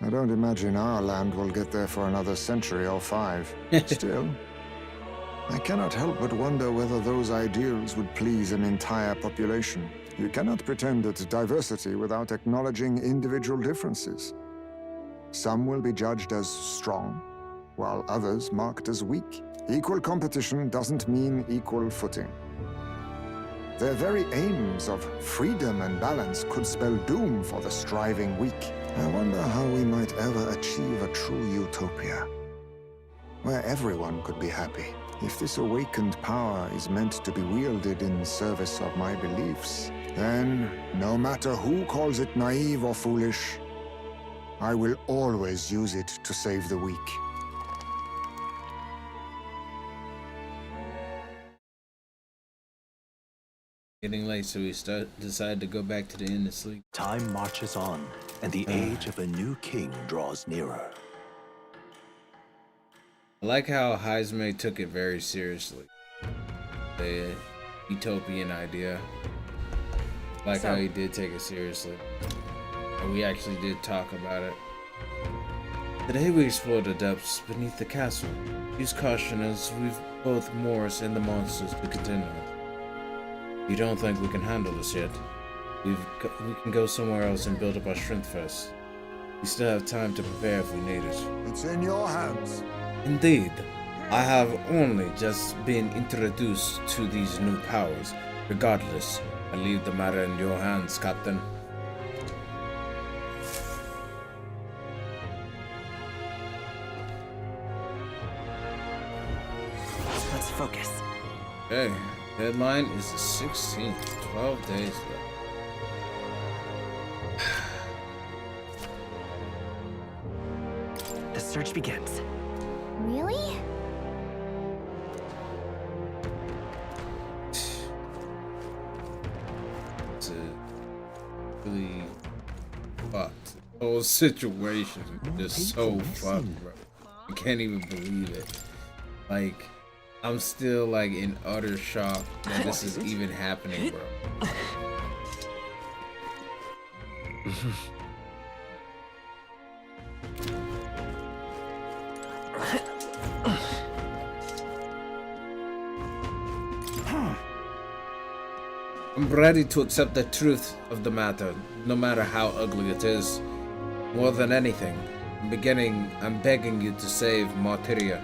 I don't imagine our land will get there for another century or 5. Still, I cannot help but wonder whether those ideals would please an entire population. You cannot pretend at diversity without acknowledging individual differences. Some will be judged as strong, while others marked as weak. Equal competition doesn't mean equal footing. Their very aims of freedom and balance could spell doom for the striving weak. I wonder how we might ever achieve a true utopia, where everyone could be happy. If this awakened power is meant to be wielded in service of my beliefs, then, no matter who calls it naive or foolish, I will always use it to save the weak. Getting late, so we decide to go back to the inn to sleep. Time marches on, and the age of a new king draws nearer. I like how Haizme took it very seriously. The utopian idea. I like how he did take it seriously. And we actually did talk about it. Today we explore the depths beneath the castle. Use caution as we've both Morris and the monsters to contend with. You don't think we can handle this yet? We can go somewhere else and build up our strength first. We still have time to prepare if we need it. It's in your hands. Indeed. I have only just been introduced to these new powers. Regardless, I leave the matter in your hands, Captain. Let's focus. Okay, deadline is the 16th. 12 days left. The search begins. Really? It's a really fucked. The whole situation is so fucked, bro. I can't even believe it. Like, I'm still like in utter shock that this is even happening, bro. I'm ready to accept the truth of the matter, no matter how ugly it is. More than anything, I'm begging you to save Martyria.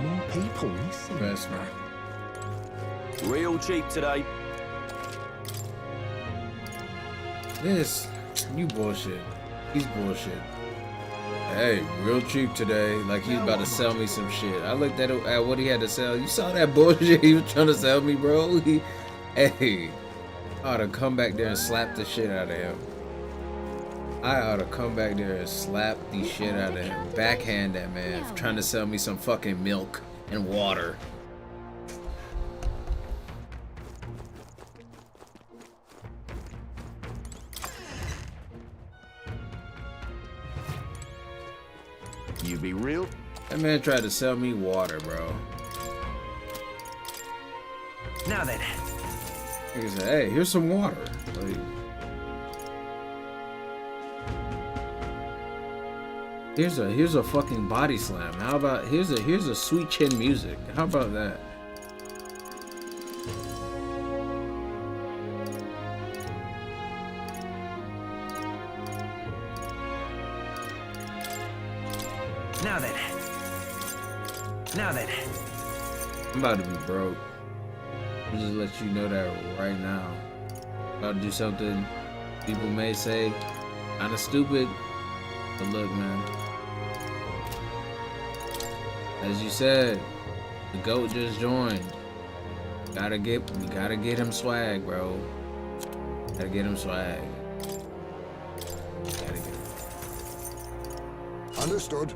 More people missing. Best man. Real cheap today. This, you bullshit. He's bullshit. Hey, real cheap today. Like he's about to sell me some shit. I looked at what he had to sell. You saw that bullshit he was trying to sell me, bro? Hey, I ought to come back there and slap the shit out of him. I ought to come back there and slap the shit out of him. Backhand that man for trying to sell me some fucking milk and water. You be real? That man tried to sell me water, bro. Now then. He said, hey, here's some water. Like, here's a fucking body slam. How about here's a sweet chin music. How about that? Now then. Now then. I'm about to be broke. I'll just let you know that right now. About to do something people may say kinda stupid. But look, man. As you said, the GOAT just joined. We gotta get him swag, bro. Gotta get him swag. Gotta get him. Understood.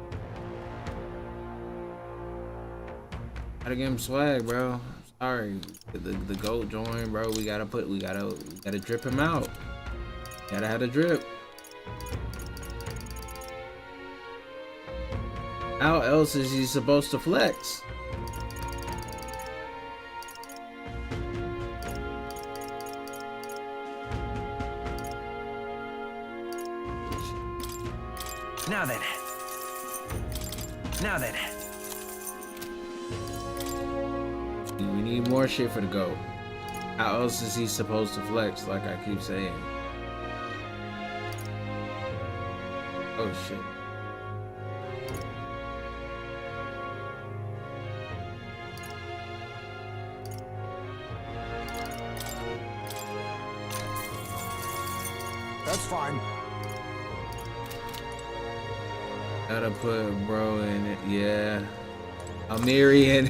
Gotta get him swag, bro. Sorry, the GOAT joined, bro. We gotta drip him out. Gotta have a drip. How else is he supposed to flex? Now then. Now then. We need more shit for the GOAT. How else is he supposed to flex, like I keep saying? Oh shit. That's fine. Gotta put bro in it, yeah. Almerian.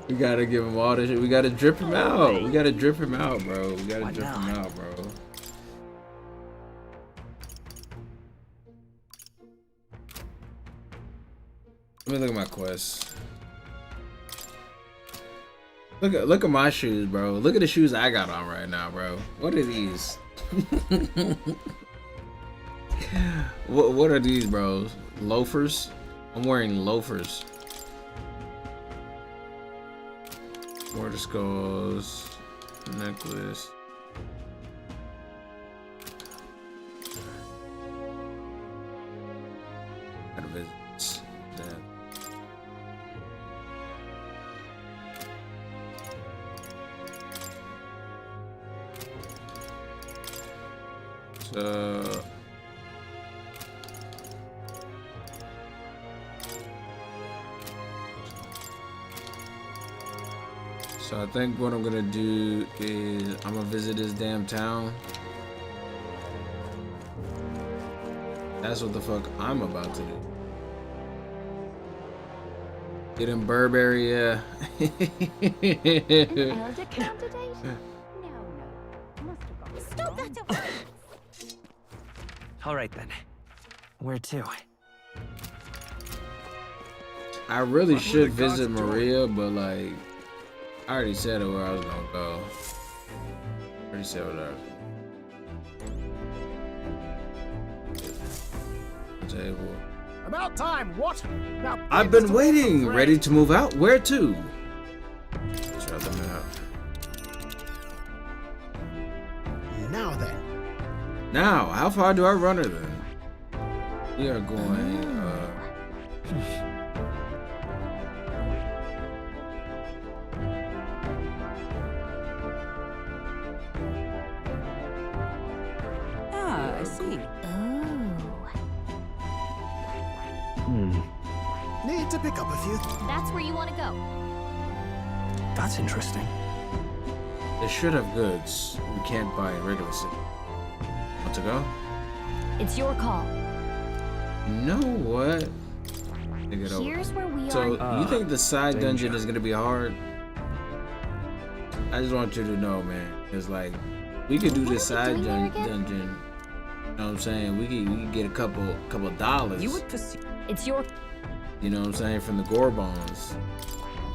We gotta give him all this shit. We gotta drip him out. We gotta drip him out, bro. We gotta drip him out, bro. Let me look at my quest. Look at my shoes, bro. Look at the shoes I got on right now, bro. What are these? What are these, bros? Loafers? I'm wearing loafers. Water skulls, necklace. Out of it. Yeah. So I think what I'm gonna do is I'm gonna visit this damn town. That's what the fuck I'm about to do. Get in Burberry, yeah. An elder candidate? Stop that! All right then. Where to? I really should visit Maria, but like, I already said where I was gonna go. Already said what I was. Table. About time, what? Now, I've been waiting, ready to move out. Where to? Try the map. Now then. Now, how far do I run her then? We are going. Ah, I see. Need to pick up a few. That's where you want to go. That's interesting. They should have goods we can't buy in regular city. Want to go? It's your call. You know what? Think it over. Here's where we So, are. you think the side danger. dungeon is gonna be hard? I just want you to know, man. It's like we could do this side dungeon. You know what I'm saying? We could get a couple dollars. You would pursue. It's your. You know what I'm saying, from the Gorbons,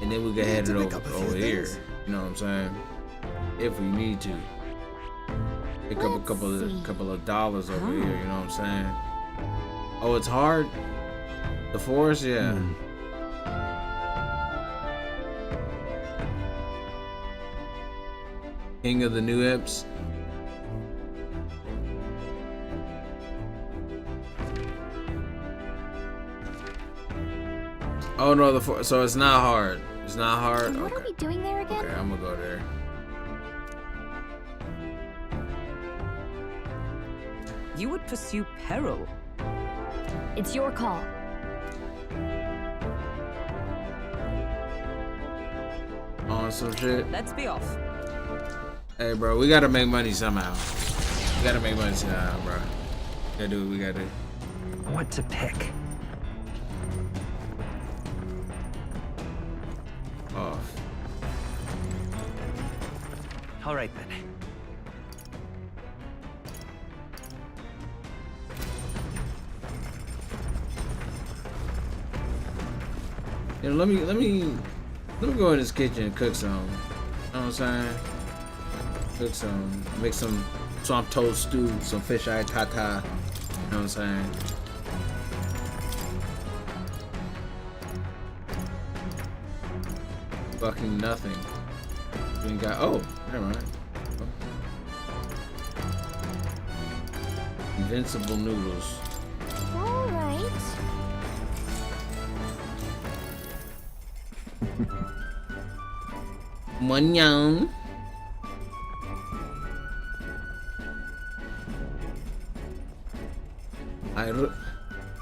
and then we can head it over here. things. You know what I'm saying? If we need to, pick up a couple of dollars over here. You know what I'm saying? Oh, it's hard. The forest, yeah. King of the New Imps. Oh no, so it's not hard. It's not hard. What are we doing there again? Okay, I'm gonna go there. You would pursue peril. It's your call. On some shit. Let's be off. Hey, bro, we gotta make money somehow. We gotta make money somehow, bro. We gotta do what we gotta do. What to pick? Off. All right then. You know, let me go in this kitchen and cook some. You know what I'm saying? Cook some, make some swamp toad stew, some fish eye tata. You know what I'm saying? Fucking nothing. We ain't got. Oh, never mind. Invincible noodles. All right. Manyang.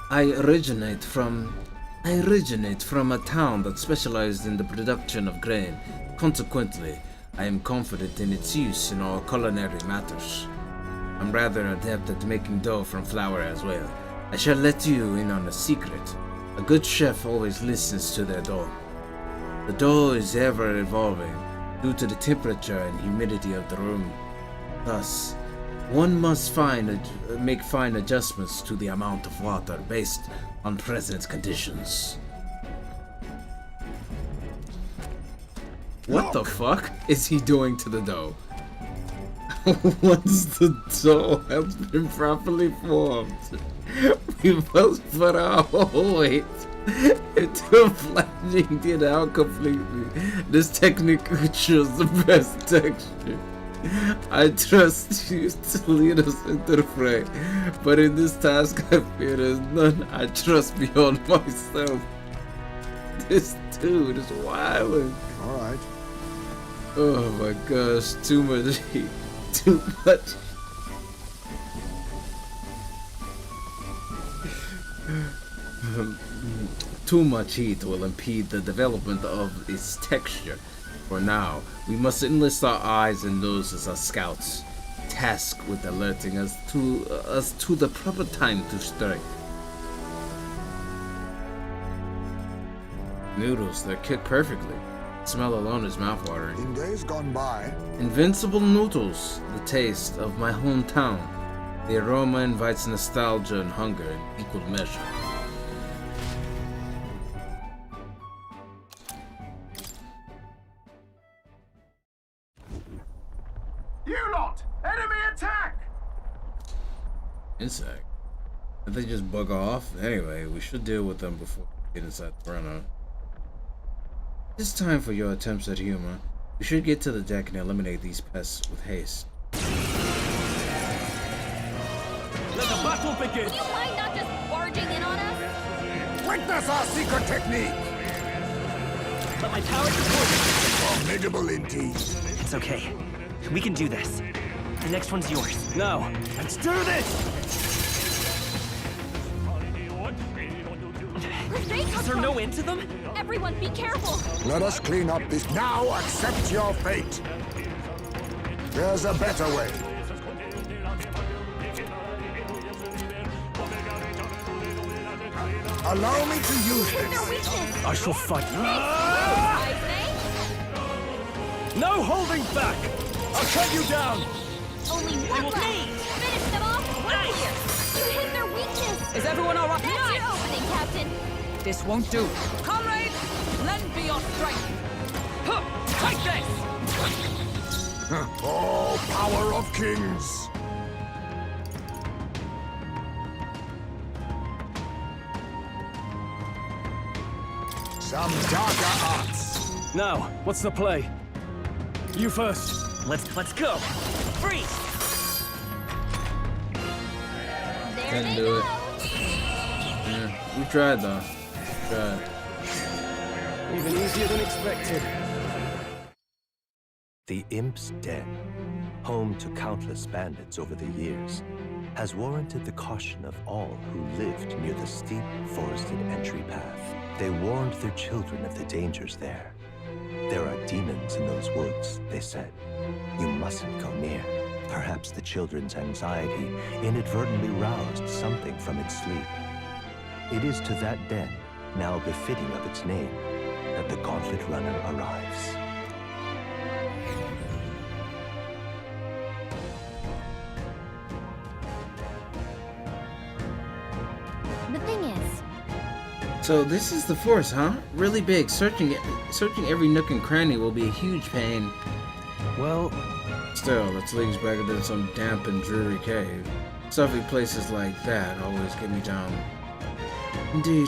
I originate from a town that specialized in the production of grain. Consequently, I am confident in its use in all culinary matters. I'm rather adept at making dough from flour as well. I shall let you in on a secret. A good chef always listens to their dough. The dough is ever evolving due to the temperature and humidity of the room. Thus, one must make fine adjustments to the amount of water based on present conditions. What the fuck is he doing to the dough? Once the dough has been properly formed, we must put our whole weight into flattening it out completely. This technique ensures the best texture. I trust you to lead us into the fray, but in this task I fear there's none I trust beyond myself. This dude is wildin'. Alright. Oh my gosh, too much heat. Too much. Too much heat will impede the development of its texture. For now, we must enlist our eyes and noses as scouts, tasked with alerting us to the proper time to strike. Noodles, they're cooked perfectly. The smell alone is mouthwatering. In days gone by, Invincible noodles, the taste of my hometown. The aroma invites nostalgia and hunger in equal measure. You lot! Enemy attack! Insect. Did they just bug off? Anyway, we should deal with them before we get inside the runner. It's time for your attempts at humor. We should get to the deck and eliminate these pests with haste. Let the battle begin! Would you mind not just barging in on us? witness our secret technique! But my power support... Formidable indeed. It's okay. We can do this. The next one's yours. Now, let's do this! Is there no end to them? Everyone, be careful! Let us clean up this. Now accept your fate. There's a better way. Allow me to use this. I shall fight. No holding back! I'll cut you down! Only one left! Finish them off quickly! You hit their weakness! Is everyone all right? That's your opening, Captain! This won't do. Comrades, lend me your strength. Huh, take this! Oh, power of kings! Some darker arts. Now, what's the play? You first. Let's go. Freeze! Couldn't do it. Yeah, we tried though. Tried. Even easier than expected. The Imp's Den, home to countless bandits over the years, has warranted the caution of all who lived near the steep, forested entry path. They warned their children of the dangers there. There are demons in those woods, they said. You mustn't go near. Perhaps the children's anxiety inadvertently roused something from its sleep. It is to that den, now befitting of its name, that the Gauntlet Runner arrives. The thing is... So this is the force, huh? Really big. Searching every nook and cranny will be a huge pain. Well... Still, it's leagues better than some damp and dreary cave. Stuffy places like that always get me down. Indeed,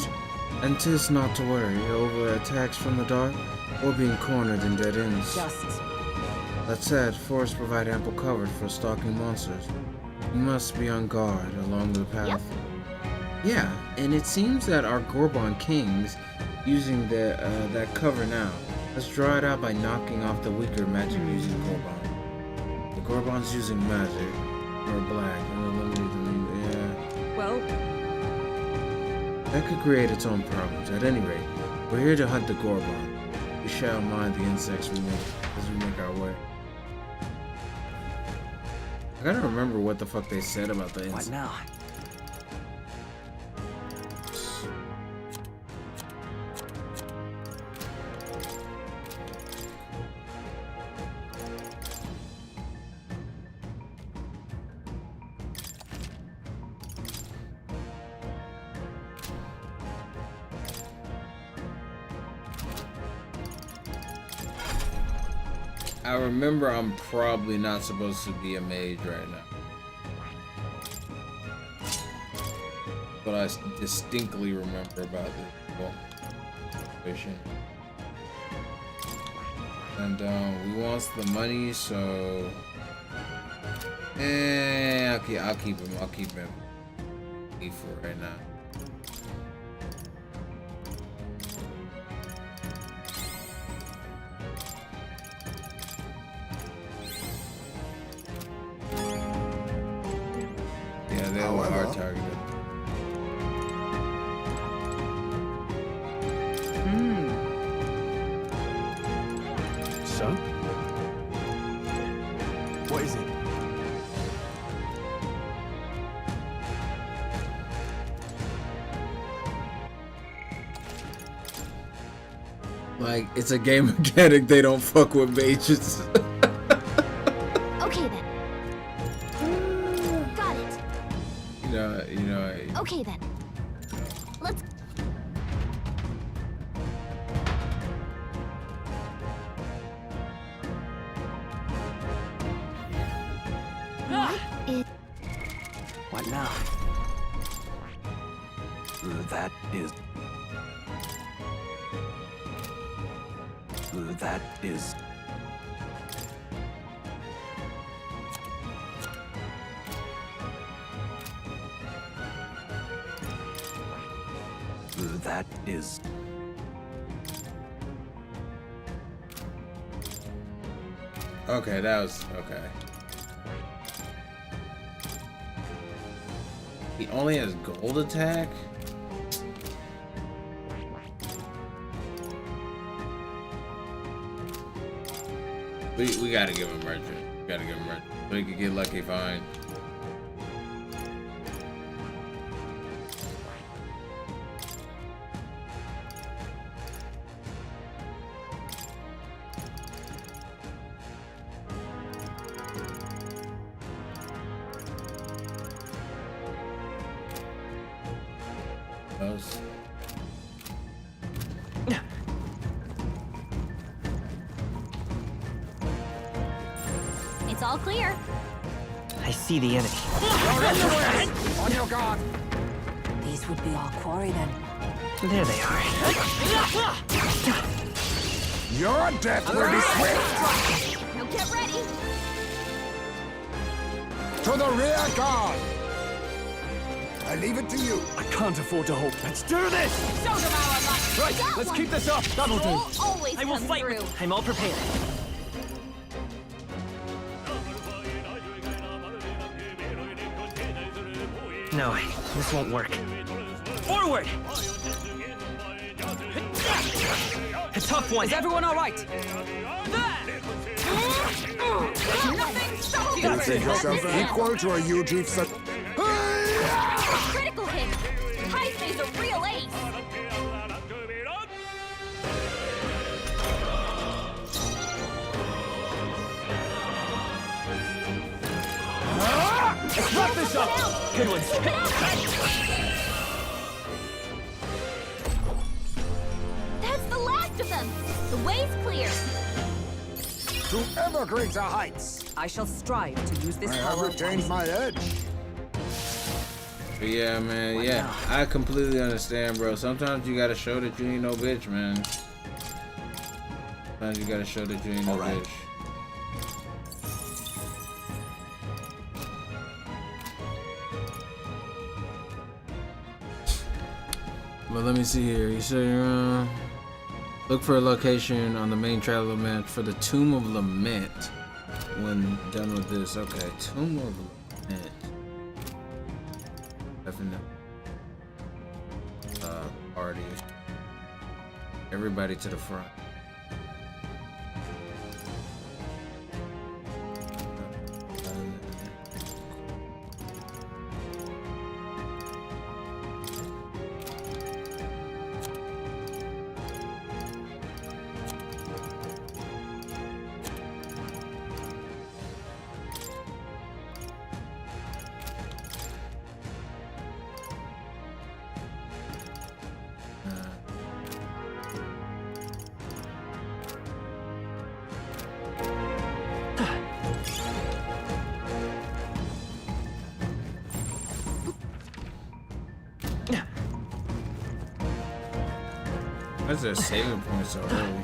and 'tis not to worry over attacks from the dark or being cornered in dead ends. Just... That said, forests provide ample cover for stalking monsters. You must be on guard along the path. Yep. Yeah, and it seems that our Gorbon king's using that cover now. Let's draw it out by knocking off the weaker magic using Gorbon. The Gorbon's using magic, or black, and eliminate the yeah. Well, that could create its own problems. At any rate, we're here to hunt the Gorbon. We shall mind the insects we make as we make our way. I gotta remember what the fuck they said about the insects. What now? I remember I'm probably not supposed to be a mage right now. But I distinctly remember about this situation. And we wants the money, so I'll keep him. I'll keep him for right now. Yeah, they were hard targeted. What is it? Like, it's a game mechanic. They don't fuck with mages. Okay then. Got it. You know. Okay then. Let's. What now? That is... That is... That is... Okay, that was okay. He only has gold attack? We gotta give him merchant. We gotta give him merchant. So he could get lucky fine. Those. It's all clear. I see the enemy. On your guard! These would be our quarry then. There they are. Your death will be swift! Now get ready. To the rear guard! I leave it to you. I can't afford to hold. Let's do this! Show them our luck. Right, That let's one. keep this up. That'll do. Troll always I will comes fight through. I'm all prepared. No, this won't work. Forward! A tough one. Is everyone all right? Nothing stops you. Consider yourself equal to a UG set. Critical hit. Heisei's a real ace. Let's wrap this up! Good one. That's the last of them. The way's clear. To ever greater heights. I shall strive to use this I have power retained my edge. But yeah, man, yeah. I completely understand, bro. Sometimes you gotta show that you ain't no bitch, man. Sometimes you gotta show that you ain't no bitch. But let me see here. You say look for a location on the main traveler map for the Tomb of Lament. When done with this, okay. Tomb of Lament. Definitely. Party. Everybody to the front. What's their saving point so early?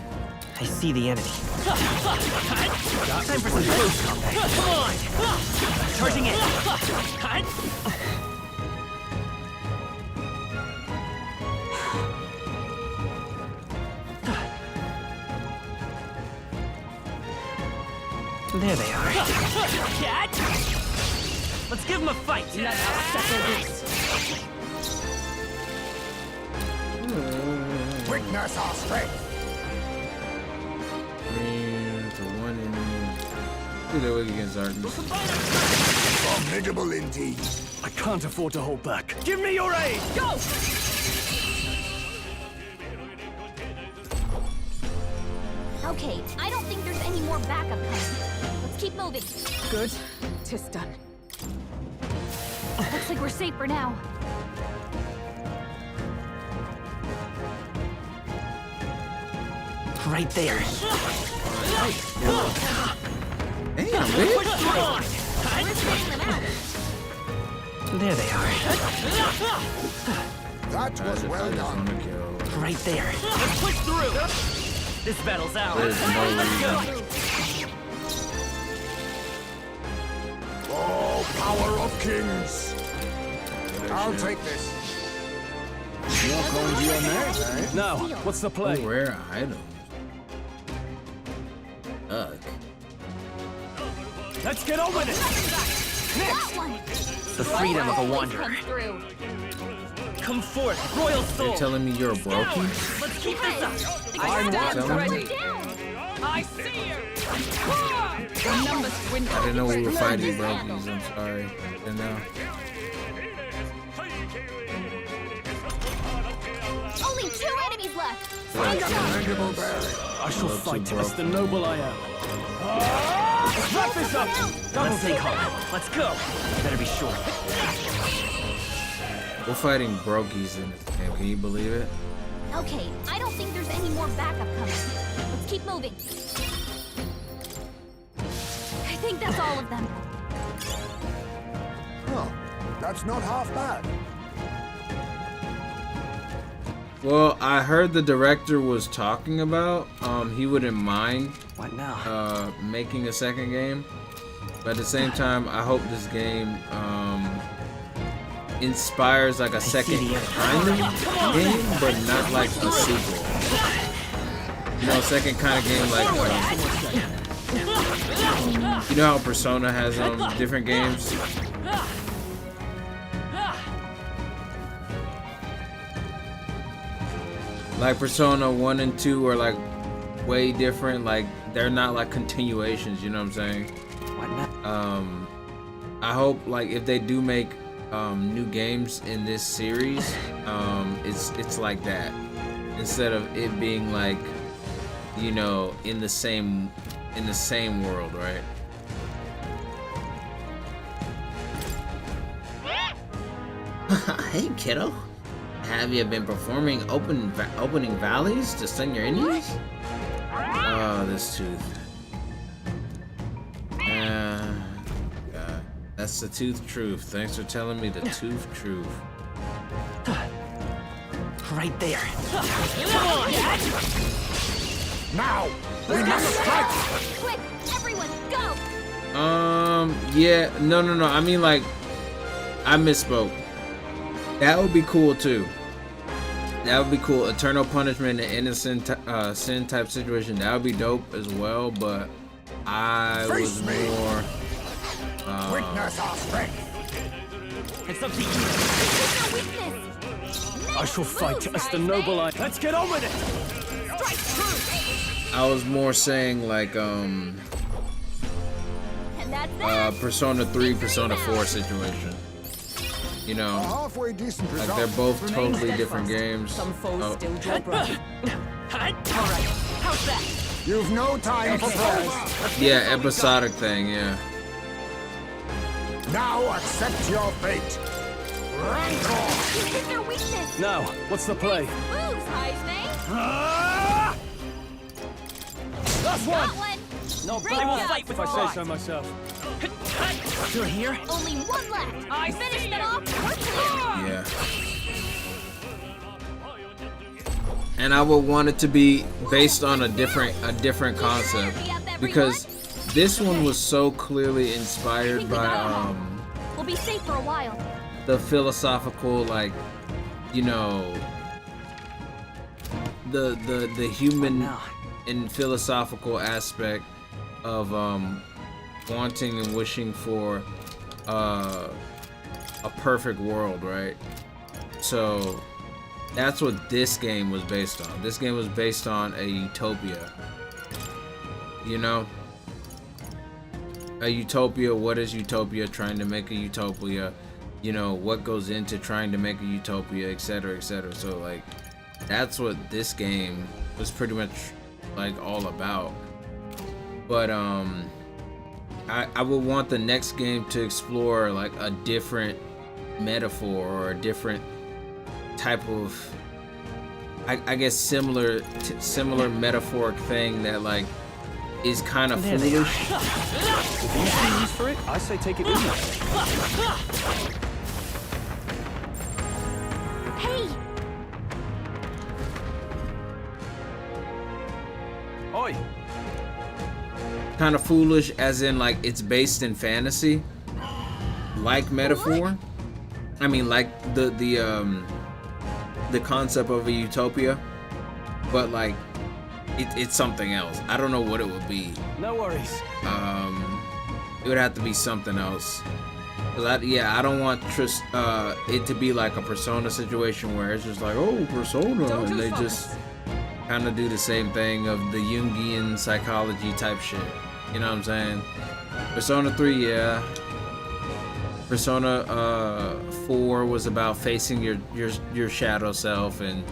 I see the enemy. Time for some close combat. Come on! Charging in. There they are. Let's give them a fight. Let us settle this. Witness our strength. To one enemy. think they're weak against darkness. Formidable indeed. I can't afford to hold back. Give me your aid! Go! Okay, I don't think there's any more backup coming. Let's keep moving. Good. 'Tis done. Looks like we're safe for now. Right there. Damn, bitch. There they are. That was well done. Right there. Let's push through. This battle's ours. There's no reason. Oh, power of kings! I'll take this. You're going to your neck, eh? Now, what's the play? Oh, rare item. Ugh. Let's get on with it! The freedom of a wanderer. Come forth, royal soul. You're telling me you're a brokey? Let's keep this up. I stand Tell me. ready. I see you. The numbers dwindle. I didn't know we were fighting brokies. I'm sorry. I didn't know. Only 2 enemies left. I shall fight as the noble I am. Let's wrap this up! Let's take home. Let's go. Better be short. We're fighting brokies in this game. Can you believe it? Okay, I don't think there's any more backup coming. Let's keep moving. I think that's all of them. Huh. That's not half bad. Well, I heard the director was talking about he wouldn't mind What now? Making a second game, but at the same time I hope this game inspires like a second kind of game, but not like a sequel. You know, second kind of game like you know how Persona has different games. Like Persona 1 and 2 are like way different, like they're not like continuations, you know what I'm saying? What now? I hope like if they do make new games in this series, it's like that. Instead of it being like, you know, in the same world, right? Hey kiddo. Have you been performing opening valleys to stun your enemies? Oh, this tooth. God. That's the tooth truth. Thanks for telling me the tooth truth. Right there. Now, we must strike! Quick, everyone, go! Yeah, no. I mean, like, I misspoke. That would be cool too. That would be cool. Eternal punishment and innocent sin type situation. That would be dope as well. But I was more. Witness our strength. It's up to you. I shall fight as the noble I. Let's get on with it. Strike true. I was more saying like And that's that. Persona 3, Persona 4 situation. You A know, halfway decent like result. they're both Remain totally steadfast. different games. Some foes Oh. still draw breath. All right. How's that? You've no time for prose. Yeah, episodic thing. Yeah. Now accept your fate. Rancor! You hit their weakness. Now, what's the play? Moves, Heisman. Last Got one! one. No, Great I will job, fight if I say so myself. You're here? Only one left. I Finish see that you. off. We're clear. Yeah. And I would want it to be based on a different concept, because this one was so clearly inspired by We'll be safe for a while. the philosophical, like, you know, the human and philosophical aspect of wanting and wishing for a perfect world, right? So that's what this game was based on. This game was based on a utopia, you know? a utopia. What is utopia? Trying to make a utopia. You know, what goes into trying to make a utopia, etc., etc. So like, that's what this game was pretty much like all about. But I would want the next game to explore like a different metaphor or a different type of, I guess, similar metaphoric thing that like is kind of foolish. If you see use for it, I say take it with you. Hey! Oi! Kind of foolish as in like it's based in fantasy, like metaphor. I mean, like the concept of a utopia, but like it's something else. I don't know what it would be. No worries. It would have to be something else. Cause I don't want it to be like a Persona situation where it's just like, oh, Persona, and they just kind of do the same thing of the Jungian psychology type shit. You know what I'm saying? Persona 3, yeah. Persona 4 was about facing your shadow self and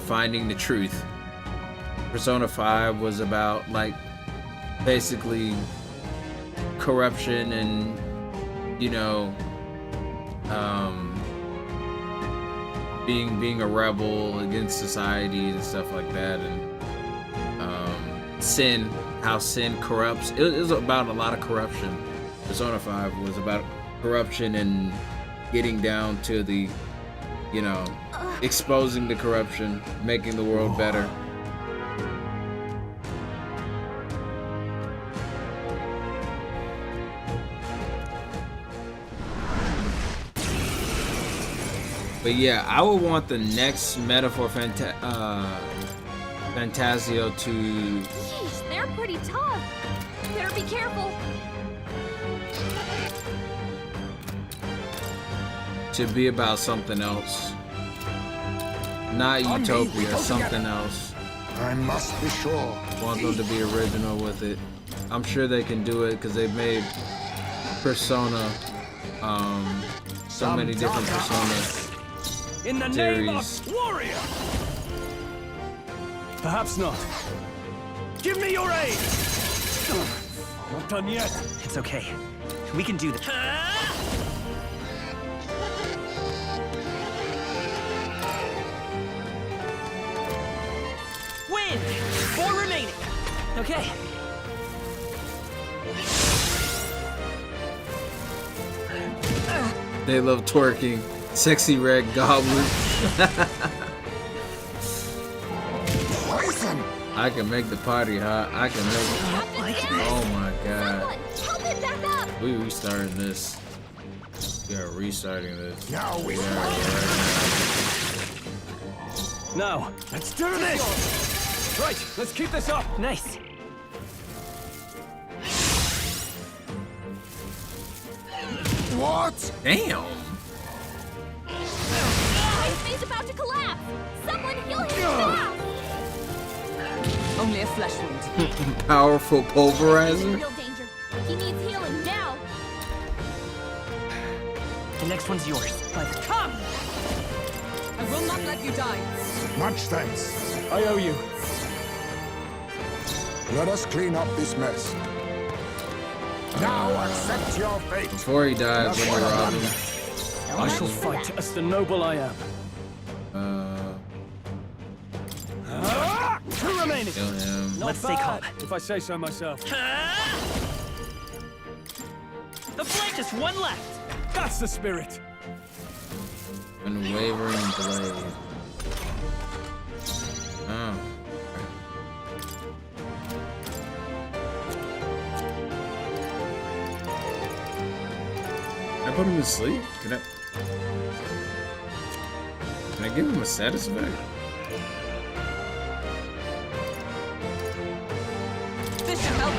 finding the truth. Persona 5 was about like basically corruption and, you know, being a rebel against society and stuff like that, and sin, how sin corrupts. It was about a lot of corruption. Persona 5 was about corruption and getting down to the, you know, exposing the corruption, making the world better. But yeah, I would want the next Metaphor Fantasio to... Jeez, they're pretty tough. Better be careful. to be about something else. Not Utopia, something else. I must be sure. Want them to be original with it. I'm sure they can do it because they've made Persona, so many different Persona in the series. name of warrior. Perhaps not. Give me your aid. Not done yet. It's okay. We can do this. Win! 4 remaining. Okay. They love twerking. Sexy red goblin. Poison. I can make the party hot. I can make it. Oh my god. Help him back up. We restarting this. We are restarting this. Now we Now, let's do this! Right, let's keep this up! Nice. What? Damn. He's about to collapse. Someone heal him fast. Only a flesh wound. Powerful pulverizer. Real danger. He needs healing now. The next one's yours. Come! I will not let you die. Much thanks. I owe you. Let us clean up this mess. Now accept your fate. Before he dies, let me rob him. I shall fight as the noble I am. 2 remaining. Kill him. Not Let's stay calm. bad, if I say so myself. The blade, just one left. That's the spirit. Unwavering blade. Oh. Can I put him to sleep? Can I give him a status effect? This should help.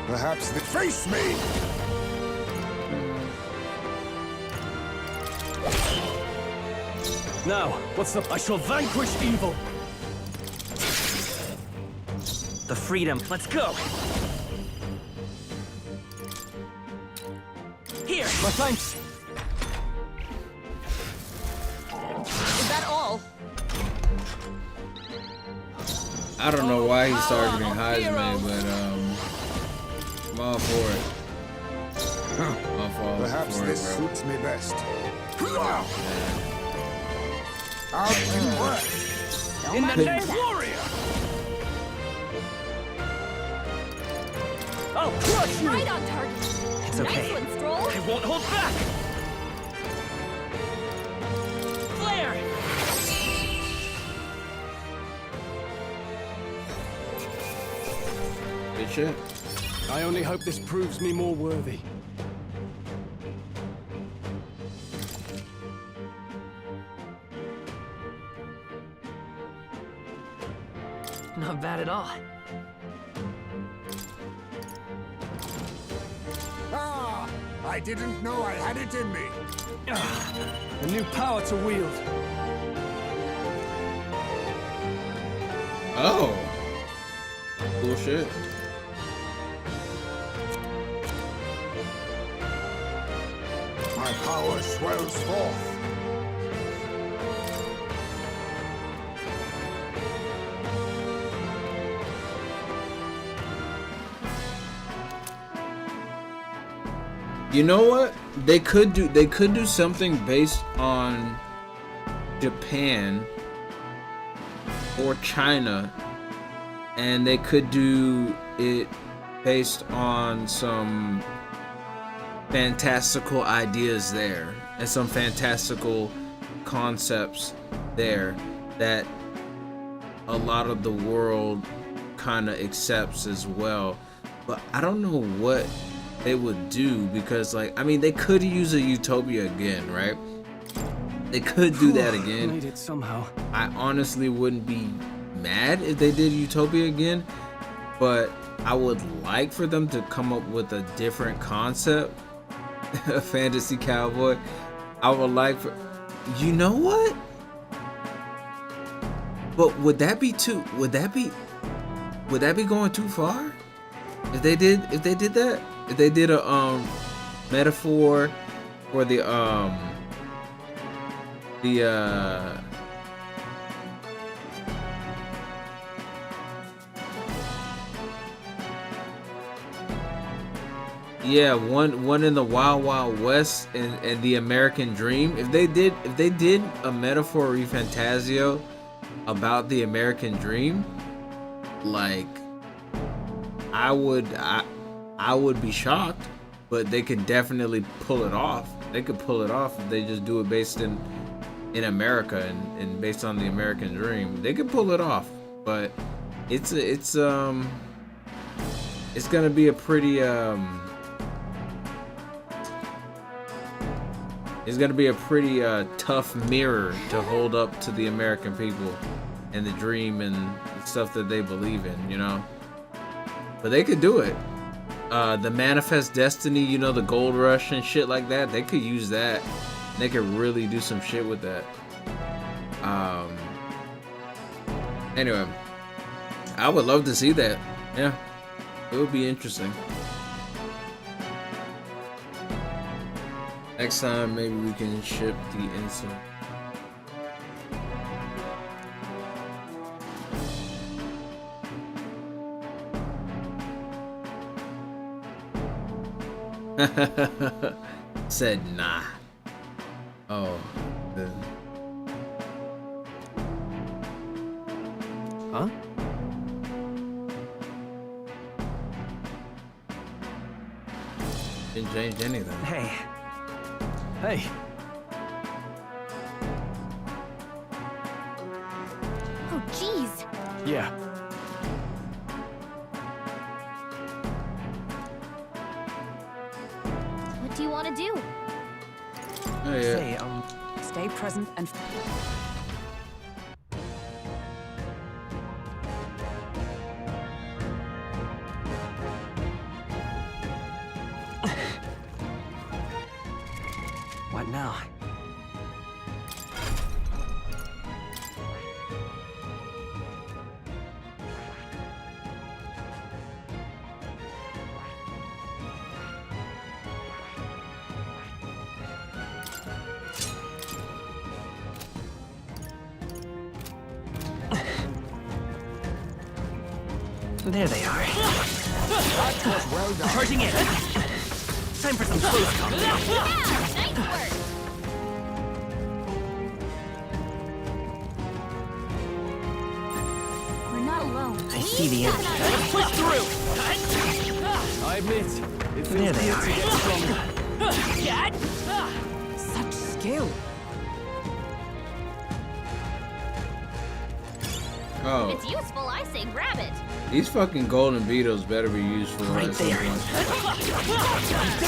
Perhaps they face me. Now, what's the... I shall vanquish evil. The freedom. Let's go. Here. My thanks. Is that all? I don't know why he's targeting of Heisman, but I'm all for it. Perhaps for this it, bro. suits me best. Out you work. In the name, warrior. I'll crush you! Right on target. It's okay. Nice one, Stroll. I won't hold back. Flare. Good shit. I only hope this proves me more worthy. Not bad at all. Ah, I didn't know I had it in me. A new power to wield. Oh. Cool shit. My power swells forth. You know what? They could do something based on Japan or China, and they could do it based on some fantastical ideas there and some fantastical concepts there that a lot of the world kind of accepts as well. But I don't know what they would do, because like, I mean, they could use a Utopia again, right? They could do that again. Made it somehow. I honestly wouldn't be mad if they did Utopia again, but I would like for them to come up with a different concept. A fantasy cowboy. I would like for, you know what? But would that be going too far? If they did that? If they did a metaphor for the yeah, one in the Wild Wild West and the American Dream. If they did a metaphor refantasio about the American Dream, like I would be shocked, but they could definitely pull it off. They could pull it off if they just do it based in America and based on the American Dream. They could pull it off, but it's gonna be a pretty tough mirror to hold up to the American people and the dream and the stuff that they believe in, you know. But they could do it. The Manifest Destiny, you know, the Gold Rush and shit like that, they could use that. They could really do some shit with that. Anyway, I would love to see that. Yeah, it would be interesting. Next time, maybe we can ship the insult. Said nah. Oh, good. Huh? Didn't change anything. Hey. Hey. Oh, jeez. Yeah. What do you want to do? Oh, yeah. Say, stay present and... What now? There they are. That was well done. Charging in. Time for some close combat. Yeah, nice work. We're not alone. I see the enemy. Push through. I admit, it feels There they good are. to get stronger. Such skill. Oh, If it's useful, I say grab it. these fucking golden beetles better be useful Right at some there. point.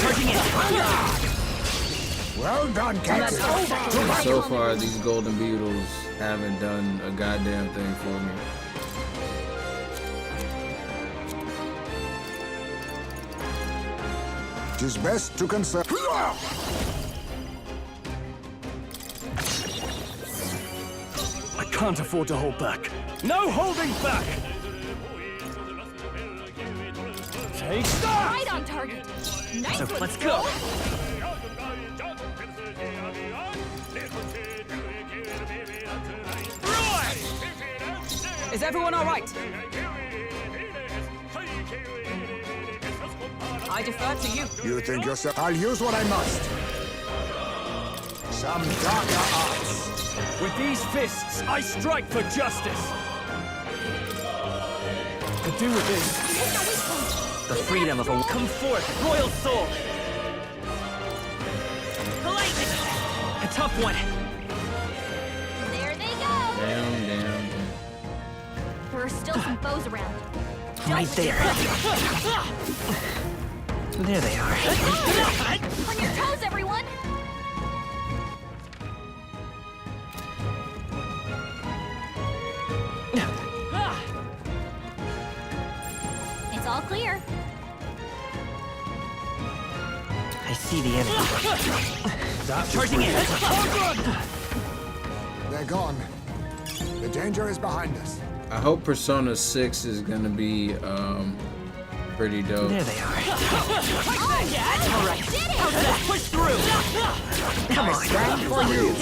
Charging in. Well done, Captain. And so far, these golden beetles haven't done a goddamn thing for me. It is best to conserve. I can't afford to hold back. No holding back! Take that! Right on target. Nice So one, let's go. Is everyone all right? I defer to you. You think yourself? I'll use what I must. Some darker arts. With these fists, I strike for justice. Could do with this. The freedom of a... Come forth, royal soul. Lightning. A tough one. There they go. Damn. There are still some foes around. Right there. There they are. On your toes, everyone. It's all clear. I see the enemy. Charging in. They're gone. The danger is behind us. I hope Persona 6 is gonna be pretty dope. There they are. Oh, All right. did it! How's that? Push through. Come on. Stand for you.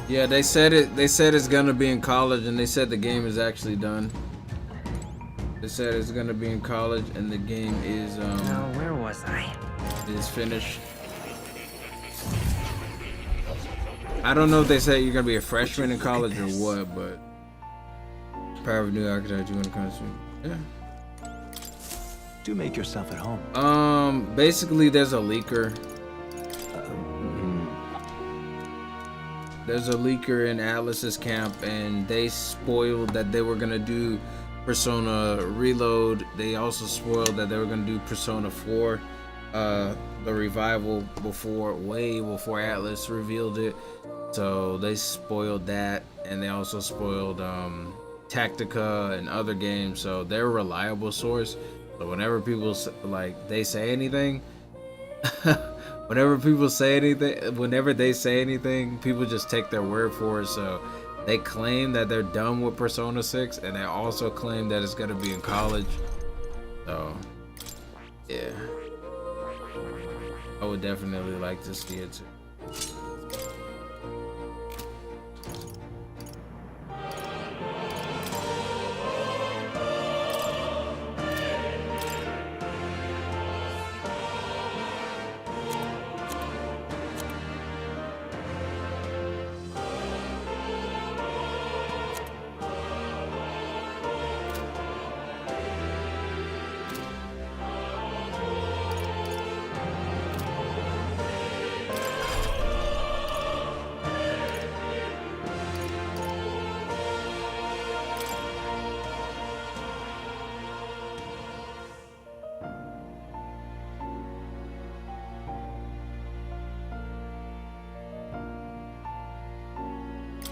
Yeah, they said it. They said it's gonna be in college, and they said the game is actually done. They said it's gonna be in college, and the game is Now, where was I? is finished. I don't know if they said you're gonna be a freshman in college or what, but Power of New Architect, you wanna come to? Yeah. Do make yourself at home. Basically, there's a leaker. There's a leaker in Atlas's camp, and they spoiled that they were gonna do Persona Reload. They also spoiled that they were gonna do Persona 4, the revival way before Atlas revealed it. So they spoiled that, and they also spoiled Tactica and other games. So they're a reliable source. So whenever people they say anything. Whenever they say anything, people just take their word for it. So they claim that they're done with Persona 6, and they also claim that it's gonna be in college. So yeah, I would definitely like to see it too.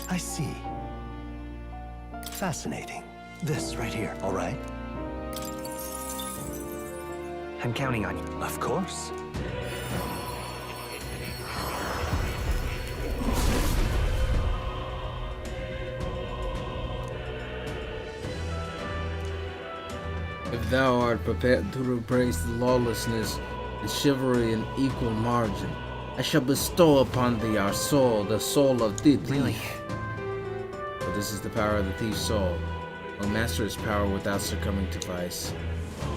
I see. Fascinating. This right here, all right? I'm counting on you. Of course. If thou art prepared to embrace lawlessness and chivalry in equal margin, I shall bestow upon thee our soul, the soul of the thief. Really? For this is the power of the thief's soul. Will master his power without succumbing to vice.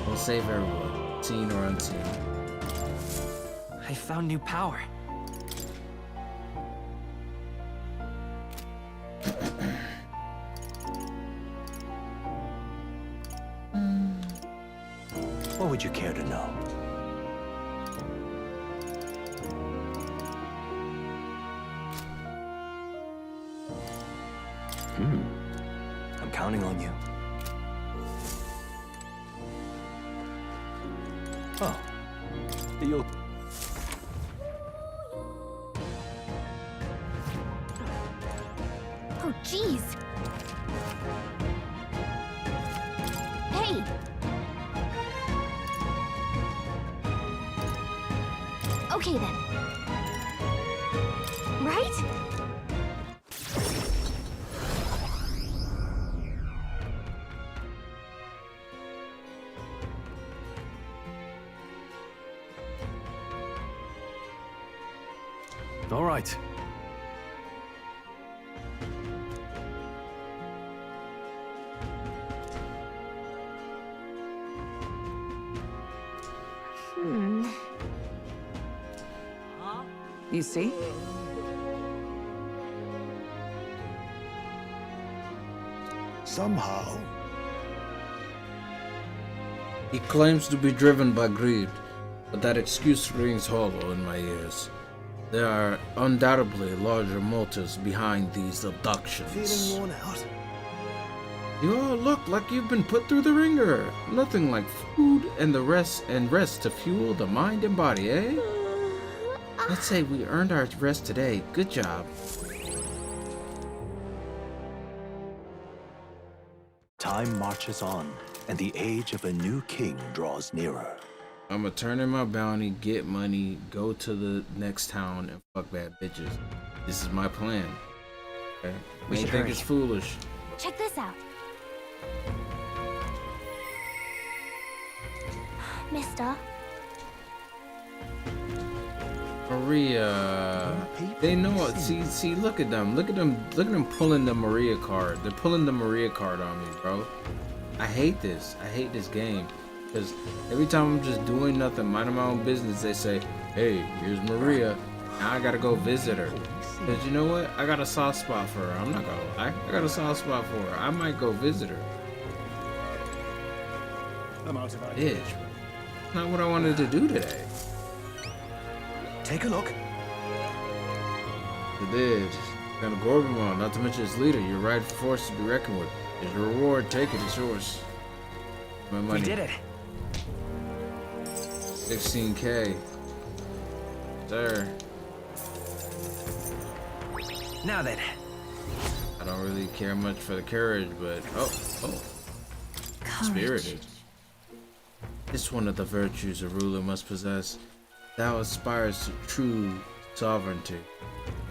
Will save everyone, seen or unseen. I found new power. What would you care to know? I'm counting on you. Oh, you'll... Oh, jeez. Hey! Okay then. Right? All right. You see? Somehow. He claims to be driven by greed, but that excuse rings hollow in my ears. There are undoubtedly larger motives behind these abductions. Feeling worn out? You all look like you've been put through the ringer. Nothing like food and rest to fuel the mind and body, eh? Let's say we earned our rest today. Good job. Time marches on, and the age of a new king draws nearer. I'ma turn in my bounty, get money, go to the next town, and fuck bad bitches. This is my plan. Okay? We May should think hurry. it's foolish. Check this out. Mister. Maria, they know it. See, look at them. Look at them pulling the Maria card. They're pulling the Maria card on me, bro. I hate this. I hate this game. Because every time I'm just doing nothing, minding my own business, they say, hey, here's Maria. Now I gotta go visit her. Because you know what? I got a soft spot for her. I'm not gonna lie. I got a soft spot for her. I might go visit her. I'm out of Bitch, bro. Not what I wanted to do today. Take a look. It did. Got a Gorbamon, not to mention its leader. Your right force to be reckoned with. Here's your reward. Take it. It's yours. My money. We did it. 16K. Sir. Now then. I don't really care much for the courage, but spirited. It's one of the virtues a ruler must possess. Thou aspires to true sovereignty.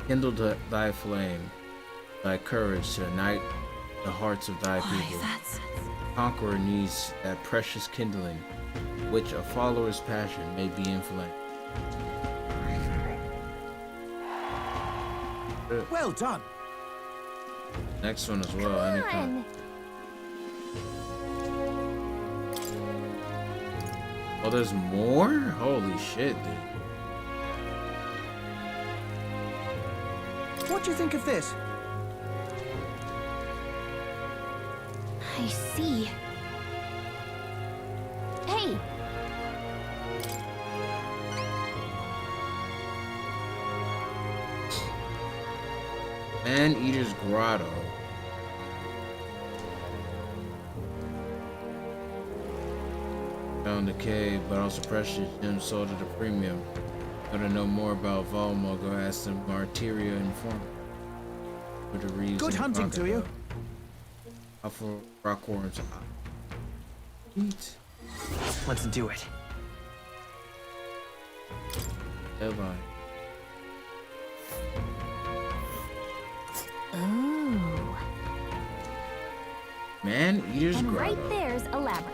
Kindle thy flame, thy courage to ignite the hearts of thy people. Conqueror needs that precious kindling, which a follower's passion may be inflamed. Well done. Next one as well. Anytime. Oh, there's more? Holy shit, dude. What do you think of this? I see. Hey! Man-Eater's Grotto. Found the cave, but also precious gems sold at a premium. Want to know more about Volmo? Go ask the Martyria informant. For the reason. Good hunting to you. For rockworms. Eat. Let's do it. Deadline. Ooh. Man Eater's And Grotto. right there's a labyrinth.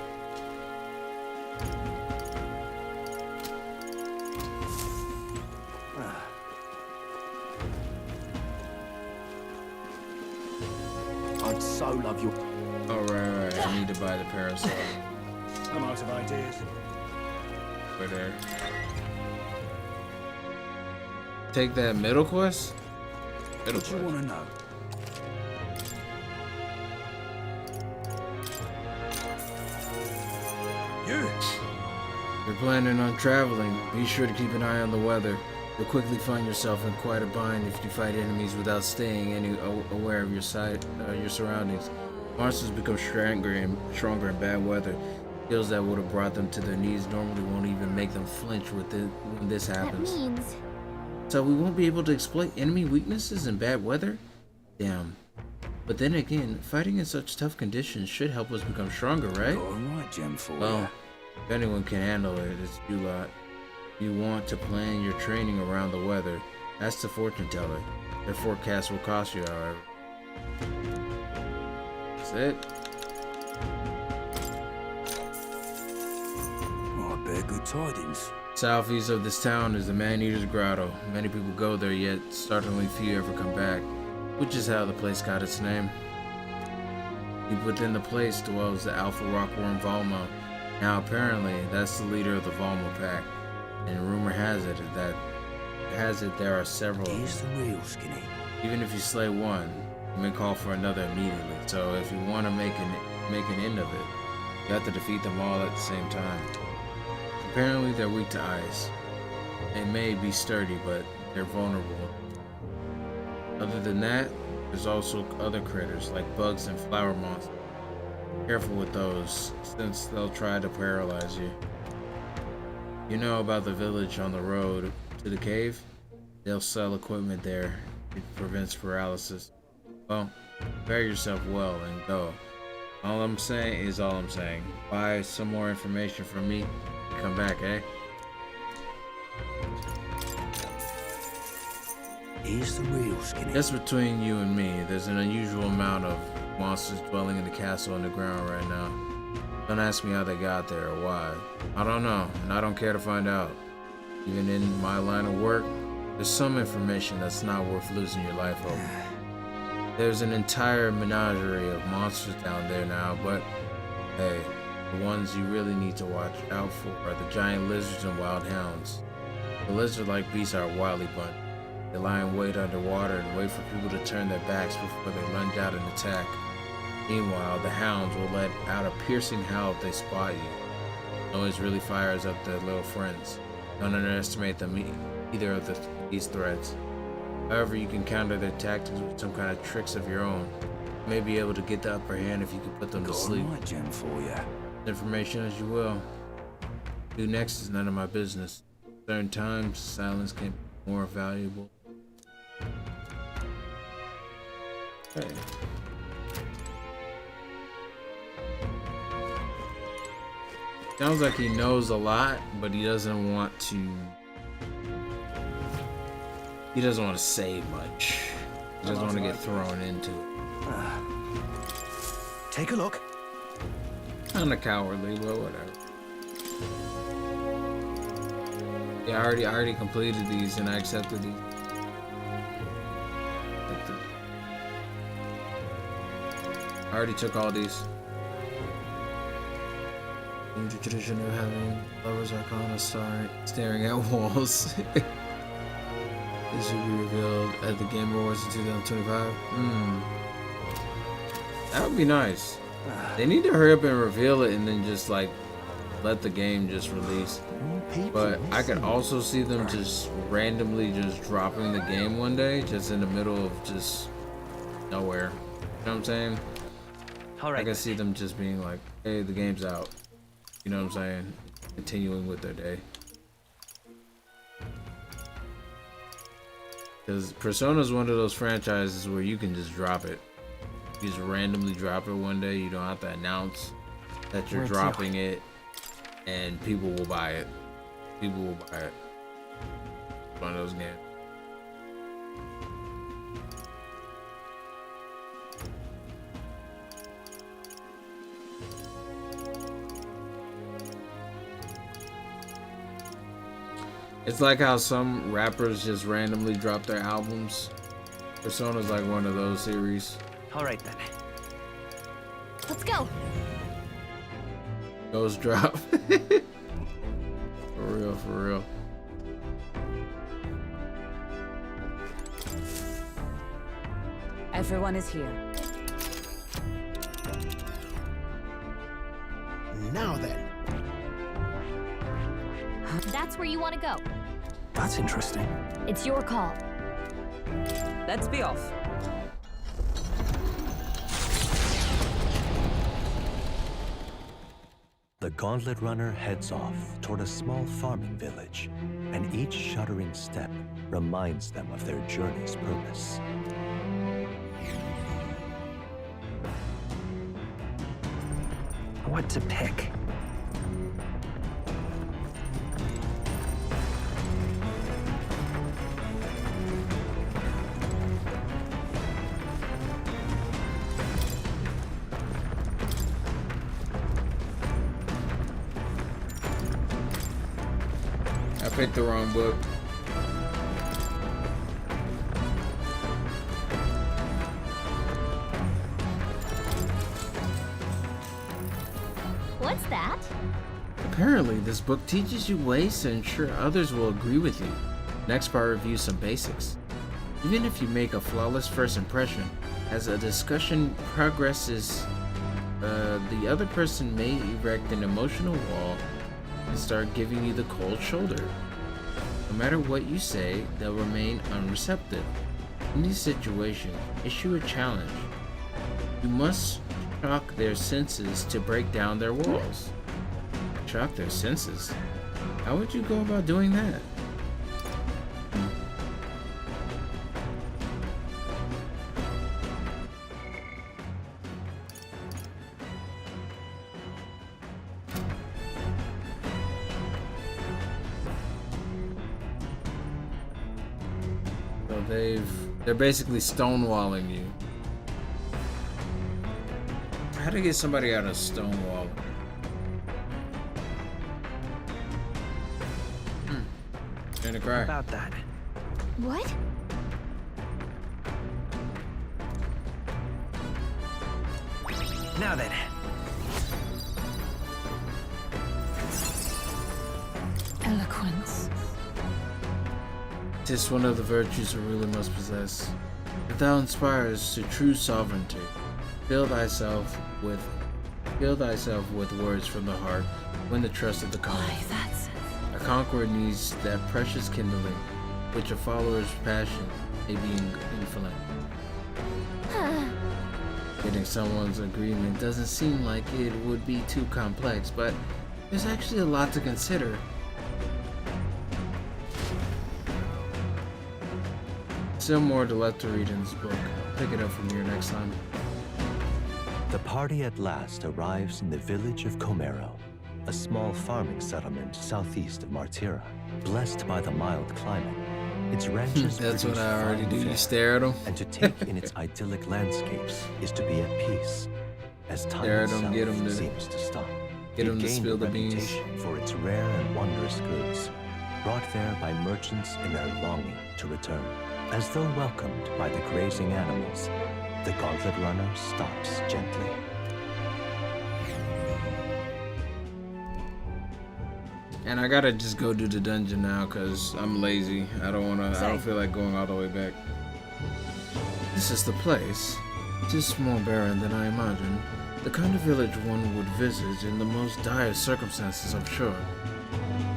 I'd so love you. Oh, right. I need to buy the parasol. I'm out of ideas. Over there. Take that middle quest? Middle What you quest. want to know? You! You're planning on traveling. Be sure to keep an eye on the weather. You'll quickly find yourself in quite a bind if you fight enemies without staying aware of your surroundings. Monsters become stronger in bad weather. Skills that would have brought them to their knees normally won't even make them flinch when this happens. That means So we won't be able to exploit enemy weaknesses in bad weather? Damn. But then again, fighting in such tough conditions should help us become stronger, right? All right, Gem for Well, if anyone can handle it, it's you lot. You want to plan your training around the weather. That's the fortune teller. Their forecast will cost you, however. That's it. I bear good tidings. Southeast of this town is the Man-Eater's Grotto. Many people go there, yet startlingly few ever come back, which is how the place got its name. Deep within the place dwells the Alpha Rockworm Volmo. Now apparently, that's the leader of the Volmo pack, and rumor has it there are several. Here's the real Skinny. Even if you slay one, you may call for another immediately. So if you want to make an end of it, you have to defeat them all at the same time. Apparently they're weak to ice. They may be sturdy, but they're vulnerable. Other than that, there's also other critters like bugs and flower monsters. Careful with those, since they'll try to paralyze you. You know about the village on the road to the cave? They'll sell equipment there. It prevents paralysis. Well, prepare yourself well and go. All I'm saying is all I'm saying. Buy some more information from me. Come back, eh? Here's the real Skinny. Just between you and me, there's an unusual amount of monsters dwelling in the castle underground right now. Don't ask me how they got there or why. I don't know, and I don't care to find out. Even in my line of work, there's some information that's not worth losing your life over. There's an entire menagerie of monsters down there now, but hey, the ones you really need to watch out for are the giant lizards and wild hounds. The lizard-like beasts are wildly bunt. They lie in wait underwater and wait for people to turn their backs before they lunge out and attack. Meanwhile, the hounds will let out a piercing howl if they spot you. Noise really fires up their little friends. Don't underestimate them either of these threats. However, you can counter their tactics with some kind of tricks of your own. You may be able to get the upper hand if you can put them to sleep. Got a Gem for you. Information as you will. Do next is none of my business. Certain times, silence can be more valuable. Okay. Sounds like he knows a lot, but he doesn't want to. He doesn't want to say much. He doesn't want to get thrown into it. Take a look. Kinda cowardly, but whatever. Yeah, I already completed these and I accepted these. I already took all these. New tradition of having lovers arcana staring at walls. This will be revealed at the Game Awards in 2025. That would be nice. They need to hurry up and reveal it and then just like let the game just release. But I could also see them just randomly just dropping the game one day, just in the middle of just nowhere. You know what I'm saying? I can see them just being like, hey, the game's out. You know what I'm saying? Continuing with their day. Because Persona's one of those franchises where you can just drop it. You just randomly drop it one day. You don't have to announce that you're dropping it, and people will buy it. People will buy it. one of those games. It's like how some rappers just randomly drop their albums. Persona's like one of those series. All right then. Let's go. Those drop. For real, for real. Everyone is here. Now then. That's where you want to go. That's interesting. It's your call. Let's be off. The Gauntlet Runner heads off toward a small farming village, and each shuddering step reminds them of their journey's purpose. What to pick? I picked the wrong book. What's that? Apparently, this book teaches you ways to ensure others will agree with you. Next part reviews some basics. Even if you make a flawless first impression, as a discussion progresses, the other person may erect an emotional wall and start giving you the cold shoulder. No matter what you say, they'll remain unreceptive. In these situations, issue a challenge. You must shock their senses to break down their walls. Shock their senses? How would you go about doing that? So they're basically stonewalling you. How to get somebody out of stonewall? Gonna cry. About that. What? Now then. Eloquence. Tis one of the virtues a ruler must possess. If thou inspires to true sovereignty, fill thyself with words from the heart, win the trust of the conqueror. A conqueror needs that precious kindling, which a follower's passion may be inflamed. Getting someone's agreement doesn't seem like it would be too complex, but there's actually a lot to consider. Still more to left to read in this book. I'll pick it up from here next time. The party at last arrives in the village of Comero, a small farming settlement southeast of Martira. Blessed by the mild climate, its ranches That's what I already do. You fare, stare at them. and to take in its idyllic landscapes is to be at peace, as time Stare at 'em, itself get 'em to- seems to stop. get 'em It to gained spill a the beans. reputation for its rare and wondrous goods, brought there by merchants in their longing to return. As though welcomed by the grazing animals, the Gauntlet Runner stops gently. And I gotta just go do the dungeon now because I'm lazy. I don't feel like going all the way back. This is the place. It is more barren than I imagined. The kind of village one would visit in the most dire circumstances, I'm sure.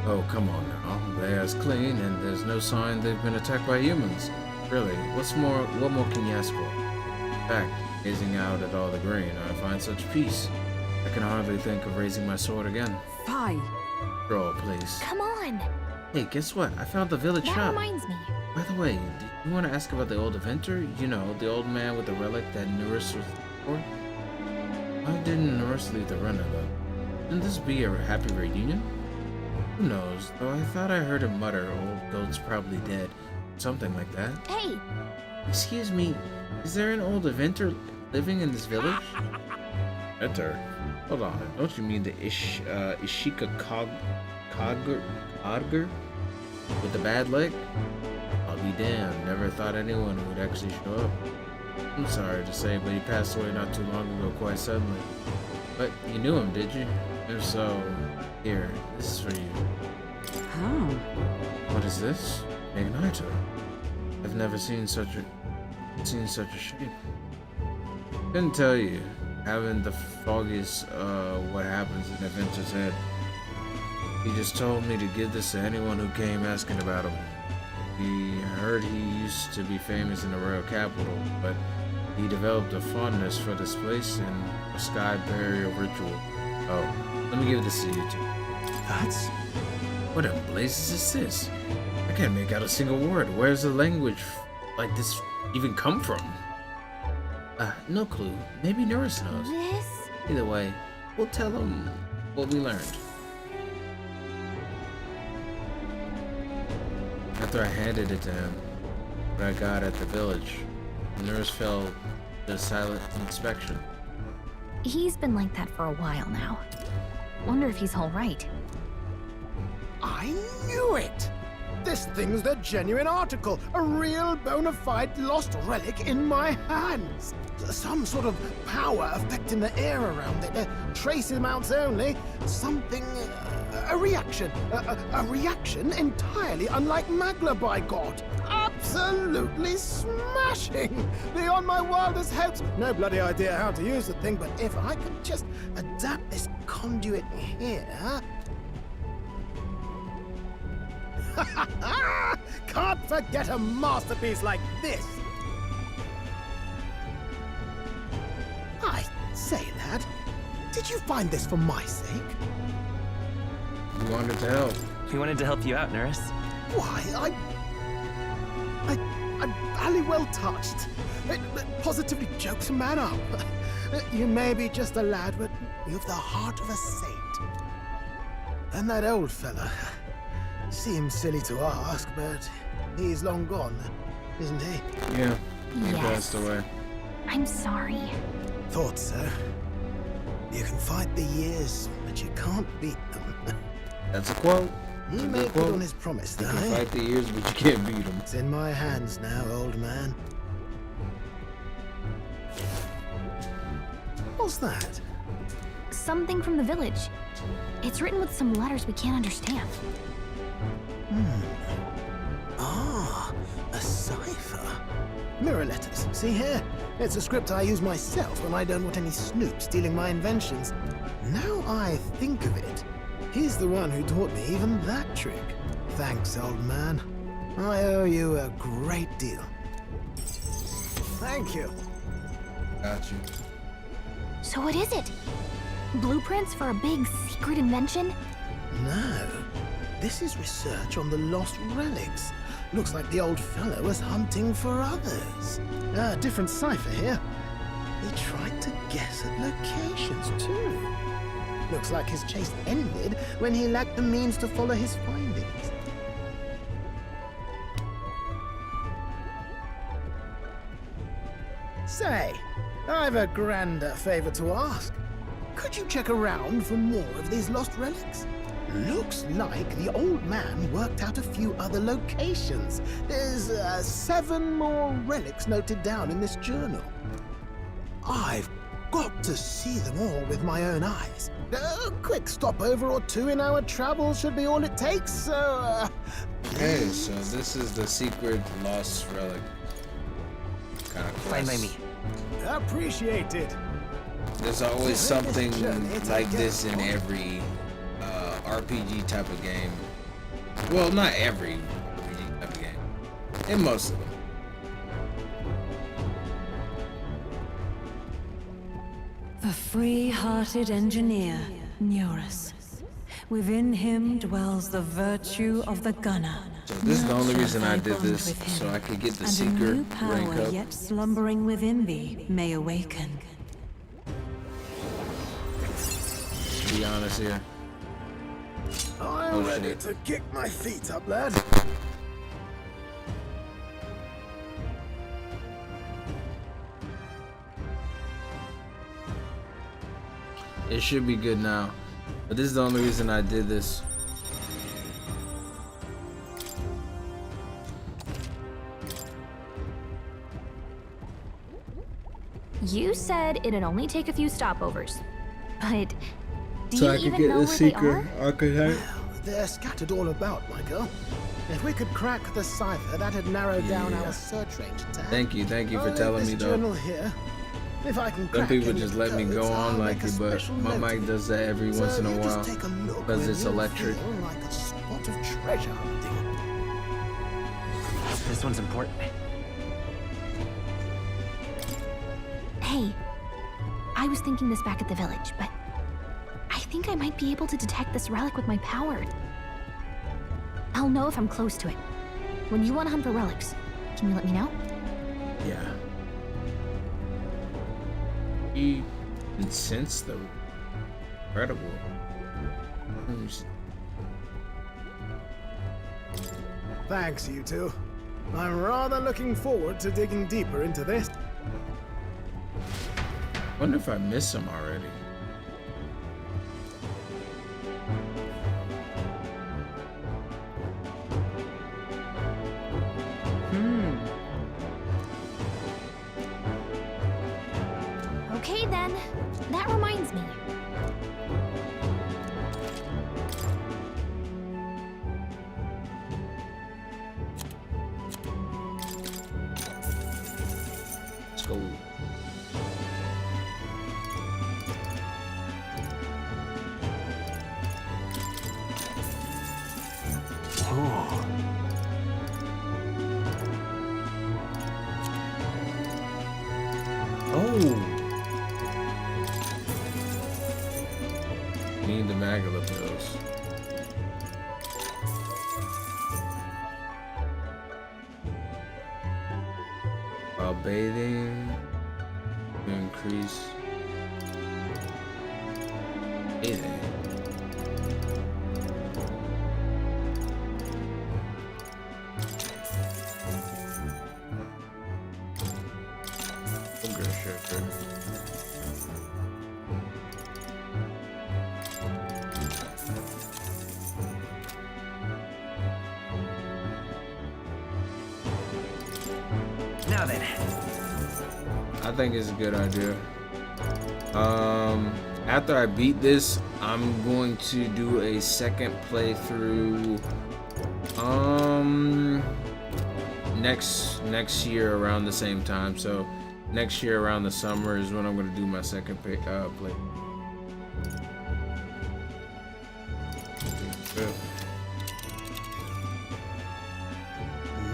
Oh, come on now. The air's clean and there's no sign they've been attacked by humans. Really, what more can you ask for? In fact, gazing out at all the grain, I find such peace. I can hardly think of raising my sword again. Fine. Roll, please. Come on. Hey, guess what? I found the village That shop. reminds me. By the way, do you want to ask about the old inventor? You know, the old man with the relic that Norris was for? Why didn't Norris leave the runner, though? Shouldn't this be a happy reunion? Who knows? Though I thought I heard him mutter, old goat's probably dead. Something like that. Hey! Excuse me, is there an old inventor living in this village? Inventor? Hold on, don't you mean the Ishika Codger? With the bad leg? I'll be damned, never thought anyone would actually show up. I'm sorry to say, but he passed away not too long ago, quite suddenly. But you knew him, did you? If so, here, this is for you. How? What is this? Magneto. I've never seen such a shape. Couldn't tell you. Haven't the foggiest what happens in Adventure's head. He just told me to give this to anyone who came asking about him. He heard he used to be famous in the royal capital, but he developed a fondness for this place and a sky burial ritual. Oh, let me give this to you two. That's... What in blazes is this? I can't make out a single word. Where's the language like this even come from? No clue. Maybe Norris knows. This? Either way, we'll tell him what we learned. After I handed it to him, what I got at the village, the nurse fell to silent inspection. He's been like that for a while now. Wonder if he's all right. I knew it! This thing's the genuine article, a real bona fide lost relic in my hands. Some sort of power affecting the air around it, trace amounts only, something, a reaction. A reaction entirely unlike Magla, by God. Absolutely smashing! Beyond my wildest hopes. No bloody idea how to use the thing, but if I could just adapt this conduit here... Can't forget a masterpiece like this! I say, lad, did you find this for my sake? We wanted to help. We wanted to help you out, Nurse. Why, I'm barely well touched. It positively jokes a man up. You may be just a lad, but you've the heart of a saint. And that old fella... Seems silly to ask, but he's long gone, isn't he? Yeah, he Yes. passed away. I'm sorry. Thought so. You can fight the years, but you can't beat them. That's a quote. He That's a made good good quote. on his promise, You though. can fight the years, but you can't beat them. It's in my hands now, old man. What's that? Something from the village. It's written with some letters we can't understand. Ah, a cipher. Mirror letters. See here? It's a script I use myself when I don't want any snoop stealing my inventions. Now I think of it, he's the one who taught me even that trick. Thanks, old man. I owe you a great deal. Thank you. Got you. So what is it? Blueprints for a big secret invention? No. This is research on the lost relics. Looks like the old fellow was hunting for others. Different cipher here. He tried to guess at locations, too. Looks like his chase ended when he lacked the means to follow his findings. Say, I've a grander favor to ask. Could you check around for more of these lost relics? Looks like the old man worked out a few other locations. There's 7 more relics noted down in this journal. I've got to see them all with my own eyes. A quick stopover or 2 in our travels should be all it takes, so... Okay, so this is the secret lost relic. Kind of Fine by me. Appreciated. There's always something like this in every RPG type of game. Well, not every RPG type of game. In most of them. The free-hearted engineer, Neurus. Within him dwells the virtue of the gunner. So this is the only reason I did bond this, with him, so I could get the and secret a new rank power up. yet slumbering within thee may awaken. To be honest here. I ready to kick my feet up, lad. It should be good now, but this is the only reason I did this. You said it'd only take a few stopovers, but do So you I could even get know the where they secret are? archetype. They're scattered all about, my girl. If we could crack the cipher, that'd narrow down Yeah. our search range a tad. Thank you for I'll telling leave me this though. journal here. If I can Some crack people any just let me go codes, on I'll like make a it, but special my note mic of does that every So once in a you just while take a look because when it's you electric. feel like a spot of treasure hunting. This one's important. Hey, I was thinking this back at the village, but I think I might be able to detect this relic with my power. I'll know if I'm close to it. When you want to hunt for relics, can you let me know? Yeah. He can sense the incredible. Thanks, you two. I'm rather looking forward to digging deeper into this. Wonder if I missed some already. Okay then, that reminds me. Let's go. Oh. Need the Magala pills. While bathing, to increase bathing. Sugar sugar. Now then. I think it's a good idea. After I beat this, I'm going to do a second playthrough. Next year around the same time. So next year around the summer is when I'm going to do my second play.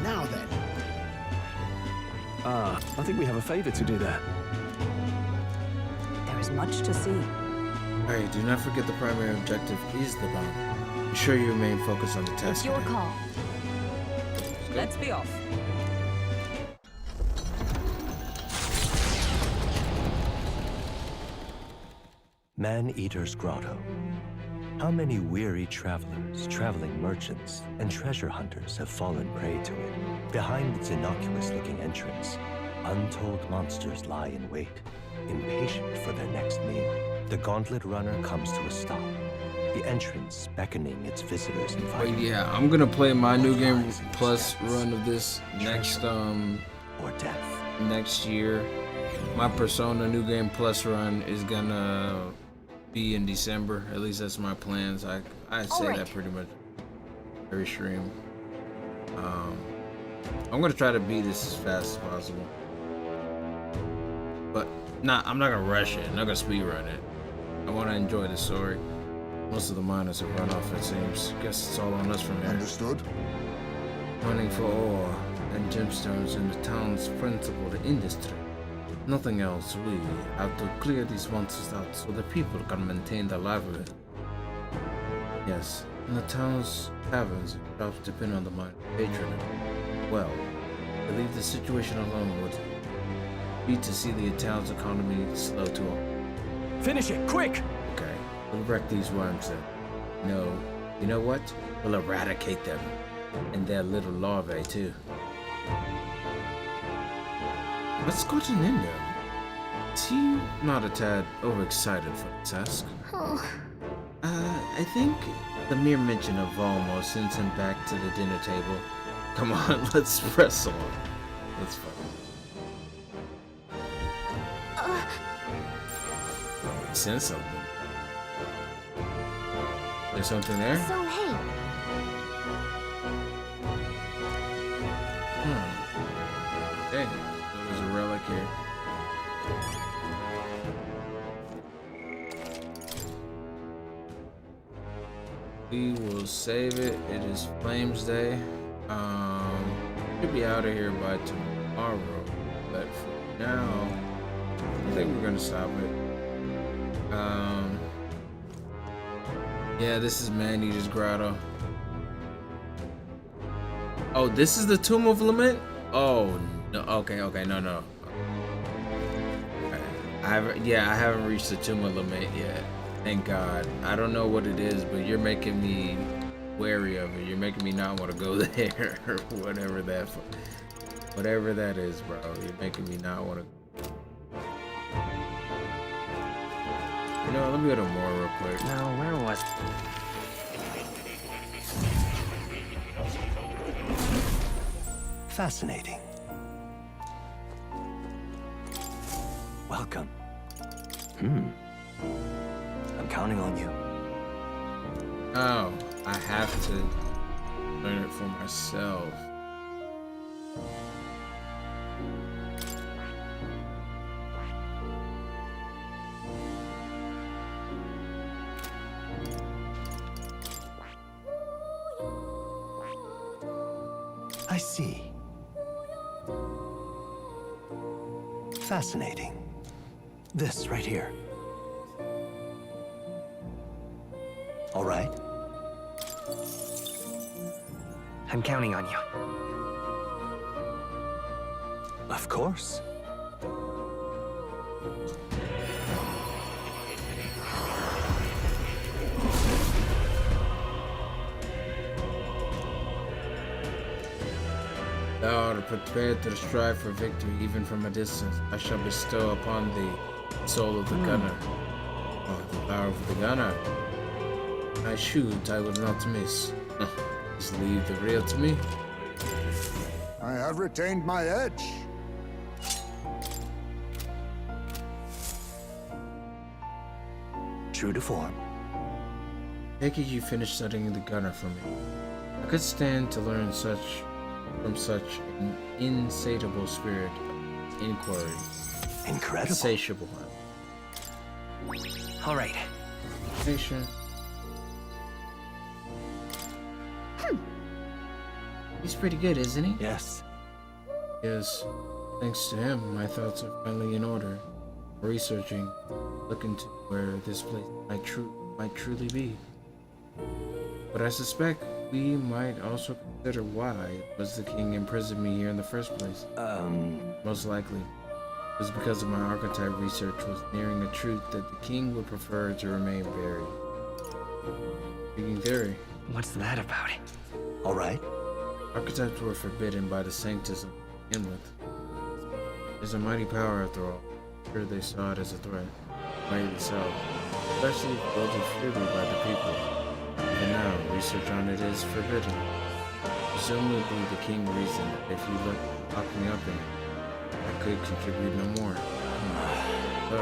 Now then. I think we have a favor to do there. There is much to see. Alright, do not forget the primary objective is the bomb. Ensure you remain focused on the task. It's your at hand. call. Let's be off. Man-Eater's Grotto. How many weary travelers, traveling merchants, and treasure hunters have fallen prey to it? Behind its innocuous-looking entrance, untold monsters lie in wait, impatient for their next meal. The Gauntlet Runner comes to a stop, the entrance beckoning its visitors But inviting. yeah, I'm gonna play my New Game Plus run of this next or death. next year. My Persona New Game Plus run is gonna be in December. At least that's my plans. I say Alright. that pretty much every stream. I'm gonna try to beat this as fast as possible. But I'm not gonna rush it. I'm not gonna speed run it. I wanna enjoy the story. Most of the miners have run off, it seems. Guess it's all on us from here. Understood? Running for ore and gemstones in the town's principal industry. Nothing else. We have to clear these monsters out so the people can maintain their livelihood. Yes, and the town's taverns and shops depend on the mine patronage. Well, I believe the situation alone would be to see the town's economy slow to a Finish it, quick! Okay, we'll wreck these worms then. No, You know what? We'll eradicate them. And their little larvae, too. What's gotten in there? Is he not a tad overexcited for the task? Oh. I think the mere mention of Volmo sends him back to the dinner table. Come on, let's press on. Let's fuck. He sent something. There's something there? So, hey. Hey, there's a relic here. We will save it. It is Flames Day. We'll be out of here by tomorrow, but for now, I think we're gonna stop it. Yeah, this is Man-Eater's Grotto. Oh, this is the Tomb of Lament? Oh, no. Okay, no. Okay. I haven't reached the Tomb of Lament yet. Thank God. I don't know what it is, but you're making me wary of it. You're making me not want to go there, or whatever that is, bro. You're making me not want to. You know, let me go to more real quick. Now, where was... Fascinating. Welcome. I'm counting on you. Oh, I have to learn it for myself. I see. Fascinating. This right here. All right. I'm counting on you. Of course. Thou art prepared to strive for victory, even from a distance. I shall bestow upon thee the soul of the gunner. Oh, the power of the gunner. I shoot, I will not miss. Just leave the real to me. I have retained my edge. True to form. Take it you finished studying the gunner for me. I could stand to learn from such an insatiable spirit of inquiry. Incredible. Insatiable one. All right. Patient. He's pretty good, isn't he? Yes. Yes. Thanks to him, my thoughts are finally in order. Researching, looking to where this place might truly be. But I suspect we might also consider why was the king imprisoned me here in the first place. Most likely, it was because of my archetype research was nearing a truth that the king would prefer to remain buried. Speaking theory. What's that about? All right. Archetypes were forbidden by the Sanctus to begin with. There's a mighty power after all. I'm sure they saw it as a threat. Rightly so. Especially wielded freely by the people. Even now, research on it is forbidden. Presumably the king reasoned that if he locked me up in it, I could contribute no more. So, I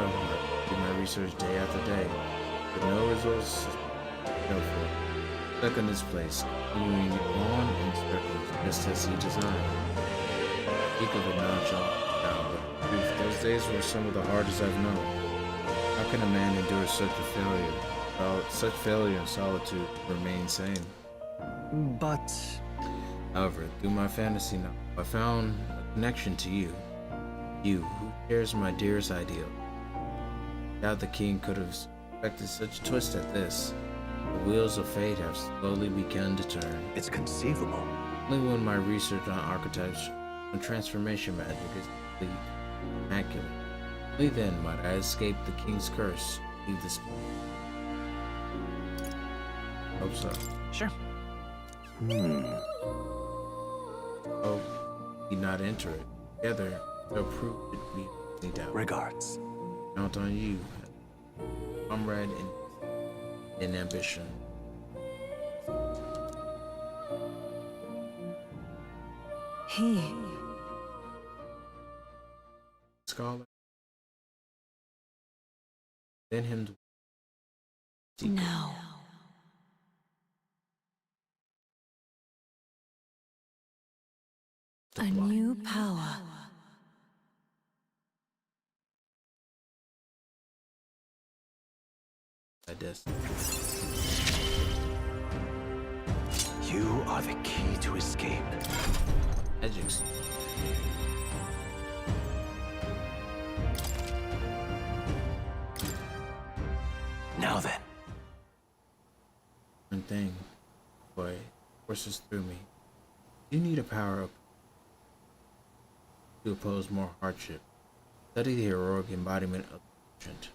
did my research day after day, with no results to show for it. Stuck in this place, continuing on in circles, just as he designed. Speak of it nonchalant now, but truth, those days were some of the hardest I've known. How can a man endure such a failure? Such failure and solitude remain sane. But... However, through my fantasy now, I found a connection to you. You, who shares my dearest ideal. Doubt the king could have expected such a twist at this. The wheels of fate have slowly begun to turn. It's conceivable. Only when my research on archetypes and transformation magic is complete, immaculate. Only then might I escape the king's curse, leave this place. Hope so. Sure. Oh, we not enter it together. They'll prove it me down. Regards. Count on you, comrade in ambition. He. Scholar. Then him. No. A new power. I guess. You are the key to escape. Edges. Now then. One thing, boy, forces through me. You need a power up to oppose more hardship. Study the heroic embodiment of the ancient.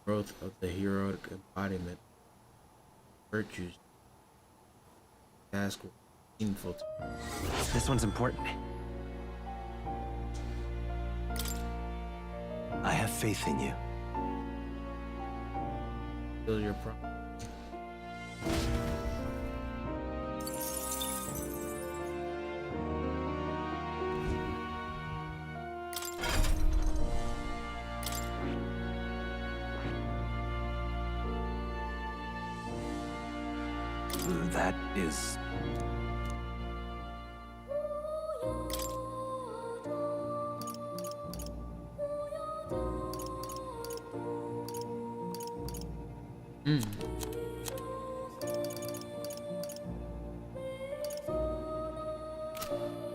Growth of the heroic embodiment virtues. Task meaningful to me. This one's important. I have faith in you. Feel your problem. That is...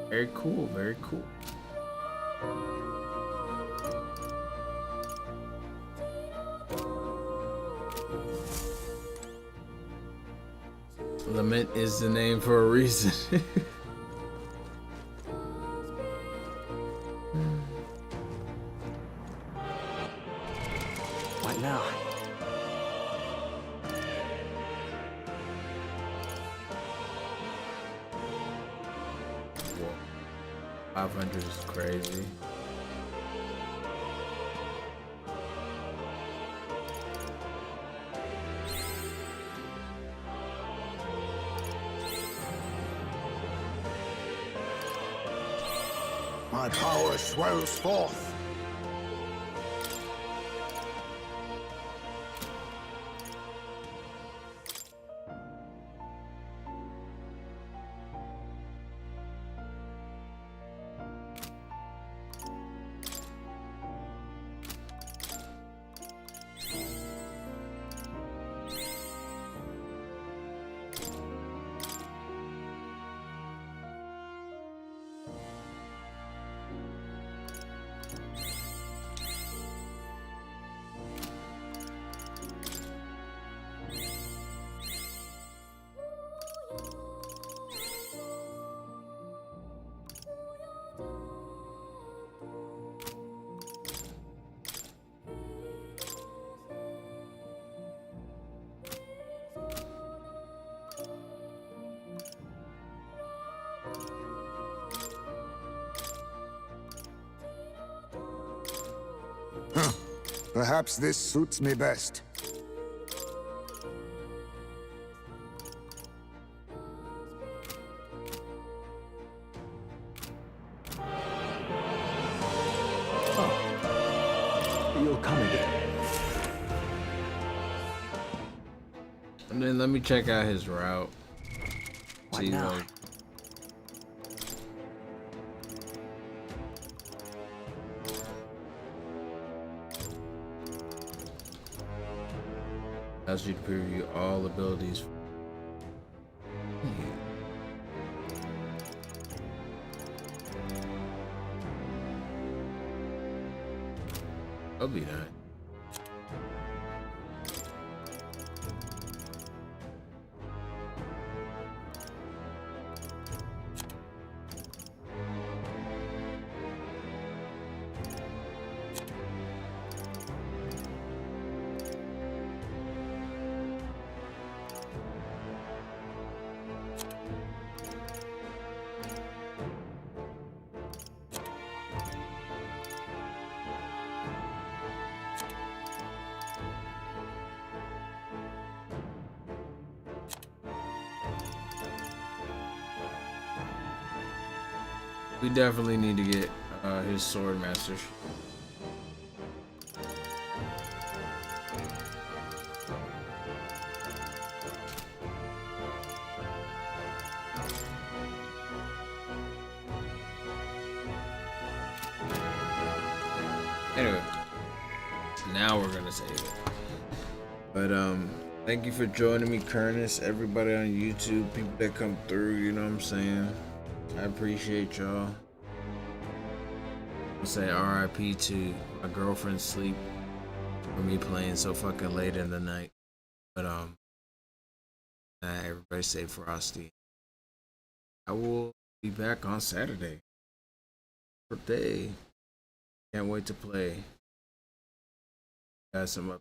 Very cool, very cool. Lament is the name for a reason. What now? Whoa. 500 is crazy. My power swells forth. Perhaps this suits me best. You'll come again. And then let me check out his route. What See, now? like, allows you to preview all abilities. That'll be nice. We definitely need to get his sword master. Anyway, now we're gonna save it. But thank you for joining me, Kernus. Everybody on YouTube, people that come through, you know what I'm saying? I appreciate y'all. I'll say RIP to my girlfriend's sleep for me playing so fucking late in the night. But everybody stay frosty. I will be back on Saturday. Birthday. Can't wait to play. Got some up.